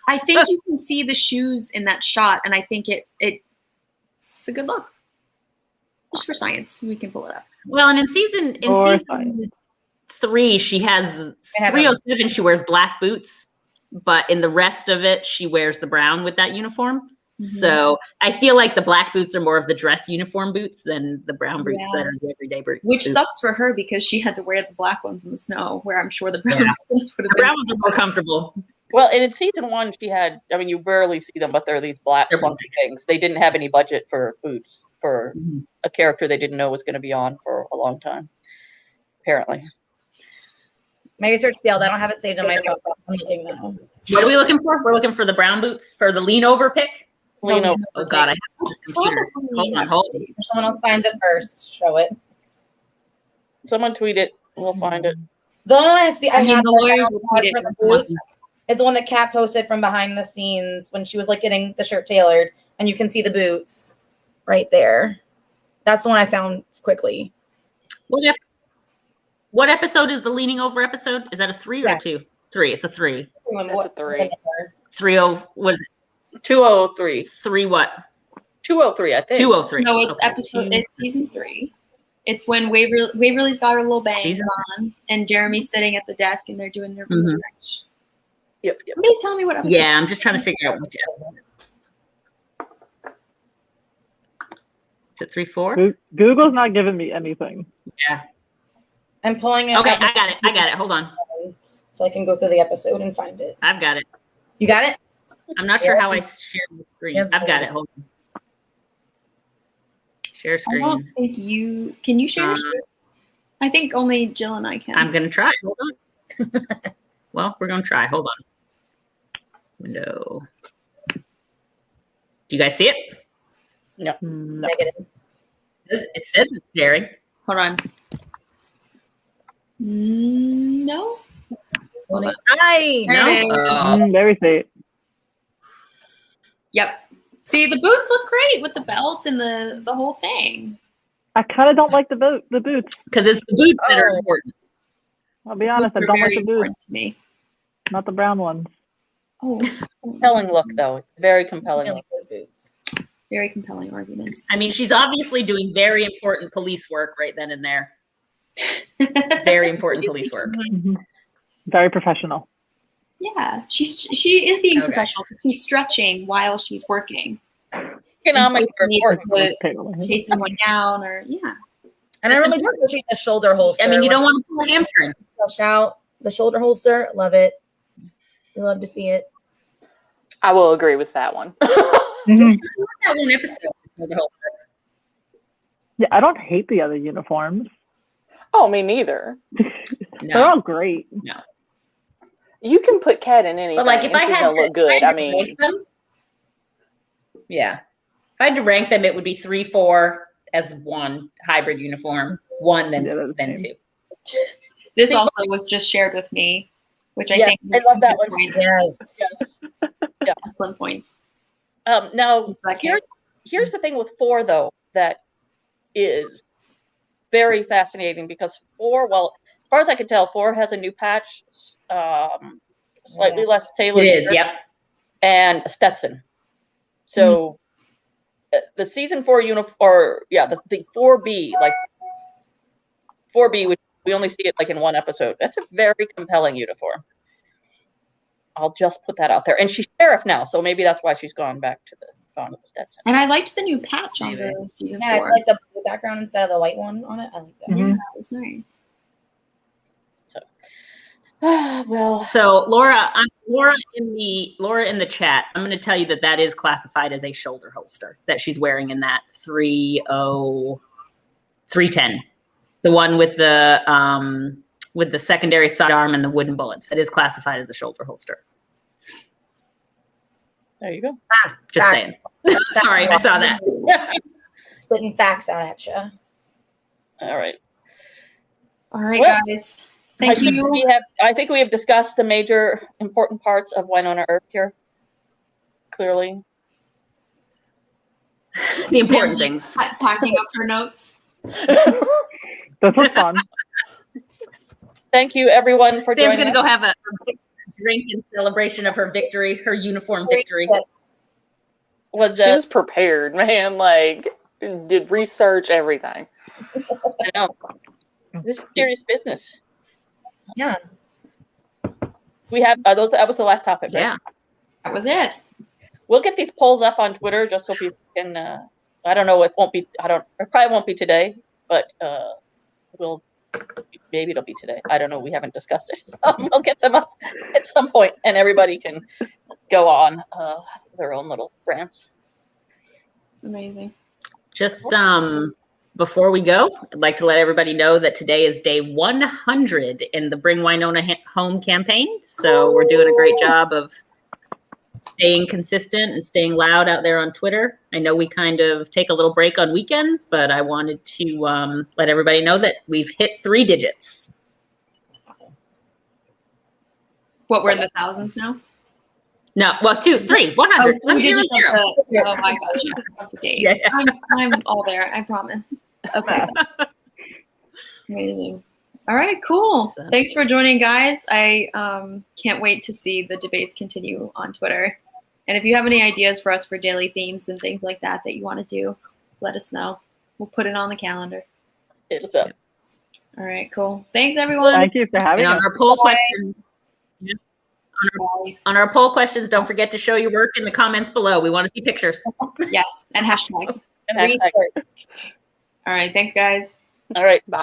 I think you can see the shoes in that shot, and I think it's a good look. Just for science, we can pull it up. Well, and in season 3, she has 307. She wears black boots, but in the rest of it, she wears the brown with that uniform. So I feel like the black boots are more of the dress uniform boots than the brown boots that are the everyday boots. Which sucks for her because she had to wear the black ones in the snow, where I'm sure the brown ones would have been. Brown ones are more comfortable. Well, and in season 1, she had, I mean, you barely see them, but they're these black clunky things. They didn't have any budget for boots for a character they didn't know was going to be on for a long time, apparently. Maybe search field. I don't have it saved on my phone. I'm looking now. What are we looking for? We're looking for the brown boots for the lean over pick. Lean over. Oh God, I have this computer. Hold on. If someone else finds it first, show it. Someone tweet it. We'll find it. The one I see, I have the lawyer will tweet it. for the boots is the one that Kat posted from behind the scenes when she was like getting the shirt tailored, and you can see the boots right there. That's the one I found quickly. What episode is the leaning over episode? Is that a 3 or a 2? 3. It's a 3. That's a 3. 30. What is it? 203. 3 what? 203, I think. 203. No, it's episode. It's season 3. It's when Waverly's got her little bangs on, and Jeremy's sitting at the desk, and they're doing their research. Yep. Somebody tell me what episode. Yeah, I'm just trying to figure out which episode. Is it 3-4? Google's not giving me anything. Yeah. I'm pulling it. Okay, I got it. Hold on. So I can go through the episode and find it. I've got it. You got it? I'm not sure how I share the screen. Yes, I've got it. Hold on. Share screen. I don't think you can. You share your screen? I think only Jill and I can. I'm gonna try. Hold on. Well, we're gonna try. Hold on. Window. Do you guys see it? No. Negative. It says it's sharing. Hold on. No. Hi. There we see it. Yep. See, the boots look great with the belt and the whole thing. I kind of don't like the boots. Because it's the boots that are important. I'll be honest, I don't like the boots. To me. Not the brown ones. Oh, compelling look though. Very compelling look. Those boots. Very compelling arguments. I mean, she's obviously doing very important police work right then and there. Very important police work. Very professional. Yeah, she is being professional. She's stretching while she's working. Economic to chase someone down, or And I really do appreciate the shoulder holster. I mean, you don't want to pull a hamstring. Flush out the shoulder holster. Love it. We love to see it. I will agree with that one. That one episode. Yeah, I don't hate the other uniforms. Oh, me neither. They're all great. No. You can put Kat in anything. But like, if I had to look good, I mean, rank them, yeah. If I had to rank them, it would be 3-4 as one hybrid uniform, one then 2. This also was just shared with me, which I think I love that one. Yes. Yeah. Excellent points. Now, here's the thing with 4 though, that is very fascinating because 4, well, as far as I can tell, 4 has a new patch, slightly less tailored. It is, shirt, yep. And a Stetson. So the season 4 the 4B, like 4B, which we only see it like in one episode. That's a very compelling uniform. I'll just put that out there. And she's sheriff now, so maybe that's why she's gone to the Stetson. And I liked the new patch on the season 4. Yeah, it's like the blue background instead of the white one on it. I like that. Yeah, it was nice. So, well. So Laura in the chat, I'm going to tell you that is classified as a shoulder holster that she's wearing in that 310, the one with the secondary sidearm and the wooden bullets. That is classified as a shoulder holster. There you go. Just saying. Sorry, I saw that. Spitting facts out at you. All right. All right, Well, guys. Thank you. I think we have discussed the major important parts of Wynonna Earp here. Clearly. The important things. Packing up her notes. This was fun. Thank you, everyone, for Sam's joining going to us. go have a drink in celebration of her victory, her uniform victory. She was prepared, man. Like, did research, everything. I know. This is serious business. Yeah. We have that was the last topic, right? Yeah. That was it. We'll get these polls up on Twitter just so people can I don't know, it probably won't be today, but maybe it'll be today. I don't know. We haven't discussed it. We'll get them up at some point and everybody can go on their own little rants. Amazing. Just before we go, I'd like to let everybody know that today is day 100 in the Bring Wynonna Home campaign. So we're doing a great job of staying consistent and staying loud out there on Twitter. I know we kind of take a little break on weekends, but I wanted to let everybody know that we've hit 3 digits. What, we're in the thousands now? No, well, 2, 3, 100. Oh, 3 digits of 100. oh my gosh. Yeah. I'm all there, I promise. Okay. Amazing. All right, cool. Thanks for joining, guys. I can't wait to see the debates continue on Twitter. And if you have any ideas for us for daily themes and things like that you want to do, let us know. We'll put it on the calendar. Hit us up. All right, cool. Thanks, everyone. Thank you for having And us. on our poll questions, on our poll questions, don't forget to show your work in the comments below. We want to see pictures. Yes, and hashtags. And hashtags. All right, thanks, guys. All right. Bye.